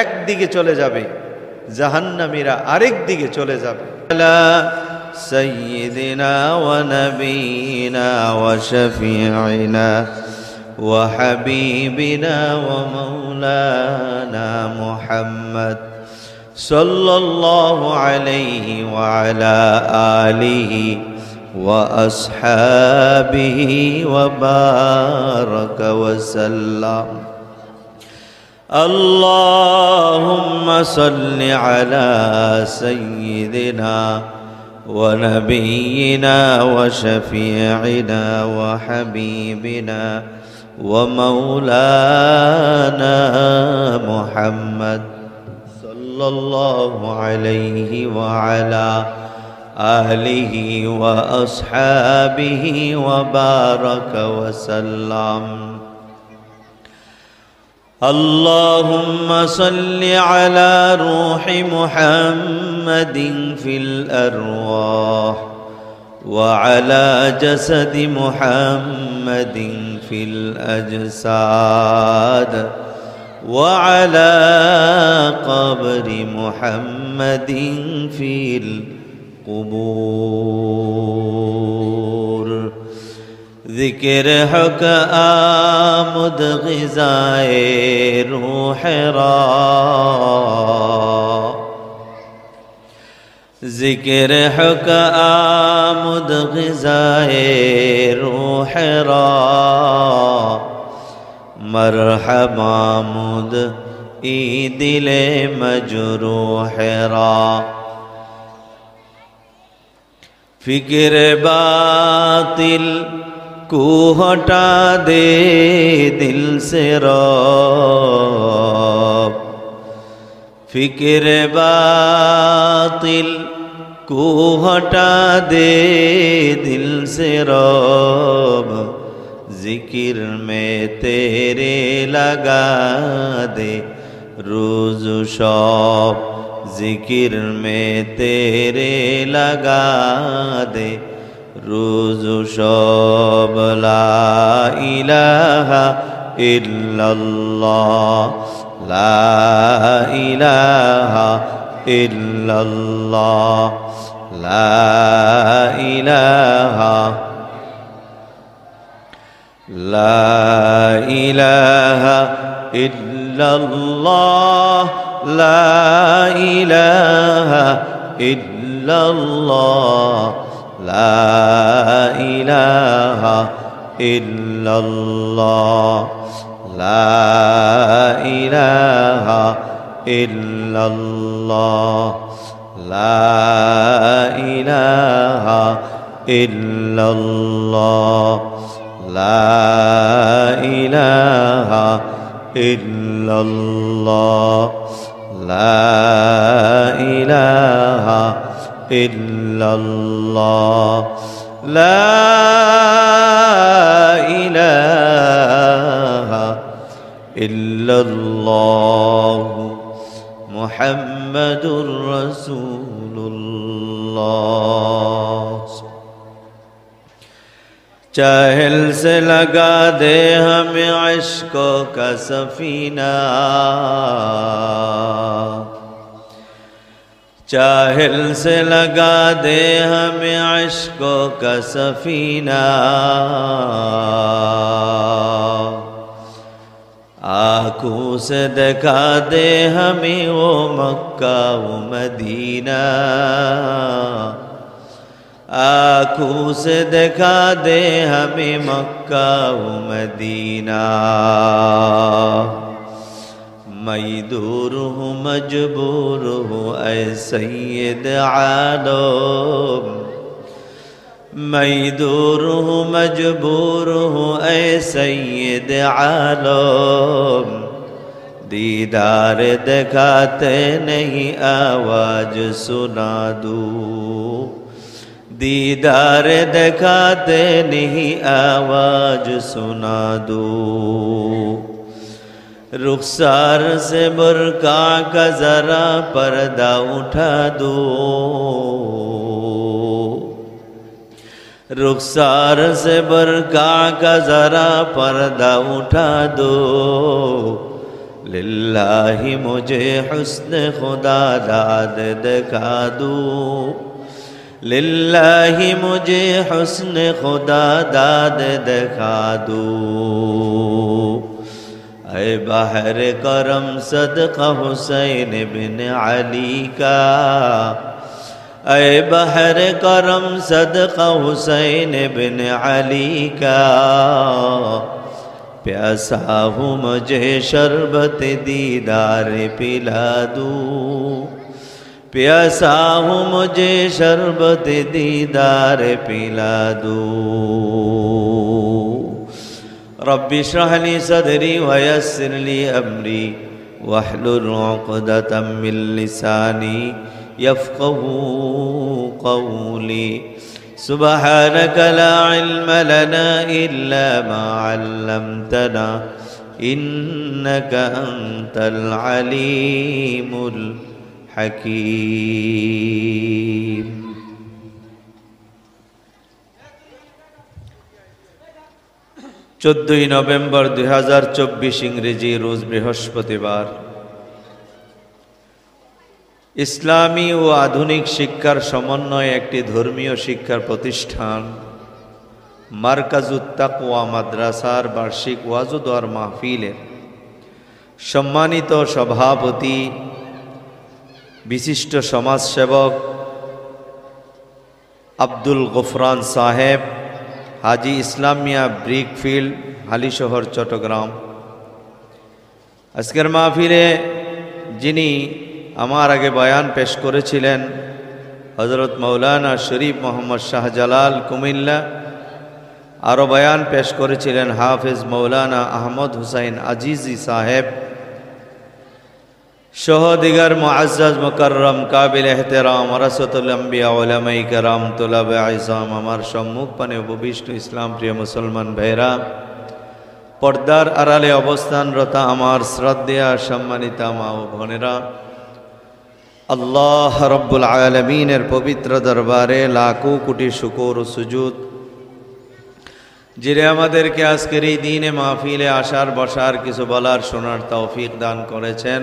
একদিকে চলে যাবে, জাহান্নামীরা আরেক দিকে চলে যাবে। সাইয়্যিদিনা ওয়া নাবিয়িনা ওয়া শাফিঈনা ওয়া হাবিবিনা ওয়া মাওলানা মুহাম্মদ সাল্লাল্লাহু আলাইহি ওয়া আলা আলিহি ওয়া আসহাবিহি ওয়া বারাকা ওয়া সাল্লাম। আল্লাহুম্মা সাল্লি আলা সাইয়্যিদিনা ওয়া নাবিয়িনা ওয়া শাফিঈনা ওয়া হাবিবিনা ওয়া মাওলানা মুহাম্মদ সাল্লাল্লাহু আলাইহি ওয়া আলা আলিহি ওয়া আসহাবিহি ওয়া বারাকা ওয়া সাল্লাম। اللهم صل على روح محمد في الأرواح وعلى جسد محمد في الأجساد وعلى قبر محمد في القبور ذکر حق آمد غذائے روح را ذکر حق آمد غذائے روح را مرحبا آمد ای دل مجروح را فکر باطل کو ہٹا دے دل سے رب فکر باطل کو ہٹا دے دل سے رب ذکر میں تیرے لگا دے روز و شب ذکر میں تیرے لگا دے روز و شب لا الہ الا اللہ لا الہ الا اللہ لا الہ الا اللہ لا الہ الا اللہ لا الہ الا اللہ لا الہ الا اللہ لا الہ الا اللہ لا الہ الا اللہ لا الہ الا اللہ لا الہ الا اللہ محمد رسول اللہ چاہل سے لگا دے ہمیں عشقوں کا سفینہ چاہل سے لگا دے ہمیں عشقوں کا سفینہ آنکھوں سے دکھا دے ہمیں وہ مکہ و مدینہ آنکھوں سے دکھا دے ہمیں مکہ و مدینہ میں دور ہوں مجبور ہوں اے سید عالم میں دور ہوں مجبور ہوں اے سید عالم دیدار دکھاتے نہیں آواز سنا دوں دیدار دکھاتے نہیں آواز سنا دوں رخسار سے برقع کا ذرا پردہ اٹھا دو رخسار سے برقع کا ذرا پردہ اٹھا دو للہ مجھے حسن خدا داد دکھا دو للہ مجھے حسن خدا داد دکھا دو اے بحر کرم صدقہ حسین بن علی کا اے بحر کرم صدقہ حسین بن علی کا پیاسا ہوں مجھے شربت دیدار پلا دوں پیاسا ہوں مجھے شربت دیدار پلا دوں رب اشرح لي صدري ويسر لي أمري واحلل عقدة من لساني يفقهوا قولي سبحانك لا علم لنا إلا ما علمتنا إنك أنت العليم الحكيم 14 নভেম্বর 2024 ইংরেজি রোজ বৃহস্পতিবার ইসলামী ও আধুনিক শিক্ষার সমন্বয়ে একটি ধর্মীয় শিক্ষার প্রতিষ্ঠান মারকাজুত তাকওয়া মাদ্রাসার বার্ষিক ওয়াজ ও দোয়ার মাহফিলের সম্মানিত সভাপতি বিশিষ্ট সমাজসেবক আব্দুল গফরান সাহেব হাজি ইসলামিয়া ব্রিকফিল্ড হালিশহর চট্টগ্রাম আজকের মাহফিলে যিনি আমার আগে বয়ান পেশ করেছিলেন হযরত মাওলানা শরীফ মোহাম্মদ শাহজালাল কুমিল্লা, আরও বয়ান পেশ করেছিলেন হাফেজ মাওলানা আহমদ হুসাইন আজিজি সাহেব সহ দিগার মুআজ্জাজ মুকাররম কাবিল এহতেরাম ওয়ারাসাতুল আম্বিয়া উলামায়ে কেরাম তুলাবে আইজাম, আমার সম্মুখ পানে উপবিষ্ট ইসলাম প্রিয় মুসলমান ভাইরা, পর্দার আড়ালে অবস্থানরত আমার শ্রদ্ধেয়া সম্মানিতা মা ও বোনেরা, আল্লাহ রব্বুল আলামিনের পবিত্র দরবারে লাখো কোটি শুকর ও সুজুদ, যিনি আমাদেরকে আজকের এই দিনে মাহফিলে আসার বসার কিছু বলার শোনার তৌফিক দান করেছেন।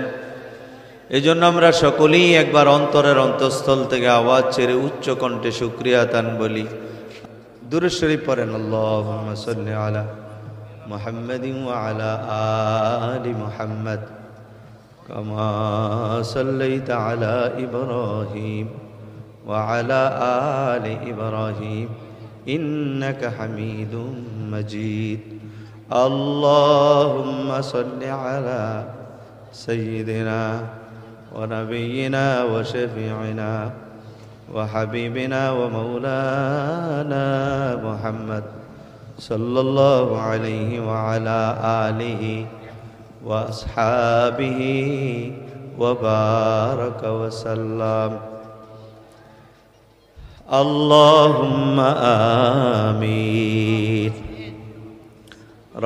এই জন্য আমরা সকলেই একবার অন্তরের অন্তঃস্থল থেকে আওয়াজ ছেড়ে উচ্চ কণ্ঠে শুকরিয়া তান বলি। দুরূদ শরীফ পড়েন, আল্লাহুম্মা সাল্লি আলা মুহাম্মাদিন ওয়া আলা আলি মুহাম্মাদ কামা সাল্লাইতা আলা ইব্রাহিম ওয়া আলা আলি ইব্রাহিম ইন্নাকা হামিদুম মাজিদ। আল্লাহুম্মা সাল্লি আলা সাইয়্যিদিনা ونبينا وشفيعنا وحبيبنا ومولانا محمد صلى الله عليه وعلى آله وأصحابه وبارك وسلم. اللهم آمين.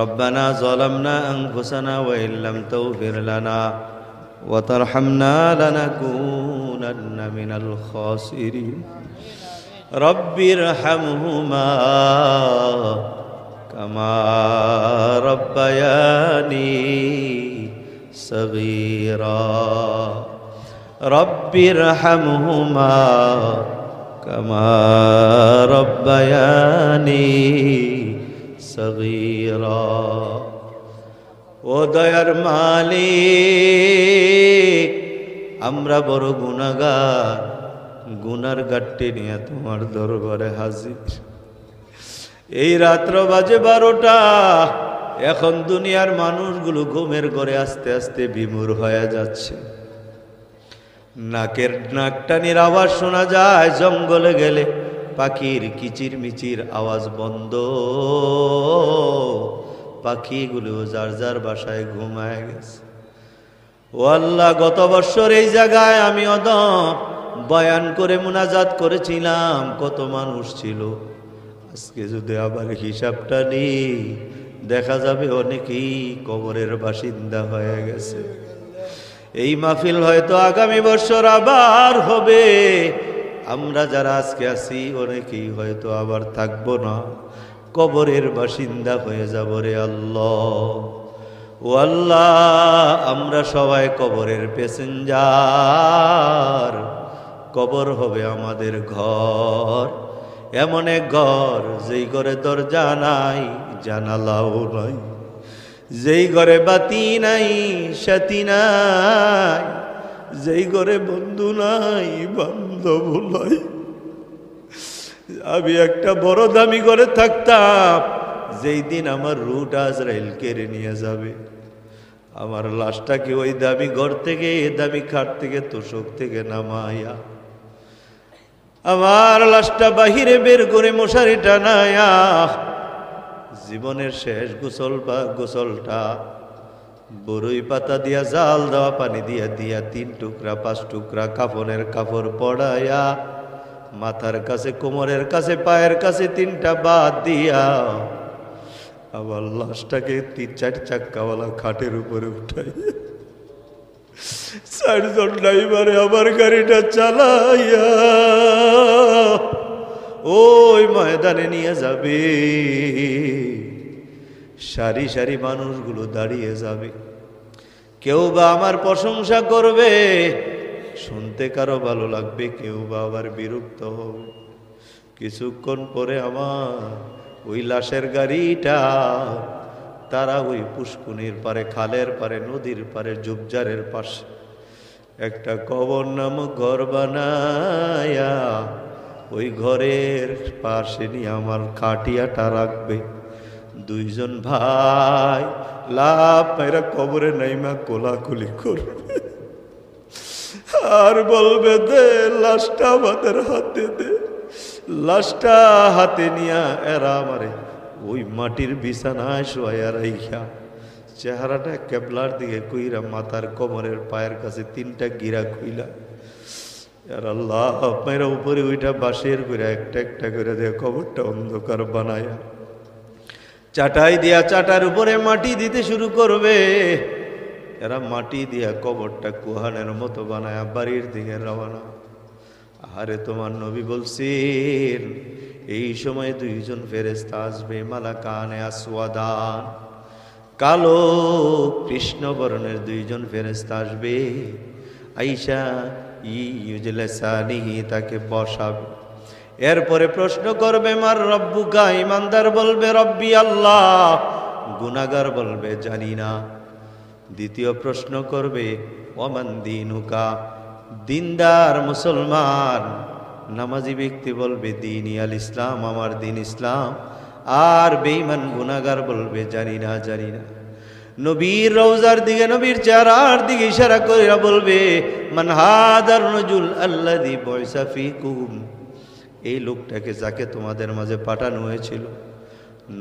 ربنا ظلمنا أنفسنا وإن لم تغفر لنا وترحمنا لنكونن من الخاسرين. رب ارحمهما كما ربياني صغيرا. رب ارحمهما كما ربياني صغيرا. ও দয়ার মালিক, আমরা বড় গুনাহগার, গুনার গাট্টি নিয়ে তোমার দরবারে হাজির। এই রাত্র বাজে 12টা, এখন দুনিয়ার মানুষগুলো ঘুমের ঘরে আস্তে আস্তে বিমূঢ় হয়ে যাচ্ছে। নাকের নাকটানির আওয়াজ শোনা যায়, জঙ্গলে গেলে পাখির কিচির মিচির আওয়াজ বন্ধ, পাখিগুলো যার যার বাসায় ঘুমায় গেছে। ও আল্লাহ, গত বছর এই জায়গায় আমি বয়ান করে মুনাজাত করেছিলাম, কত মানুষ ছিল। আজকে যদি আবার হিসাবটা নিই, দেখা যাবে অনেকেই কবরের বাসিন্দা হয়ে গেছে। এই মাহফিল হয়তো আগামী বছর আবার হবে। আমরা যারা আজকে আছি অনেকেই হয়তো আবার থাকবো না, কবরের বাসিন্দা হয়ে যাব রে আল্লাহ। ও আল্লাহ, আমরা সবাই কবরের প্যাসেঞ্জার। কবর হবে আমাদের ঘর, এমন এক ঘর যেই ঘরে দরজা নাই, জানালাও নাই, যেই ঘরে বাতি নাই, সাথী নাই, যেই ঘরে বন্ধু নাই, বান্ধব নাই। আমি একটা বড় দামি ঘরে থাকতাম, যেই দিন আমার রুট আজরাইল কেড়ে নিয়ে যাবে, আমার লাশটাকে ওই দামি ঘর থেকে, দামি খাট থেকে, তোষক থেকে নামাইয়া আমার লাশটা বাহিরে বের করে মশারি টানায়া জীবনের শেষ গোসলটা বরই পাতা দিয়া, জাল দেওয়া পানি দিয়া 3 টুকরা 5 টুকরা কাফনের কাপড় পড়ায়া, মাথার কাছে, কোমরের কাছে, পায়ের কাছে 3টা বাদ দিয়া আবার লাশটাকে 3-4 চাক্কাওয়ালা খাটের উপরে উঠাই 4 জন ড্রাইভারে আমার গাড়িটা চালাইয়া ওই ময়দানে নিয়ে যাবে। সারি সারি মানুষগুলো দাঁড়িয়ে যাবে, কেউ বা আমার প্রশংসা করবে, শুনতে কারো ভালো লাগবে, কেউ বা আবার বিরক্ত হবে। কিছুক্ষণ পরে আমার ওই লাশের গাড়িটা তারা ওই পুষ্কুনির পারে, খালের পারে, নদীর পারে, ঝোপঝাড়ের পাশে একটা কবর নামক ঘর বানায়া ওই ঘরের পাশে নিয়ে আমার খাটিয়াটা রাখবে। দুইজন ভাই লাভ মেরা কবরে নাইমা কোলাকুলি করবে আর বলবে দে লাশটা আমাদের হাতে দে। লাশটা হাতে নিয়া এরা আমারে ওই মাটির বিছানায় শোয়া রাইখা চেহারাটা কেবলার দিকে কইরা মাথার কোমরের পায়ের কাছে 3টা গিরা কইলা আর আল্লাহ মেরা উপরে ওইটা বাঁশের করে একটা একটা করে দিয়ে কবরটা অন্ধকার বানায়া চাটাই দিয়া চাটার উপরে মাটি দিতে শুরু করবে। এরা মাটি দিয়া কবরটা কুহানের মতো বানায়া বাড়ির দিকে রওনা। আরে তোমার নবী বলছেন এই সময় দুইজন ফেরেশতা আসবে, মালাকানে আসওয়াদান, কালো কৃষ্ণ বর্ণের দুইজন ফেরেশতা আসবে। আইসা ইউজলাসানিহি, তাকে বসাবে। এরপরে প্রশ্ন করবে মার রব্বুকা, ইমানদার বলবে রব্বি আল্লাহ, গুনাহগার বলবে জানি না। দ্বিতীয় প্রশ্ন করবে ওমান দীনুকা, দিনদার মুসলমান নামাজি ব্যক্তি বলবে দীনি আল ইসলাম, আমার দিন ইসলাম। আর বেঈমান গুনাহগার বলবে জানি না জানি না। নবীর রওজার দিকে, নবীর চেহারার দিকে ইশারা করে বলবে মান হাদার রাজুল আল্লাযী বুইসা ফীকুম, এই লোকটাকে যাকে তোমাদের মাঝে পাঠানো হয়েছিল।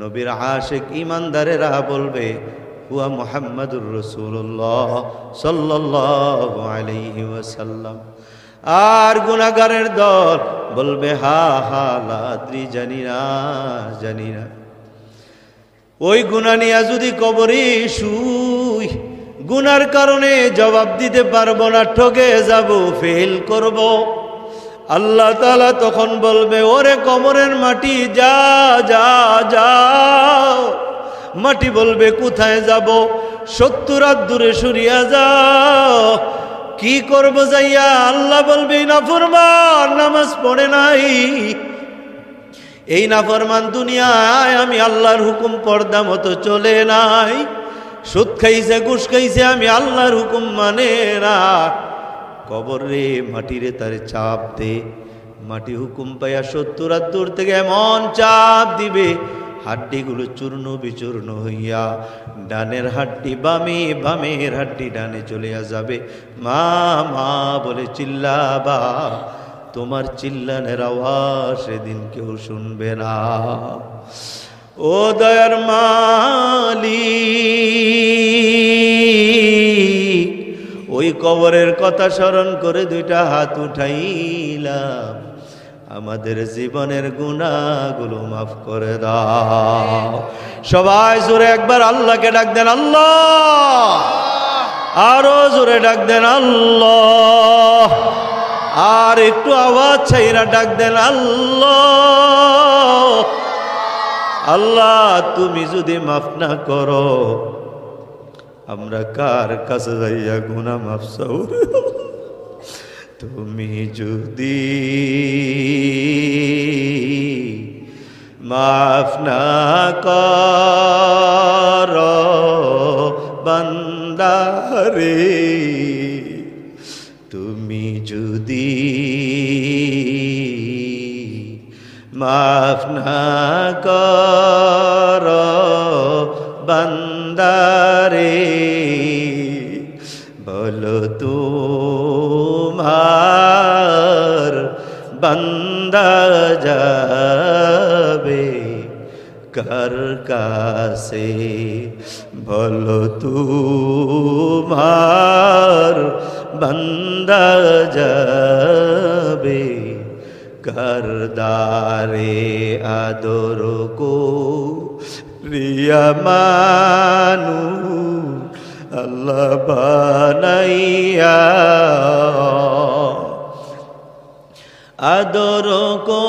নবীর আশিক ইমানদারেরা বলবে হুয়া মুহাম্মাদুর রাসূলুল্লাহ সাল্লাল্লাহু আলাইহি ওয়াসাল্লাম। আর গুনাহগারের দল বলবে হা হা লা আদ্রি, জানি না জানি না। ওই গুনাহ নিয়া যদি কবরে শুই, গুনার কারণে জবাব দিতে পারবো না, ঠকে যাব, ফেল করব। আল্লাহ তাআলা তখন বলবে ওরে কবরের মাটি যা যা যাও। মাটি বলবে কোথায় যাব? 70 হাত দূরে সরিয়া যাও। কি করব যাইয়া? আল্লাহ বলবে নাফরমান, নামাজ পড়ে নাই, এই নাফরমান দুনিয়ায় আমি আল্লাহর হুকুম পর্দা মতো চলে নাই, সুদ খাইছে ঘুষ খাইছে, আমি আল্লাহর হুকুম মানে না। কবর রে মাটি রে তারে চাপ দে। মাটি হুকুম পাইয়া 70 হাত দূর থেকে এমন চাপ দিবে, হাড্ডিগুলো চূর্ণ বিচূর্ণ হইয়া ডানের হাড্ডি বামে, বামের হাড্ডি ডানে চলিয়া যাবে। মা মা বলে চিল্লাবা, তোমার চিল্লানের আওয়াজ সেদিন কেউ শুনবে না। ও দয়ার মালিক, ওই কবরের কথা স্মরণ করে 2টা হাত উঠাইলাম, আমাদের জীবনের গুনাহগুলো মাফ করে দাও। সবাই জোরে একবার আল্লাহকে ডাক দেন আল্লাহ, আরো জোরে ডাক দেন আল্লাহ, আর একটু আওয়াজ ছাইরা ডাক দেন আল্লাহ। আল্লাহ তুমি যদি মাফ না করো, আমরা কার কাছে যাইয়া গুনাহ মাফ চাও? তুমি যদি মাফ না করো বান্দারে, তুমি যদি মাফ না করো বান্দারে, বলো তোমার বান্দা যাবে কার কাছে? বলো তোমার বান্দা যাবে কার দারে? আদর কো প্রিয়া মানু আল্লাহ বানাইয়া, আদর কো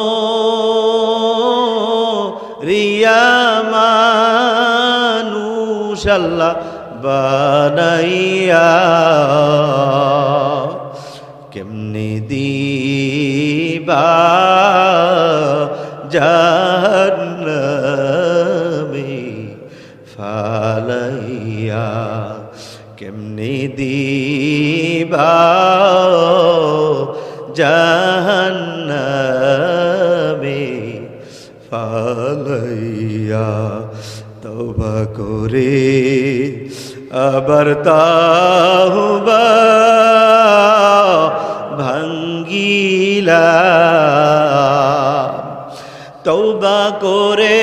রিয়া মানুষ আল্লাহ বানাইয়া, কেমনে দিবা জাহান্নামে ফালাইয়া, কেমনে দিবা জাহান্নামে ফালাইয়া। তওবা করে আবার তাওবা ভাঙ্গিলাম, তওবা করে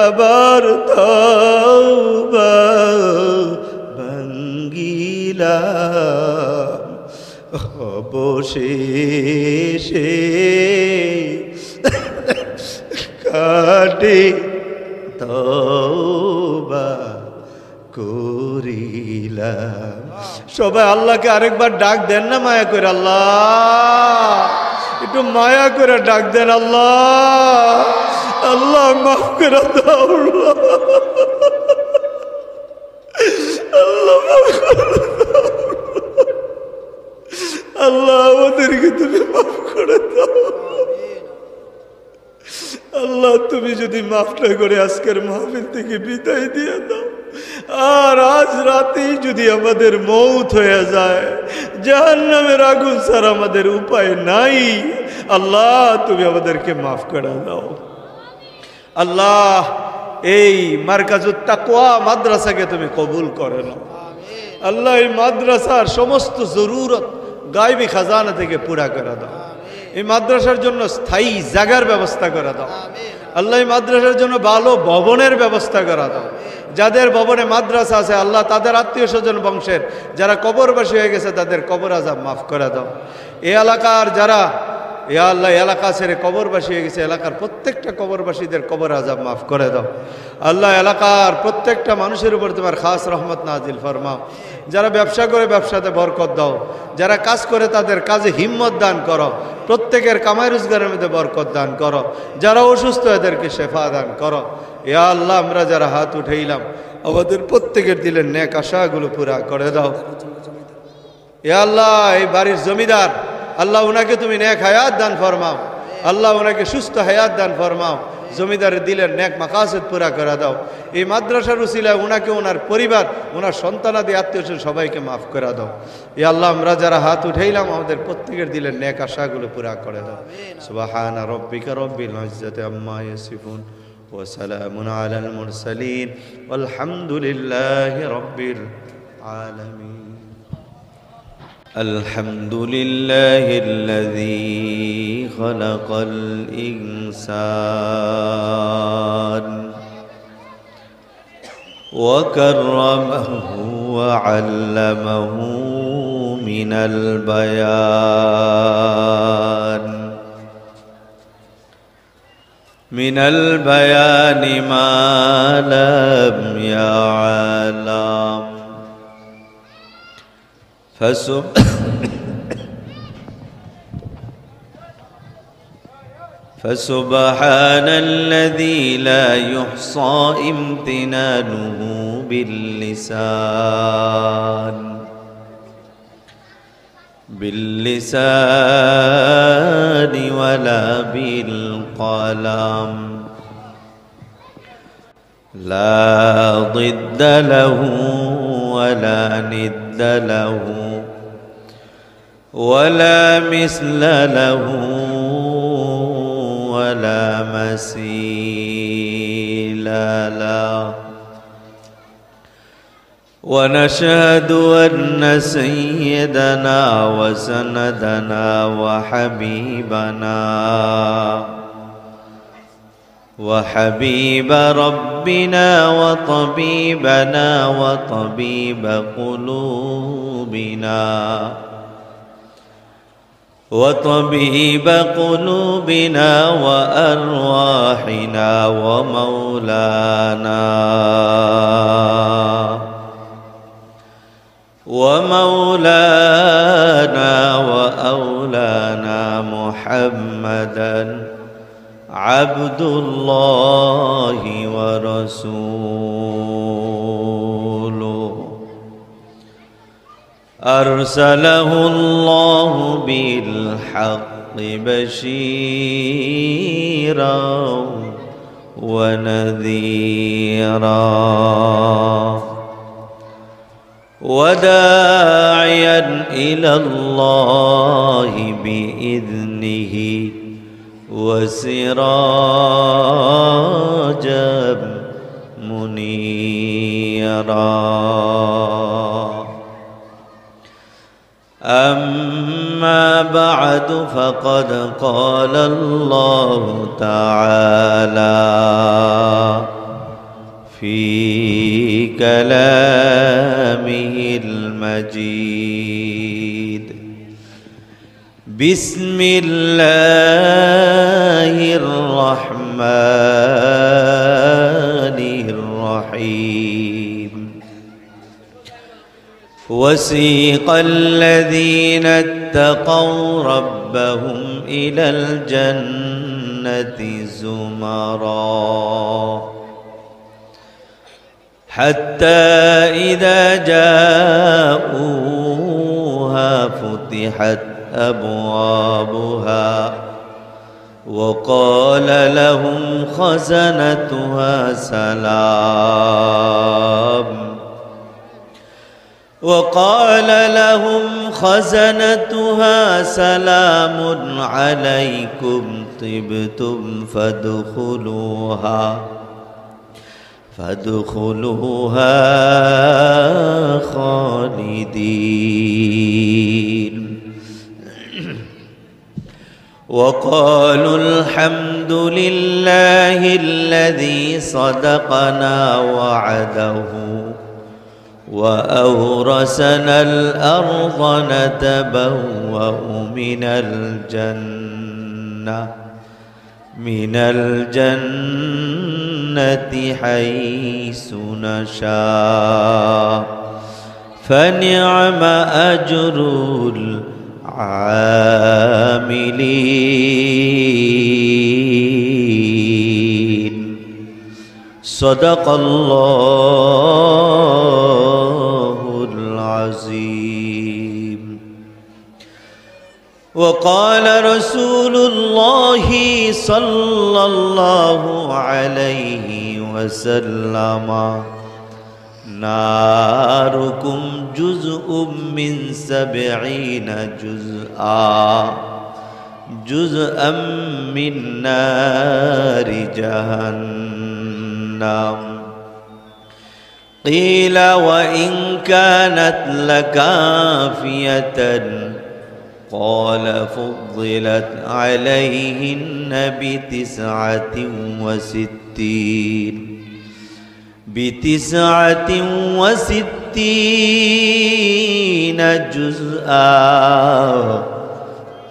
আবার তওবা ভাঙ্গিলাম, অবশেষে কাটে তওবা করিলাম। সবাই আল্লাহকে আরেকবার ডাক দেন না মায়া করে, আল্লাহ একটু মায়া করে ডাক দেন, আল্লাহ আল্লাহ মাফ করে দাও, আল্লাহ মাফ করে দাও, আল্লাহ আমাদেরকে তুমি মাফ করে দাও। আল্লাহ তুমি যদি মাফ না করে আজকের মাহফিল থেকে বিদায় দিয়ে দাও, আর আজ রাতেই যদি আমাদের মৌত হয়ে যায়, জাহান্নামের আগুন ছাড়া আমাদের উপায় নাই, আল্লাহ তুমি আমাদেরকে মাফ করে দাও। আল্লাহ এই মারকাজুত তাকওয়া মাদ্রাসাকে তুমি কবুল করে নাও। আল্লাহ এই মাদ্রাসার সমস্ত জরুরত গায়বী খাজানা থেকে পুরা করে দাও। এই মাদ্রাসার জন্য স্থায়ী জায়গার ব্যবস্থা করে দাও। আল্লাহ এই মাদ্রাসার জন্য ভালো ভবনের ব্যবস্থা করে দাও। যাদের ভবনে মাদ্রাসা আছে আল্লাহ তাদের আত্মীয় স্বজন বংশের যারা কবরবাসী হয়ে গেছে তাদের কবর আযাব মাফ করে দাও। এই এলাকার যারা আল্লাহ এলাকা ছেড়ে কবরবাসী হয়ে গেছে এলাকার প্রত্যেকটা কবরবাসীদের কবর আযাব মাফ করে দাও। আল্লাহ এলাকার প্রত্যেকটা মানুষের উপর তোমার খাস রহমত নাজিল ফরমাও। যারা ব্যবসা করে ব্যবসাতে বরকত দাও, যারা কাজ করে তাদের কাজে হিম্মত দান করো, প্রত্যেকের কামাই রোজগারের মধ্যে বরকত দান করো, যারা অসুস্থ এদেরকে শেফা দান করো। ইয়া আল্লাহ আমরা যারা হাত উঠাইলাম আমাদের প্রত্যেকের দিলের নেক আশাগুলো পুরা করে দাও। ইয়া আল্লাহ এই বাড়ির জমিদার আল্লাহ উনাকে তুমি নেক হায়াত দান ফরমাও, আল্লাহ উনাকে সুস্থ হায়াত দান ফরমাও, জমিদারের দিলের নেক মাকাসিদ পুরা করে দাও। এই মাদ্রাসার উসিলায় উনাকে ওনার পরিবার ওনার সন্তানাদি আত্মীয় সবাইকে মাফ করে দাও। ইয়া আল্লাহ আমরা যারা হাত উঠাইলাম আমাদের প্রত্যেকের দিলের নেক আশাগুলো পুরা করে দাও। সুবহানা রাব্বিকা রাব্বিল ইজ্জাতি আম্মা ইয়াসিফুন ওয়া সালামুন আলাল মুরসালিন ওয়ালহামদুলিল্লাহি রাব্বিল আলামিন। الحمد لله الذي خلق الإنسان وكرمه وعلمه من البيان ما لم يعلم فسبحان الذي لا يحصى امتنانه باللسان ولا بالقلم، لا ضد له ولا ند له ولا مثل له ولا مثيل له. ونشهد أن سيدنا وسندنا وحبيب ربنا وطبيبنا وطبيب قلوبنا وأرواحنا ومولانا وأولانا محمدا عبد الله ورسوله، أرسله الله بالحق بشيرا ونذيرا وداعيا إلى الله بإذنه وسراجا منيرا. أما بعد فقد قال الله تعالى في كلامه المجيد: بسم الله الرحمن الرحيم. وسيق الذين اتقوا ربهم إلى الجنة زمرا حتى إذا جاءوها فتحت أبوابها وقال لهم خزنتها سلام عليكم طبتم فادخلوها خالدين. وقالوا الحمد لله الذي صدقنا وعده وأورثنا الأرض نتبوأ من الجنة حيث نشاء فنعم أجر العاملين. صدق الله العظيم. وقال رسول الله صلى الله عليه وسلم: ناركم جزء من 70 جزءا من نار جهنم. قيل: وإن كانت لكافية؟ قال: فضلت عليهن ب69 جزءا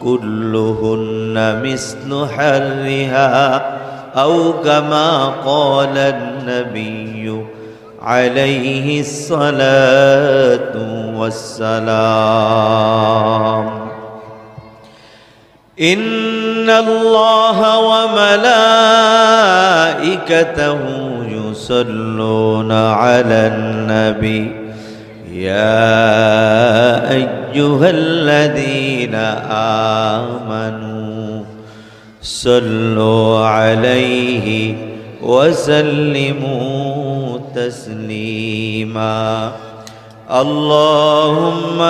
كلهن مثل حرها أو كما قال النبي عليه الصلاة والسلام. إن الله وملائكته يصلون على النبي يا أيها الذين آمنوا صلوا عليه وسلموا تسليما. اللهم